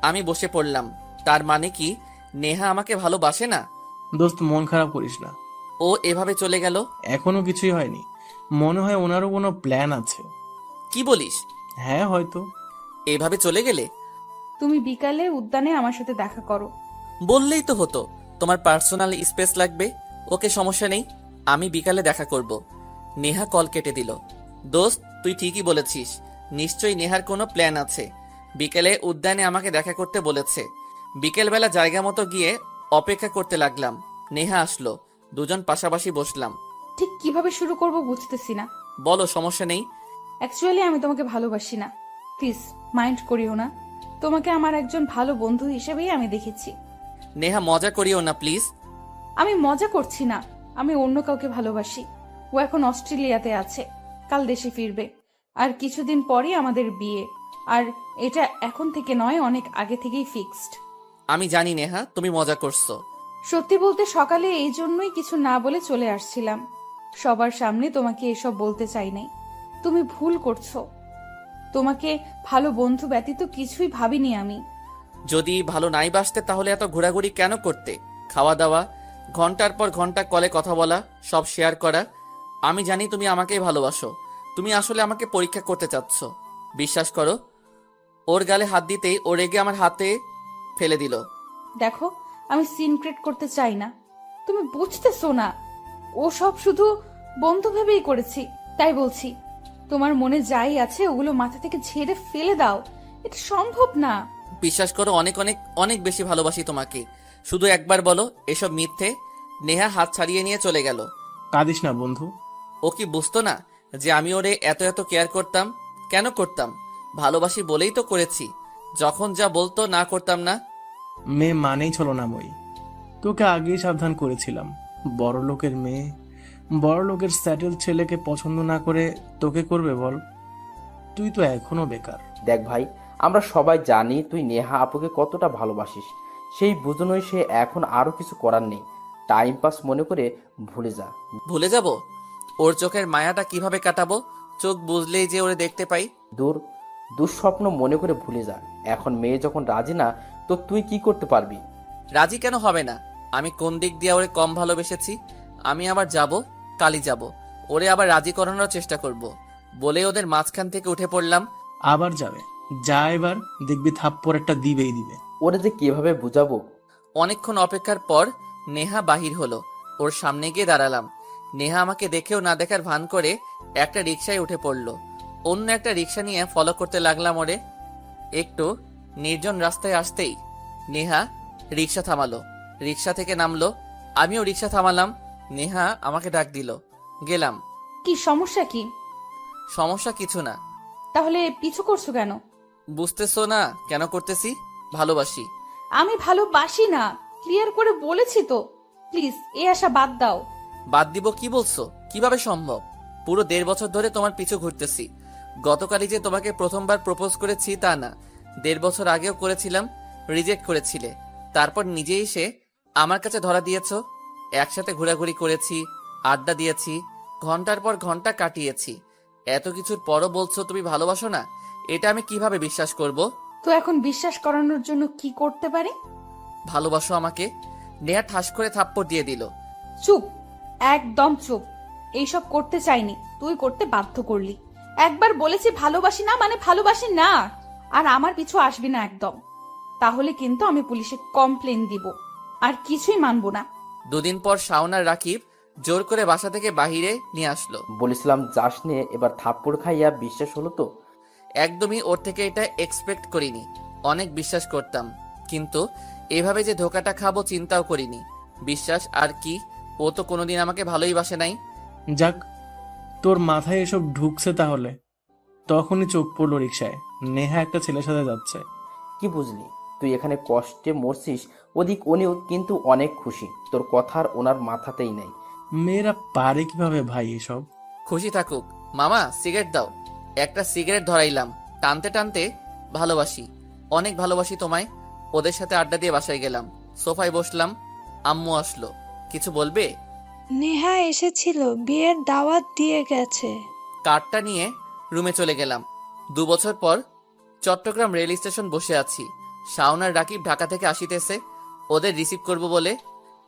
[SPEAKER 1] আমি বসে পড়লাম। তার মানে কি নেহা আমাকে ভালোবাসে না?
[SPEAKER 7] দোস্ত মন খারাপ করিস না,
[SPEAKER 1] ও এভাবে চলে গেল?
[SPEAKER 7] এখনো কিছুই হয়নি। মনে হয় ওনারও কোনো প্ল্যান আছে।
[SPEAKER 1] কি বলিস?
[SPEAKER 7] হ্যাঁ হয়তো।
[SPEAKER 1] এভাবে চলে গেলে?
[SPEAKER 2] তুমি বিকালে উদ্যানে আমার সাথে দেখা করো।
[SPEAKER 1] বললেই তো হতো, তোমার পার্সোনাল স্পেস লাগবে। ওকে, সমস্যা নেই, আমি বিকালে দেখা করব। নেহা কল কেটে দিল। দোস্ত তুই ঠিকই বলেছিস, নিশ্চয়ই নেহার কোনো প্ল্যান আছে। বিকেলে উদ্যানে আমাকে দেখা করতে বলেছে। বিকেলবেলা জায়গা মতো গিয়ে অপেক্ষা করতে লাগলাম। নেহা আসলো, দুজন পাশাপাশি বসলাম।
[SPEAKER 2] ঠিক কিভাবে শুরু করব বুঝতেছি না।
[SPEAKER 1] বলো, সমস্যা নেই।
[SPEAKER 2] অ্যাকচুয়ালি আমি তোমাকে ভালোবাসি না, প্লিজ মাইন্ড করিও না। তোমাকে আমার একজন ভালো বন্ধু হিসেবেই আমি দেখেছি।
[SPEAKER 1] নেহা মজা করিও না প্লিজ।
[SPEAKER 2] আমি মজা করছি না, আমি অন্য কাউকে ভালোবাসি। ও এখন অস্ট্রেলিয়াতে আছে, কাল দেশে ফিরবে। আর কিছুদিন পরই আমাদের বিয়ে। আর এটা এখন থেকে নয়, অনেক আগে থেকেই ফিক্সড।
[SPEAKER 1] আমি জানি নেহা তুমি মজা করছো।
[SPEAKER 2] সত্যি বলতে সকালে এই জন্যই কিছু না বলে চলে আসছিলাম। সবার সামনে তোমাকে এসব বলতে চাই নাই। তুমি ভুল করছো। তোমাকে ভালো বন্ধু ব্যতীত কিছুই ভাবিনি আমি।
[SPEAKER 1] যদি ভালো নাই বাসতে তাহলে এত ঘোরাঘুরি কেন করতে? খাওয়া দাওয়া, ঘন্টার পর ঘন্টা কলে কথা বলা, সব শেয়ার করা। আমি জানি তুমি আমাকেই ভালোবাসো। তুমি আসলে আমাকে পরীক্ষা করতে চাচ্ছ। বিশ্বাস করো। ওর গালে হাত দিতেই ও রেগে আমার হাতে ফেলে দিল।
[SPEAKER 2] দেখো, আমি সিন ক্রিয়েট করতে চাই না, তুমি বুঝতেছো না। ও সব শুধু বন্ধু ভেবেই করেছি, তাই বলছি। তোমার মনে যাই আছে ওগুলো মাথা থেকে ঝেড়ে ফেলে দাও, এটা সম্ভব না।
[SPEAKER 1] বিশ্বাস করো, অনেক অনেক অনেক বেশি ভালোবাসি তোমাকে। শুধু একবার বলো এসব মিথ্যে। নেহা হাত ছাড়িয়ে নিয়ে চলে গেল।
[SPEAKER 7] কাঁদিস না বন্ধু।
[SPEAKER 1] ও কি বুঝতো না যে আমি ওরে এত এত কেয়ার করতাম? কেন করতাম? ভালোবাসি বলেই তো করেছি। যখন যা বলতো না করতাম না।
[SPEAKER 7] মেয়ে মানেই ছলনাময়ী। তোকে আগেই সাবধান করেছিলাম। বড় লোকের মেয়ে বড় লোকের স্যাটেল ছেলেকে পছন্দ না করে তোকে করবে বল? তুই তো এখনো বেকার।
[SPEAKER 5] দেখ ভাই, আমরা সবাই জানি তুই নেহা আপুকে কতটা ভালোবাসিস। সেই বুঝনোই সে এখন আরও কিছু করার নেই। টাইম পাস মনে করে ভুলে যা।
[SPEAKER 1] ভুলে যাব? ওর চোখের মায়াটা কিভাবে কাটাবো? চোখ বুঝলেই যে ওরে দেখতে পাই।
[SPEAKER 5] দুঃস্বপ্ন মনে করে ভুলে যা। এখন মেয়ে যখন রাজি না, তো তুই কি করতে পারবি?
[SPEAKER 1] রাজি কেন হবে না? আমি কোন দিক দিয়ে ওরে কম ভালোবেসেছি? আমি আবার যাব, কালই যাব, ওরে আবার রাজি করানোর চেষ্টা করব বলে ওদের মাঝখান থেকে উঠে পড়লাম।
[SPEAKER 7] আবার যাবে? যা, এবার দেখবি থাপ্পড় একটা দিবেই দিবে।
[SPEAKER 5] ওরে যে কিভাবে বুঝাবো?
[SPEAKER 1] অনেকক্ষণ অপেক্ষার পর নেহা বাহির হলো। ওর সামনে গিয়ে দাঁড়ালাম। নেহা আমাকে দেখেও না দেখার ভান করে একটা রিকশায় উঠে পড়ল। অন্য একটা রিকশা নিয়ে ফলো করতে লাগলাম ওরে। একটু নির্জন রাস্তায় আসতেই নেহা রিকশা থামালো, রিকশা থেকে নামলো। আমিও রিকশা থামালাম। নেহা আমাকে ডাক দিল, গেলাম।
[SPEAKER 2] কি সমস্যা কি?
[SPEAKER 1] সমস্যা কিছু না।
[SPEAKER 2] তাহলে পিছু করছো কেন?
[SPEAKER 1] বুঝতেছো না কেন করতেছি? ভালোবাসি।
[SPEAKER 2] আমি ভালোবাসি না, ক্লিয়ার করে বলেছি তো। প্লিজ এই আশা বাদ দাও।
[SPEAKER 1] বাদ দিব কি বলছো? কিভাবে সম্ভব? পুরো 1.5 বছর ধরে তোমার পিছু ঘুরতেছি। গতকালই যে তোমাকে প্রথমবার প্রপোজ করেছি তা না, 1.5 বছর আগেও করেছিলাম, রিজেক্ট করেছিলে। তারপর নিজে এসে আমার কাছে ধরা দিয়েছো। একসাথে ঘোরাঘুরি করেছি, আড্ডা দিয়েছি, ঘন্টার পর ঘন্টা কাটিয়েছি। এত কিছুর পরও বলছো তুমি ভালোবাসো না? এটা আমি কিভাবে বিশ্বাস করব?
[SPEAKER 2] তো এখন বিশ্বাস করানোর জন্য কি করতে পারি?
[SPEAKER 1] ভালোবাসো আমাকে? নেহা ঠাস করে থাপ্পড় দিয়ে দিল।
[SPEAKER 2] চুপ, একদম চুপ। এইসব করতে চাইনি, তুই করতে বাধ্য করলি। একবার বলেছি ভালোবাসি না মানে ভালোবাসি না। আর আমার পিছু আসবি না একদম, তাহলে কিন্তু আমি পুলিশে কমপ্লেন দিব। আর কিছুই মানবো না।
[SPEAKER 1] 2 দিন পর শাওন আর রাকিব জোর করে বাসা থেকে বাহিরে নিয়ে আসলো।
[SPEAKER 5] বলেছিলাম যাস নিয়ে, এবার থাপ্পড় খাইয়া বিশ্বাস হলো তো?
[SPEAKER 1] একদমই ওর থেকে এটা এক্সপেক্ট করিনি। অনেক বিশ্বাস করতাম, কিন্তু এভাবে যে ধোকাটা খাবো চিন্তাও করিনি। বিশ্বাস আর কি, ও তো কোনোদিন আমাকে ভালোই বাসে নাই।
[SPEAKER 7] যাক, তোর মাথায় এসব ঢুকছে তাহলে। তখনই চোখ পড়লো রিক্সায়, নেহা একটা ছেলের সাথে যাচ্ছে।
[SPEAKER 5] কি বুঝলি? তুই এখানে কষ্টে মরছিস, ওদিক উনিও কিন্তু অনেক খুশি। তোর কথার ওনার মাথাতেই নাই।
[SPEAKER 7] মেয়েরা পারে কিভাবে ভাই এসব?
[SPEAKER 1] খুশি থাকুক। মামা সিগারেট দাও। একটা সিগারেট ধরাইলাম, টানতে টানতে ভালোবাসি, অনেক ভালোবাসি তোমায়। ওদের সাথে আড্ডা দিয়ে বাসায় গেলাম, সোফায় বসলাম। আম্মু আসলো। কিছু বলবে?
[SPEAKER 6] নেহা এসেছিল, বিয়ের দাওয়াত দিয়ে গেছে।
[SPEAKER 1] কার্ডটা নিয়ে রুমে চলে গেলাম। 2 বছর পর চট্টগ্রাম রেল স্টেশন বসে আছি। শাওন আর রাকিব ঢাকা থেকে আসিতেছে, ওদের রিসিভ করব বলে।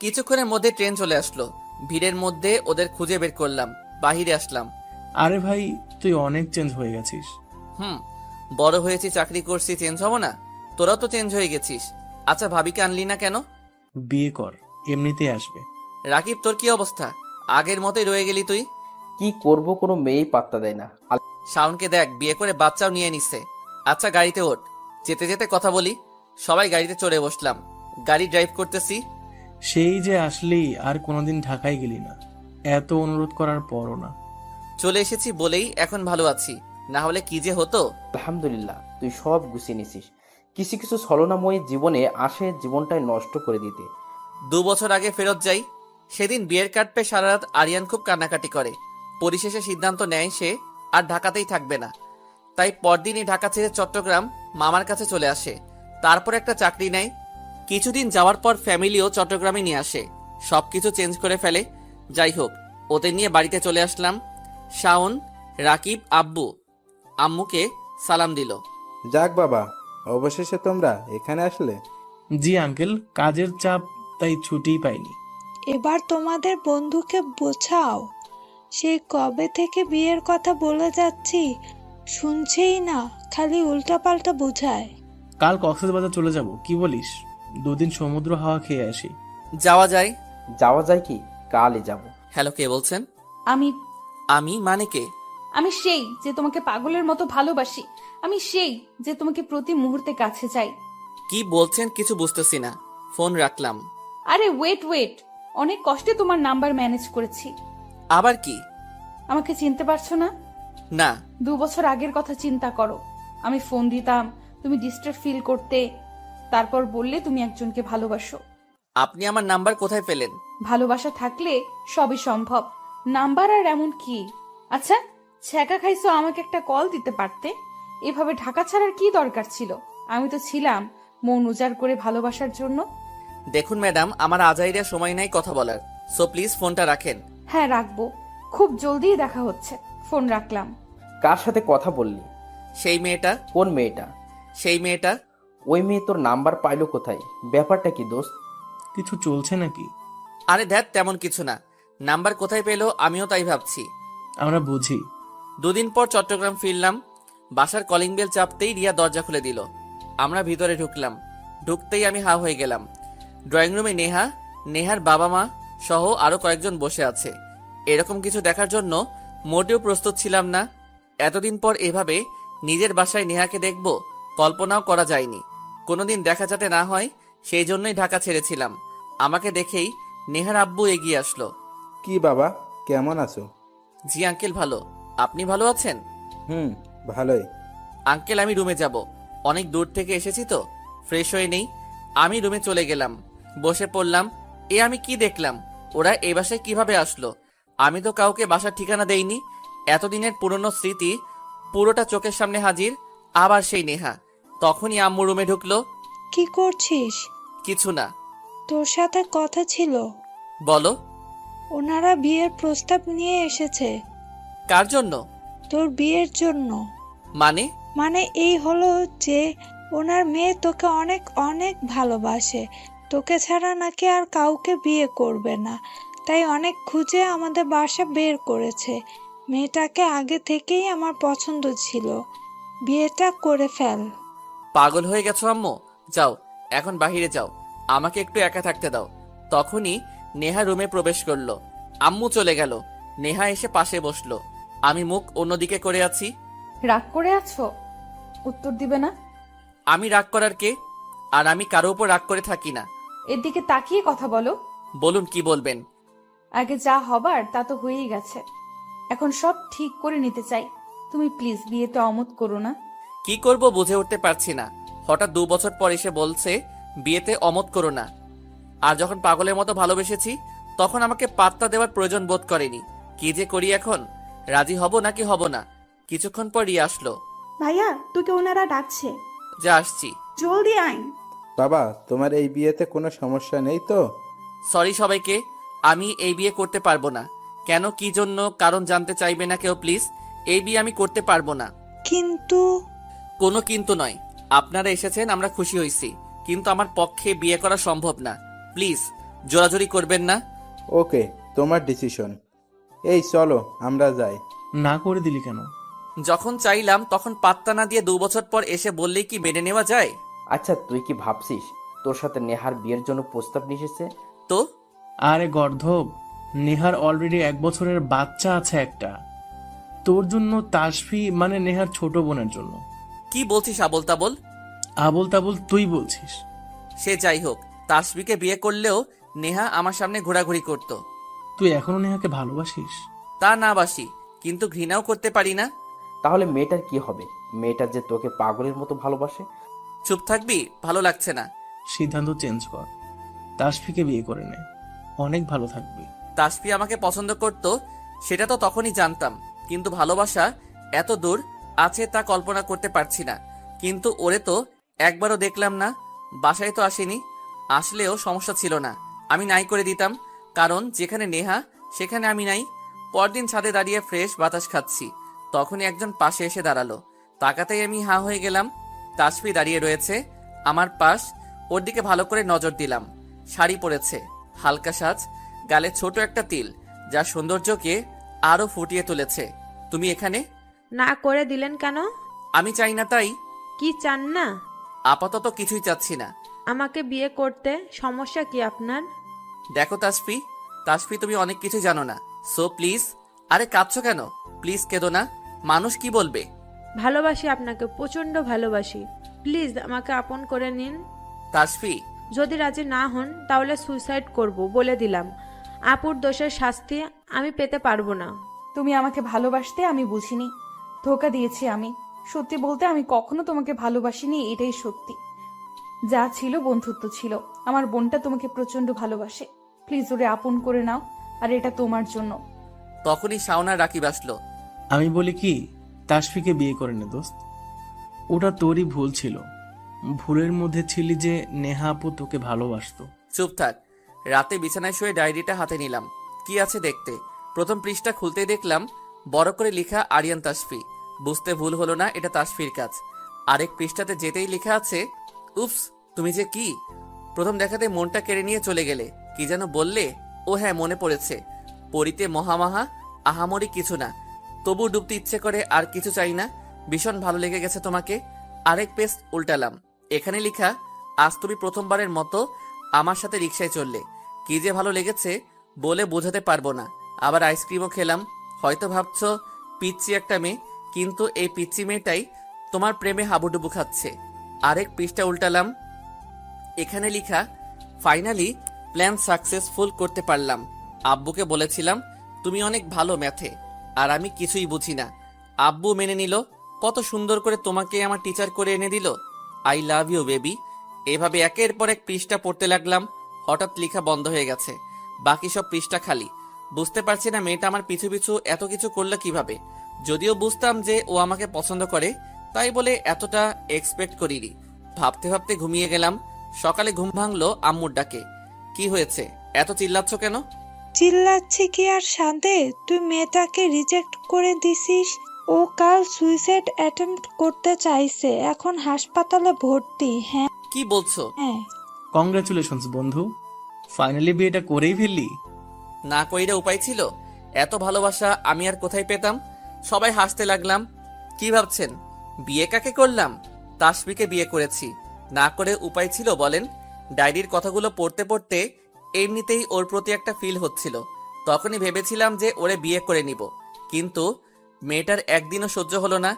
[SPEAKER 1] কিছুক্ষণের মধ্যে ট্রেন চলে আসলো। ভিড়ের মধ্যে ওদের খুঁজে বের করলাম, বাহিরে আসলাম।
[SPEAKER 7] আরে ভাই, তুই অনেক চেঞ্জ হয়ে গেছিস।
[SPEAKER 1] বড় হয়েছি, চাকরি করছি, চেঞ্জ হব না? তোরাও তো চেঞ্জ হয়ে গেছিস। আচ্ছা ভাবিকে আনলি না কেন?
[SPEAKER 7] বিয়ে কর, এমনিতেই আসবে।
[SPEAKER 1] রাকিব তোর কি অবস্থা? আগের মতোই রয়ে গেলি তুই।
[SPEAKER 5] কি করব, কোনো মেয়েই পাত্তা দেয় না।
[SPEAKER 1] শাওনকে দেখ, বিয়ে করে বাচ্চাও নিয়ে নিচ্ছে। আচ্ছা গাড়িতে ওঠ, যেতে যেতে কথা বলি। সবাই গাড়িতে চড়ে বসলাম। গাড়ি ড্রাইভ করতেছি।
[SPEAKER 7] সেই যে আসলি, আর কোনোদিন ঢাকায় গেলি না, এত অনুরোধ করার পরও না।
[SPEAKER 1] চলে এসেছি বলেই এখন ভালো আছি, না হলে কি যে হতো।
[SPEAKER 5] আলহামদুলিল্লাহ, তুই সব গুছিয়ে নিছিস। কিছু কিছু ছলনাময়ী জীবনে আসে জীবনটাই নষ্ট করে দিতে।
[SPEAKER 1] 2 বছর আগে ফেরত যাই। সেদিন বিয়ের কার্ড পেয়ে সারা রাত আরিয়ান খুব কান্নাকাটি করে। পরিশেষে সিদ্ধান্ত নেয় সে আর ঢাকাতেই থাকবে না। তাই পরদিনই ঢাকা ছেড়ে চট্টগ্রাম মামার কাছে চলে আসে। তারপর একটা চাকরি নেয়। কিছুদিন যাওয়ার পর ফ্যামিলিও চট্টগ্রামে নিয়ে আসে, সবকিছু চেঞ্জ করে ফেলে। যাই হোক, ওদের নিয়ে বাড়িতে চলে আসলাম। শাওন, রাকিব, আব্বু আম্মুকে সালাম দিল।
[SPEAKER 9] যাক বাবা, অবশেষে তোমরা এখানে আসলে।
[SPEAKER 7] জি আঙ্কেল, কাজের চাপ, তাই ছুটিই পাইনি।
[SPEAKER 6] এবার তোমাদের বন্ধুকে বোঝাও, সে কবে থেকে বিয়ের কথা বলে যাচ্ছি, শুনছেই না, খালি উল্টাপাল্টা বোঝায়।
[SPEAKER 7] কাল কক্সবাজার চলে যাব, কি বলিস? 2 দিন সমুদ্র হাওয়া খেয়ে আসি।
[SPEAKER 1] যাওয়া যায়।
[SPEAKER 5] যাওয়া যায় কি? কালই যাব।
[SPEAKER 1] হ্যালো, কে বলছেন?
[SPEAKER 2] আমি
[SPEAKER 1] আমি মানে কে?
[SPEAKER 2] আমি সেই যে তোমাকে পাগলের মতো ভালোবাসি। আমি সেই যে তোমাকে প্রতি মুহূর্তে কাছে চাই।
[SPEAKER 1] কি বলছেন কিছু বুঝতেছি না। ফোন রাখলাম।
[SPEAKER 2] আরে ওয়েট ওয়েট, অনেক কষ্টে তোমার নাম্বার ম্যানেজ করেছি।
[SPEAKER 1] আবার কি?
[SPEAKER 2] আমাকে চিনতে পারছো না?
[SPEAKER 1] না।
[SPEAKER 2] 2 বছর আগের কথা চিন্তা করো। আমি ফোন দিতাম, তুমি ডিস্টার্ব ফিল করতে, তারপর বললে তুমি একজনকে ভালোবাসো।
[SPEAKER 1] আপনি আমার নাম্বার কোথায় পেলেন?
[SPEAKER 2] ভালোবাসা থাকলে সবই সম্ভব। নাম্বার আর এমন কি? আচ্ছা, ছ্যাঁকা খাইছো, আমাকে একটা কল দিতে পারতে। এভাবে ঢাকা ছাড়ার কি দরকার ছিল? আমি তো ছিলাম মন উজাড় করে ভালোবাসার জন্য।
[SPEAKER 1] দেখুন ম্যাডাম, আমার আজাইরা সময় নাই কথা বলার, সো প্লিজ ফোনটা রাখেন।
[SPEAKER 2] হ্যাঁ রাখবো, খুব জলদিই দেখা হচ্ছে। ফোন রাখলাম।
[SPEAKER 5] কার সাথে কথা বললি?
[SPEAKER 1] সেই মেয়েটা।
[SPEAKER 5] কোন মেয়েটা?
[SPEAKER 1] সেই মেয়েটা।
[SPEAKER 5] ওই মেয়ে তোর নাম্বার পাইলো কোথায়? ব্যাপারটা কি দোস্ত?
[SPEAKER 7] কিছু চলছে নাকি?
[SPEAKER 1] আরে ধ্যাত, তেমন কিছু না। নাম্বার কোথায় পেলো আমিও তাই ভাবছি।
[SPEAKER 7] আমরা বুঝি।
[SPEAKER 1] 2 দিন পর চট্টগ্রাম ফিরলাম। বাসার কলিং বেল চাপতেই রিয়া দরজা খুলে দিল। আমরা ভিতরে ঢুকলাম। ঢুকতেই আমি হা হয়ে গেলাম। ড্রয়িং রুমে নেহা, নেহার বাবা মা সহ আরো কয়েকজন বসে আছে। এরকম কিছু দেখার জন্য মোটেও প্রস্তুত ছিলাম না। এতদিন পর এভাবে নিজের বাসায় নেহাকে দেখব কল্পনাও করা যায়নি। কোনোদিন দেখা যাতে না হয় সেই জন্যই ঢাকা ছেড়েছিলাম। আমাকে দেখেই নেহার আব্বু এগিয়ে আসলো।
[SPEAKER 9] কি বাবা, কেমন আছো?
[SPEAKER 1] জি আঙ্কেল ভালো। আপনি ভালো আছেন?
[SPEAKER 9] হুম, ভালোই।
[SPEAKER 1] আঙ্কেল আমি রুমে যাব, অনেক দূর থেকে এসেছি তো, ফ্রেশ হয়ে নেই। আমি রুমে চলে গেলাম, বসে পড়লাম। আমি কি দেখলাম, ওরা এই বাসায় কিভাবে আসলো? আমি তো কাউকে বাসার ঠিকানা দেইনি। এতদিনের পুরনো স্মৃতি পুরোটা চোখের সামনে হাজির। আবার সেই নেহা। তখনই আম্মু রুমে ঢুকলো।
[SPEAKER 6] কি করছিস?
[SPEAKER 1] কিছু না।
[SPEAKER 6] তোর সাথে কথা ছিল।
[SPEAKER 1] বলো।
[SPEAKER 6] ওনারা বিয়ের প্রস্তাব নিয়ে এসেছে।
[SPEAKER 1] কার জন্য?
[SPEAKER 6] তোর বিয়ের জন্য।
[SPEAKER 1] মানে?
[SPEAKER 6] মানে এই হলো যে ওনার মেয়ে তোকে অনেক অনেক ভালোবাসে, তোকে ছাড়া নাকি আর কাউকে বিয়ে করবে না, তাই অনেক খুঁজে আমাদের বাসা বের করেছে। মেয়েটাকে আগে থেকেই আমার পছন্দ ছিল, বিয়েটা করে ফেল।
[SPEAKER 1] পাগল হয়ে গেছো আম্মু? যাও, এখন বাহিরে যাও, আমাকে একটু একা থাকতে দাও। তখনই নেহা রুমে প্রবেশ করলো। আম্মু চলে গেল। নেহা এসে পাশে বসলো। আমি মুখ অন্যদিকে করে আছি।
[SPEAKER 2] রাগ করে আছো? উত্তর দিবে না?
[SPEAKER 1] আমি রাগ করার কে? আর আমি কারো উপর রাগ করে থাকি না।
[SPEAKER 2] এর দিকে তাকিয়ে কথা বলো।
[SPEAKER 1] বলুন কি বলবেন।
[SPEAKER 2] আগে যা হবার তা তো হয়েই গেছে, এখন সব ঠিক করে নিতে চাই। তুমি প্লিজ বিয়েতে অমত করো না।
[SPEAKER 1] কি করব বুঝে উঠতে পারছি না। হঠাৎ 2 বছর পর এসে বলছে বিয়েতে অমত করো না। আর যখন পাগলের মতো ভালোবেসেছি তখন আমাকে পাত্তা দেওয়ার প্রয়োজন বোধ করেনি। কি যে করি এখন, রাজি হব নাকি হব না? কিছুক্ষণ পর রিয়া আসলো।
[SPEAKER 8] ভাইয়া, তোকে ওনারা ডাকছে,
[SPEAKER 1] যা আসছি।
[SPEAKER 8] জলদি আয়।
[SPEAKER 9] বাবা, তোমার এই বিয়েতে কোনো সমস্যা নেই তো?
[SPEAKER 1] সরি সবাইকে, আমি এই বিয়ে করতে পারবো না। কেন, কি জন্য, কারণ জানতে চাইবে না কেউ প্লিজ। এই বিয়ে আমি করতে পারবো না।
[SPEAKER 6] কিন্তু
[SPEAKER 1] কোনো কিন্তু নয়। আপনারা এসেছেন, আমরা খুশি হয়েছি, কিন্তু আমার পক্ষে বিয়ে করা সম্ভব না। প্লিজ জোরাজোরি করবেন না।
[SPEAKER 9] ওকে, তোমার ডিসিশন। এই চলো আমরা যাই।
[SPEAKER 7] না করে দিলি কেন?
[SPEAKER 1] যখন চাইলাম তখন পাত্তা না দিয়ে 2 বছর পর এসে বললেই কি মেনে নেওয়া যায়?
[SPEAKER 5] আচ্ছা, তুই কি ভাবছিস তোর সাথে নেহার বিয়ের জন্য প্রস্তাব নিয়ে এসেছে?
[SPEAKER 1] তো
[SPEAKER 7] আরে গর্ধব, নেহার অলরেডি 1 বছরের বাচ্চা আছে একটা। তোর জন্য তাসফি মানে নেহার ছোট বোনের জন্য।
[SPEAKER 1] কি বলছিস আবল তাবল?
[SPEAKER 7] আবল তাবল তুই বলছিস?
[SPEAKER 1] সে যাই হোক, তাসবিকে বিয়ে করলেও নেহা আমার সামনে ঘোরাঘুরি করত।
[SPEAKER 7] তুই এখনো নেহাকে ভালোবাসিস?
[SPEAKER 1] তা না বাসি, কিন্তু ঘৃণাও করতে পারি না।
[SPEAKER 5] তাহলে মেয়েটার কি হবে? মেয়েটা যে তোকে পাগলের মতো ভালোবাসে।
[SPEAKER 1] চুপ থাকবি? ভালো লাগছে না।
[SPEAKER 7] সিদ্ধান্ত চেঞ্জ কর, তাসফিকে বিয়ে করে নে, অনেক ভালো থাকবি।
[SPEAKER 1] তাসফি আমাকে পছন্দ করত সেটা তো তখনই জানতাম, কিন্তু ভালোবাসা এত দূর আছে তা কল্পনা করতে পারছি না। কিন্তু ওরে তো একবারও দেখলাম না, বাসায় তো আসেনি। আসলেও সমস্যা ছিল না, আমি নাই করে দিতাম, কারণ যেখানে নেহা সেখানে আমি নাই। পরদিন ছাদে দাঁড়িয়ে ফ্রেশ বাতাস খাচ্ছি, তখনই একজন পাশে এসে দাঁড়ালো। তাকাতেই আমি হাঁ হয়ে গেলাম। তাসফি দাঁড়িয়ে রয়েছে আমার পাশ। ওর দিকে ভালো করে নজর দিলাম। শাড়ি পরেছে, হালকা সাজ, গালে ছোট একটা তিল, যা সৌন্দর্যকে আরো ফুটিয়ে তুলেছে। তুমি এখানে?
[SPEAKER 10] না করে দিলেন কেন?
[SPEAKER 1] আমি চাই না তাই।
[SPEAKER 10] কি চান না?
[SPEAKER 1] আপাতত কিছুই চাচ্ছি না।
[SPEAKER 10] আমাকে বিয়ে করতে সমস্যা কি আপনার?
[SPEAKER 1] দেখো তাসফি, তাসফি তুমি অনেক কিছু জানো না, সো প্লিজ। আরে কাঁদছো কেন? প্লিজ কেঁদো না, মানুষ কি বলবে?
[SPEAKER 10] ভালোবাসি আপনাকে, প্রচন্ড ভালোবাসি, প্লিজ আমাকে আপন করে নিন।
[SPEAKER 1] তাসফি,
[SPEAKER 10] যদি রাজি না হন তাহলে সুইসাইড করব, বলে দিলাম। আপুর দোষের শাস্তি আমি পেতে পারবো না।
[SPEAKER 2] তুমি আমাকে ভালোবাসতে আমি বুঝিনি, ধোকা দিয়েছি আমি। সত্যি বলতে আমি কখনো তোমাকে ভালোবাসিনি, এটাই সত্যি। যা ছিল বন্ধুত্ব ছিল। আমার বোনটা তোমাকে প্রচন্ড ভালোবাসে, প্লিজ ওরে আপন করে নাও, আর এটা তোমার জন্য।
[SPEAKER 1] তখনই শাওনা রাকিব আসলো।
[SPEAKER 7] আমি বলি কি, তাসফিকে বিয়ে করে নে দোস্ত। ওটা তোরই ভুল ছিল, ভুলের মধ্যে ছিলি যে নেহা আপু তোকে ভালোবাসতো।
[SPEAKER 1] চুপ থাক। রাতে বিছানায় শুয়ে ডায়েরিটা হাতে নিলাম। কি আছে দেখতে। প্রথম পৃষ্ঠা খুলতেই দেখলাম বড় করে লেখা আরিয়ান তাসফি। বুঝতে ভুল হলো না, এটা তাসফির কাজ। আরেক পৃষ্ঠাতে যেতেই লেখা আছে, উপস, তুমি যে কি। প্রথম দেখাতে মনটা কেড়ে নিয়ে চলে গেলে। কি যেন বললে? ও হ্যাঁ, মনে পড়েছে। পড়িতে মহামাহা, আহামরি কিছু না, তবু ডুবতে ইচ্ছে করে, আর কিছু চাই না। ভীষণ ভালো লেগে গেছে তোমাকে। আরেক পেজ উল্টালাম, এখানে লেখা, আজ তুমি প্রথমবারের মতো আমার সাথে রিকশায় চললে। কি যে ভালো লেগেছে বলে বোঝাতে পারবো না। আবার আইসক্রিমও খেলাম। হয়তো ভাবছো পিচ্চি একটা মেয়ে, কিন্তু এই পিচ্চি মেয়েটাই তোমার প্রেমে হাবুডুবু খাচ্ছে। আরেক পৃষ্ঠা উল্টালাম, এখানে লেখা, ফাইনালি প্ল্যান সাকসেসফুল করতে পারলাম। আব্বুকে বলেছিলাম তুমি অনেক ভালো ম্যাথে, আর আমি কিছুই বুঝি না। আব্বু মেনে নিল, কত সুন্দর করে তোমাকে আমার টিচার করে এনে দিল। I love you baby. এভাবে একের পর এক পৃষ্ঠা পড়তে লাগলাম। হঠাৎ লেখা বন্ধ হয়ে গেছে, বাকি সব পৃষ্ঠা খালি। বুঝতে পারছি না মেয়েটা আমার পিছু পিছু এত কিছু করলো কিভাবে। যদিও বুঝতাম যে ও আমাকে পছন্দ করে, তাই বলে এতটা এক্সপেক্ট করিনি। ভাবতে ভাবতে ঘুমিয়ে গেলাম। সকালে ঘুম ভাঙলো আম্মুর ডাকে। কি হয়েছে, এত চিল্লাচ্ছ কেন?
[SPEAKER 6] চিল্লাচ্ছি কি আর সাধে, তুই মেয়েটাকে রিজেক্ট করে দিছিস। ও কাল সুইসাইড অ্যাটেম্প্ট করতে চাইছে, এখন হাসপাতালে ভর্তি। হ্যাঁ
[SPEAKER 1] কি বলছো?
[SPEAKER 6] হ্যাঁ।
[SPEAKER 7] কংগ্রাচুলেশনস বন্ধু, ফাইনালি বিয়েটা করেই ফেললি।
[SPEAKER 1] না কইরা উপায় ছিল? এত ভালোবাসা আমি আর কোথায় পেতাম? সবাই হাসতে লাগলাম। কি ভাবছেন, বিয়ে কাকে করলাম? তাসফিকে বিয়ে করেছি। না করে উপায় ছিল বলেন? ডায়েরির কথাগুলো পড়তে পড়তে এমনিতেই ওর প্রতি একটা ফিল হচ্ছিল। তখনই ভেবেছিলাম যে ওরে বিয়ে করে নিব, কিন্তু মেয়েটার একদিনও সহ্য হলো না।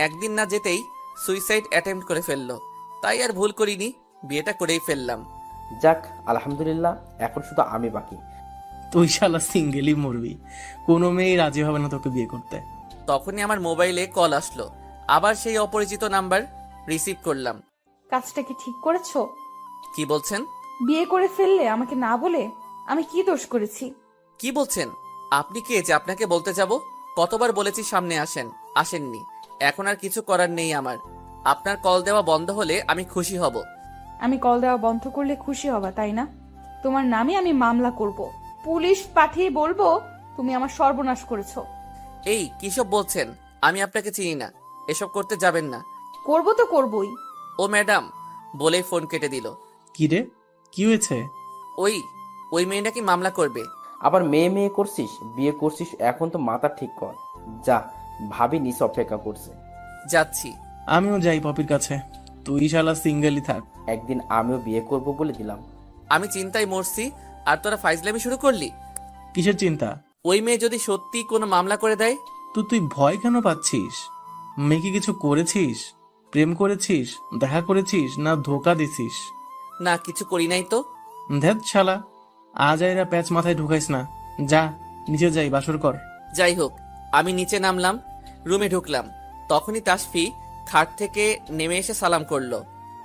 [SPEAKER 1] একদিন না যেতেই সুইসাইড অ্যাটেম্প্ট করে ফেললো। তাই আর ভুল করিনি, বিয়েটা করেই ফেললাম।
[SPEAKER 5] যাক আলহামদুলিল্লাহ, এখন শুধু আমি বাকি।
[SPEAKER 7] তুই শালা সিঙ্গেলই মরবি, কোনো মেয়ে রাজি হবে না তোকে বিয়ে করতে।
[SPEAKER 1] তখনই আমার মোবাইলে কল আসলো, আবার সেই অপরিচিত নাম্বার। রিসিভ করলাম।
[SPEAKER 2] কাজটা কি ঠিক করেছো?
[SPEAKER 1] কি বলছেন?
[SPEAKER 2] বিয়ে করে ফেললে আমাকে না বলে? আমি কি দোষ করেছি?
[SPEAKER 1] কি বলছেন? আপনি কে যে আপনাকে বলতে যাব? কতবার বলেছি সামনে আসেন, আসেননি। এখন আর কিছু করার নেই আমার। আপনার কল দেওয়া বন্ধ হলে আমি খুশি হব।
[SPEAKER 2] আমি কল দেওয়া বন্ধ করলে খুশি হবা, তাই না? তোমার নামে আমি মামলা করব, পুলিশ পাঠিয়ে বলবো তুমি আমার সর্বনাশ করেছো।
[SPEAKER 1] এই কিসব বলছেন? আমি আপনাকে চিনি না, এসব করতে যাবেন না।
[SPEAKER 2] করবো তো করবোই।
[SPEAKER 1] ও ম্যাডাম বলেই ফোন কেটে দিল।
[SPEAKER 7] কি রে, কি হয়েছে?
[SPEAKER 1] ওই মেয়ে নাকি মামলা করবে।
[SPEAKER 5] আবার মেয়ে মেয়ে করছিস, বিয়ে করছিস, এখন তো মাথা ঠিক কর। যা, ভাবি নিচে অপেক্ষা করছে।
[SPEAKER 1] যাচ্ছি।
[SPEAKER 7] আমিও যাই পপির কাছে, তুই শালা সিঙ্গেলই থাক।
[SPEAKER 5] একদিন আমিও বিয়ে করব বলে দিলাম।
[SPEAKER 1] আমি চিন্তায় মরছি, আর তোরা ফাইজলামি শুরু করলি।
[SPEAKER 7] কিসের চিন্তা?
[SPEAKER 1] ওই মেয়ে যদি সত্যি কোনো মামলা করে দেয়?
[SPEAKER 7] তো তুই ভয় কেন পাচ্ছিস? মেয়েকে কিছু করেছিস? প্রেম করেছিস, দেখা করেছিস, না ধোকা দিছিস?
[SPEAKER 1] না, কিছু করি নাই তো।
[SPEAKER 7] ধ্যাত শালা, আজ এরা প্যাচ মাথায় ঢুকাইস না। যা নিচে যাই, বাসর কর।
[SPEAKER 1] যাই হোক, আমি নিচে নামলাম, রুমে ঢুকলাম। তখনই তাসফি খাট থেকে নেমে এসে সালাম করলো।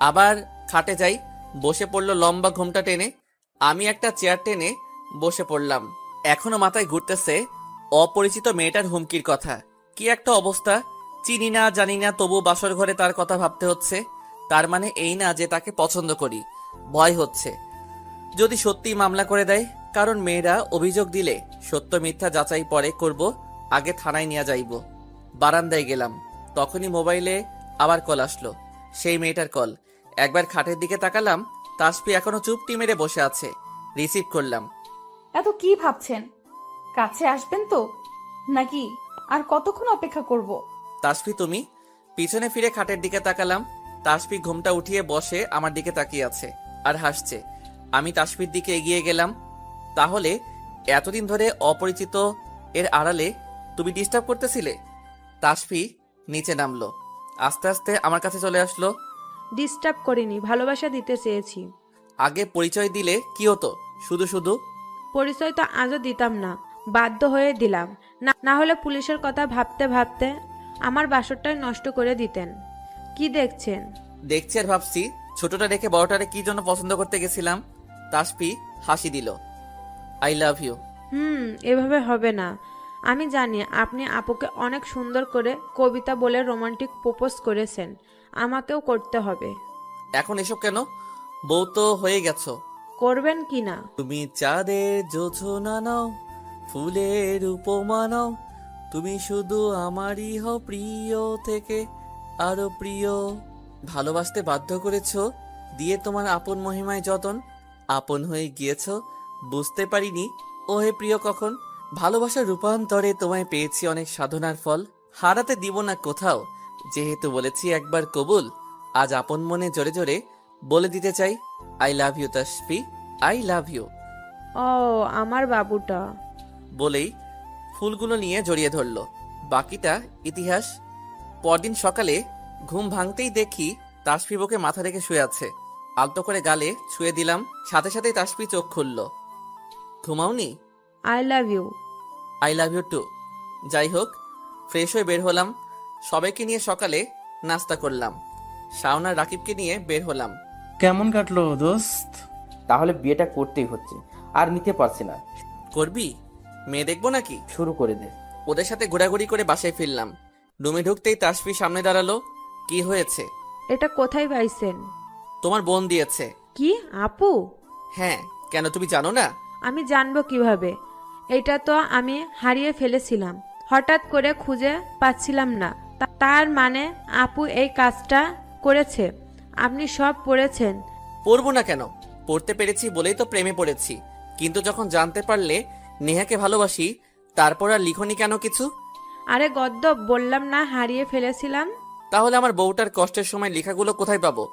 [SPEAKER 1] আবার খাটে যাই, বসে পড়লো লম্বা ঘুমটা টেনে। আমি একটা চেয়ার টেনে বসে পড়লাম। এখনো মাথায় ঘুরতেছে অপরিচিত মেয়েটার হুমকির কথা। কি একটা অবস্থা! চিনি না জানি না, তবু বাসর ঘরে তার কথা ভাবতে হচ্ছে। তার মানে এই না যে তাকে পছন্দ করি। ভয় হচ্ছে যদি সত্যি মামলা করে দেয়, কারণ মেয়েরা অভিযোগ দিলে সত্য মিথ্যা যাচাই পরে করব, আগে থানায় নিয়ে যাইব। বারান্দায় গেলাম, তখনই মোবাইলে আবার কল আসলো। সেই মেয়েটার কল। একবার খাটের দিকে তাকালাম, তাসফি এখনো চুপটি মেরে বসে আছে। রিসিভ করলাম।
[SPEAKER 2] এত কি ভাবছেন? কাছে আসবেন তো নাকি আর কতক্ষণ অপেক্ষা করব?
[SPEAKER 1] তাসফি তুমি? পিছনে ফিরে খাটের দিকে তাকালাম। তাসফি ঘুমটা উঠিয়ে বসে আমার দিকে তাকিয়ে আছে আর হাসছে। আমি তাসফির দিকে এগিয়ে গেলাম। তাহলে এতদিন ধরে অপরিচিত এর আড়ালে তুমি ডিস্টার্ব করতেছিলে? তাসফি নিচে নামলো, আস্তে আস্তে আমার কাছে চলে আসলো।
[SPEAKER 10] ডিস্টার্ব করিনি, ভালোবাসা দিতে চেয়েছি।
[SPEAKER 1] আগে পরিচয় দিলে কি হতো? শুধু শুধু
[SPEAKER 10] পরিচয় তো আজও দিতাম না, বাধ্য হয়ে দিলাম। না হলে পুলিশের কথা ভাবতে ভাবতে আমার বাসরটাই নষ্ট করে দিতেন। কি দেখছেন?
[SPEAKER 1] দেখছি আর ভাবছি, ছোটটা রেখে বড়টারে কি জন্য পছন্দ করতে গেছিলাম। তাসফি হাসি দিল। I love you.
[SPEAKER 10] এভাবে হবে না। আমি জানি আপনি আপুকে অনেক সুন্দর করে কবিতা বলে রোমান্টিক প্রপোজ করেছেন, আমাকেও করতে হবে।
[SPEAKER 1] এখন এসব কেন? বউ তো হয়ে গেছো।
[SPEAKER 10] করবেন কি না?
[SPEAKER 1] তুমি চাঁদের জোছনা নাও, ফুলের উপমা নাও, তুমি শুধু আমারই হও, প্রিয় থেকে আরো প্রিয়। ভালোবাসতে বাধ্য করেছো, দিয়ে তোমার আপন মহিমায় যতন। আপন হয়ে গিয়েছো, বুঝতে পারিনি ও হে প্রিয় কখন। ভালোবাসার রূপান্তরে তোমায় পেয়েছি অনেক সাধনার ফল। হারাতে দিব না কোথাও, যেহেতু বলেছি একবার কবুল। আজ আপন মনে জোরে জোরে বলে দিতে চাই, I love you Tasfi, I love you.
[SPEAKER 10] ও আমার বাবুটা।
[SPEAKER 1] বলেই ফুলগুলো নিয়ে জড়িয়ে ধরলো। বাকিটা ইতিহাস। পরদিন সকালে ঘুম ভাঙতেই দেখি তাসফি বুকে মাথা রেখে শুয়ে আছে। আলতো করে গালে ছুঁয়ে দিলাম, সাথে সাথেই তাসফি চোখ খুলল। ঘুমাওনি?
[SPEAKER 10] I love you.
[SPEAKER 1] I love you too. যাই হোক, ফ্রেশ হয়ে বের হলাম। সবাইকে নিয়ে সকালে নাস্তা করলাম। শাওন আর রাকিবকে নিয়ে বের হলাম।
[SPEAKER 7] কেমন কাটলো দোস্ত?
[SPEAKER 5] তাহলে বিয়েটা করতেই হচ্ছে, আর নিতে পারছি না।
[SPEAKER 1] করবি? মেয়ে দেখবো নাকি?
[SPEAKER 5] শুরু করে দে।
[SPEAKER 1] ওদের সাথে ঘোরাঘুরি করে বাসায় ফিরলাম। রুমে ঢুকতেই তাসফি সামনে দাঁড়ালো। কি হয়েছে?
[SPEAKER 10] এটা কোথায় পাইছেন?
[SPEAKER 1] তোমার বোন দিয়েছে।
[SPEAKER 10] কি, আপু?
[SPEAKER 1] হ্যাঁ, কেন তুমি জানো না?
[SPEAKER 10] আমি জানবো কিভাবে? এটা তো আমি হারিয়ে ফেলেছিলাম, হঠাৎ করে খুঁজে পাচ্ছিলাম না। তার মানে আপু এই কাজটা করেছে? আপনি সব পড়েছেন?
[SPEAKER 1] পড়বো না কেন? পড়তে পেরেছি বলেই তো প্রেমে পড়েছি। কিন্তু যখন জানতে পারলে নেহাকে ভালোবাসি, তারপর আর লিখনি কেন কিছু?
[SPEAKER 10] আরে গদ্দ, বললাম না হারিয়ে ফেলেছিলাম।
[SPEAKER 1] তাহলে আমার বউটার কষ্টের সময় লেখাগুলো কোথায় পাবো?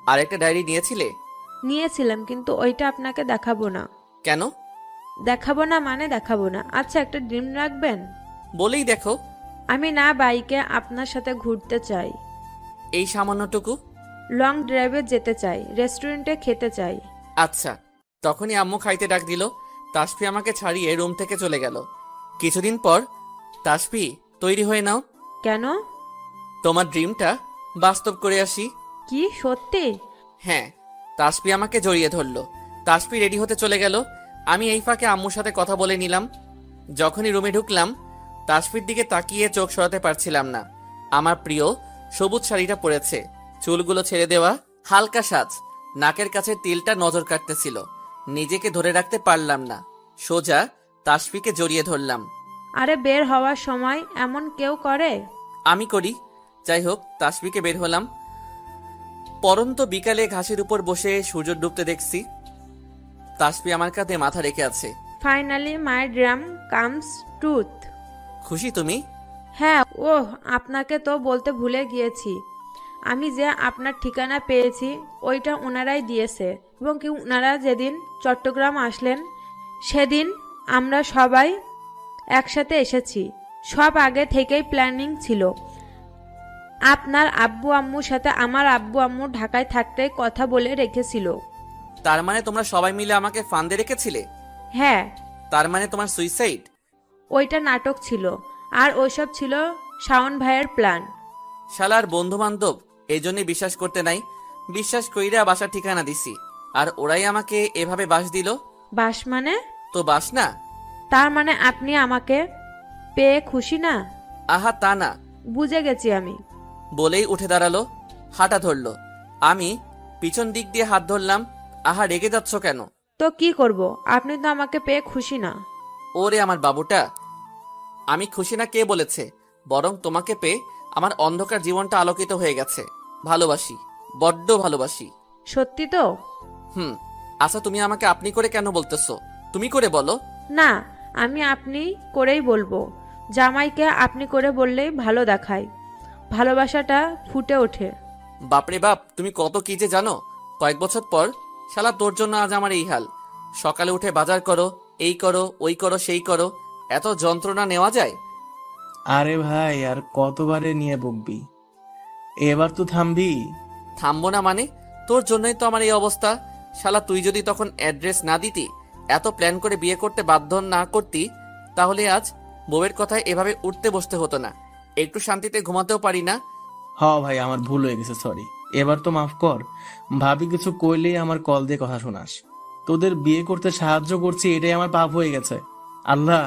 [SPEAKER 1] আর একটা ডায়েরি নিয়েছিলে?
[SPEAKER 10] নিয়েছিলাম, কিন্তু ওইটা আপনাকে দেখাবো না।
[SPEAKER 1] কেন?
[SPEAKER 10] দেখাবো না মানে দেখাবো না। আচ্ছা, একটা ড্রিম রাখবেন?
[SPEAKER 1] বলেই দেখো।
[SPEAKER 10] আমি না বাইকে আপনার সাথে ঘুরতে চাই,
[SPEAKER 1] এই সামান্যটুকু?
[SPEAKER 10] লং ড্রাইভে যেতে চাই, রেস্টুরেন্টে খেতে চাই।
[SPEAKER 1] আচ্ছা। তখনই আম্মু খাইতে ডাক দিল। তাসফি আমাকে ছাড়িয়ে রুম থেকে চলে গেল। কিছুদিন পর, তাসফি তৈরি হয়ে নাও,
[SPEAKER 10] কেন?
[SPEAKER 1] তোমার ড্রিমটা বাস্তব করে আসি।
[SPEAKER 10] কি, সত্যি?
[SPEAKER 1] হ্যাঁ। তাসফি আমাকে জড়িয়ে ধরলো। তাসফি রেডি হতে চলে গেল। আমি এই ফাঁকে আম্মুর সাথে কথা বলে নিলাম। যখনই রুমে ঢুকলাম, তাসফির দিকে তাকিয়ে চোখ সরাতে পারছিলাম না। আমার প্রিয় সবুজ শাড়িটা পরেছে, চুলগুলো ছেড়ে দেওয়া, হালকা সাজ, নাকের কাছে তিলটা নজর কাটতেছিল। নিজেকে ধরে রাখতে পারলাম না, সোজা তাসফিকে জড়িয়ে ধরলাম।
[SPEAKER 10] আরে বের হওয়ার সময় এমন কেউ করে?
[SPEAKER 1] আমি করি। যাই হোক, তাসফিকে বের হলাম। পরন্ত বিকালে ঘাসের উপর বসে সূর্য ডুবতে দেখছি। তাসফি আমার কাঁধে মাথা রেখে আছে।
[SPEAKER 10] Finally my dream comes truth.
[SPEAKER 1] খুশি তুমি?
[SPEAKER 10] হ্যাঁ। ওহ, আপনাকে তো বলতে ভুলে গিয়েছি, আমি যে আপনার ঠিকানা পেয়েছি ওইটা ওনারাই দিয়েছে। এবং কি, ওনারা যেদিন চট্টগ্রাম আসলেন সেদিন আমরা সবাই একসাথে এসেছি। সব আগে থেকেই প্ল্যানিং ছিল। আপনার আব্বু আম্মুর সাথে আমার আব্বু আম্মু ঢাকায় থাকতে কথা বলে রেখেছিল।
[SPEAKER 1] তার মানে তোমরা সবাই মিলে আমাকে ফান্দে রেখেছিলে?
[SPEAKER 10] হ্যাঁ।
[SPEAKER 1] তার মানে তোমার সুইসাইড?
[SPEAKER 10] ওইটা নাটক ছিল, আর ওইসব ছিল শাওন ভাইয়ের প্ল্যান।
[SPEAKER 1] শালার বন্ধু বান্ধব এই জন্যে বিশ্বাস করতে নাই। বিশ্বাস কইরা বাসার ঠিকানা দিছি, আর ওরাই আমাকে এভাবে বাস দিল।
[SPEAKER 10] বাস মানে?
[SPEAKER 1] তো বাস না?
[SPEAKER 10] তার মানে আপনি আমাকে পেয়ে খুশি না?
[SPEAKER 1] আহা তা না।
[SPEAKER 10] বুঝে গেছি আমি।
[SPEAKER 1] বলেই উঠে দাঁড়ালো, হাঁটা ধরলো। আমি পিছন দিক দিয়ে হাত ধরলাম। আহা, রেগে যাচ্ছ কেন?
[SPEAKER 10] তো কি করব, আপনি তো আমাকে পেয়ে খুশি না।
[SPEAKER 1] ওরে আমার বাবুটা, আমি খুশি না কে বলেছে? বরং তোমাকে পেয়ে আমার অন্ধকার জীবনটা আলোকিত হয়ে গেছে। ভালোবাসি, বড্ড ভালোবাসি।
[SPEAKER 10] সত্যি তো?
[SPEAKER 1] আচ্ছা, তুমি আমাকে আপনি করে কেন বলতেছো? তুমি করে বলো।
[SPEAKER 10] না, আমি আপনি করেই বলবো। জামাইকে আপনি করে বললেই ভালো দেখায়, ভালোবাসাটা ফুটে ওঠে।
[SPEAKER 1] বাপরে বাপ, তুমি কত কি যে জানো। কয়েক বছর পর শালা তোর জন্য আজ আমার এই হাল। সকালে উঠে বাজার করো, এই করো, ওই করো, সেই করো। এত যন্ত্রণা নেওয়া যায়?
[SPEAKER 7] আরে ভাই, আর কতবারে নিয়ে বকবি? এবার তো থামবি।
[SPEAKER 1] থামবো না মানে? তোর জন্যই তো আমার এই অবস্থা। শালা তুই যদি তখন অ্যাড্রেস না দিতি, এত প্ল্যান করে বিয়ে করতে বাধ্য না করতি, তাহলে আজ বউয়ের কথায় এভাবে উঠতে বসতে হতো না। একটু শান্তিতে ঘুমাতেও পারি না।
[SPEAKER 7] হ ভাই, আমার ভুল হয়ে গেছে, সরি। এবার তো মাফ কর। ভাবি কিছু কইলেই আমার কল দিয়ে কথা শোনাস। তোদের বিয়ে করতে সাহায্য করছি, এটাই আমার পাপ হয়ে গেছে। আল্লাহ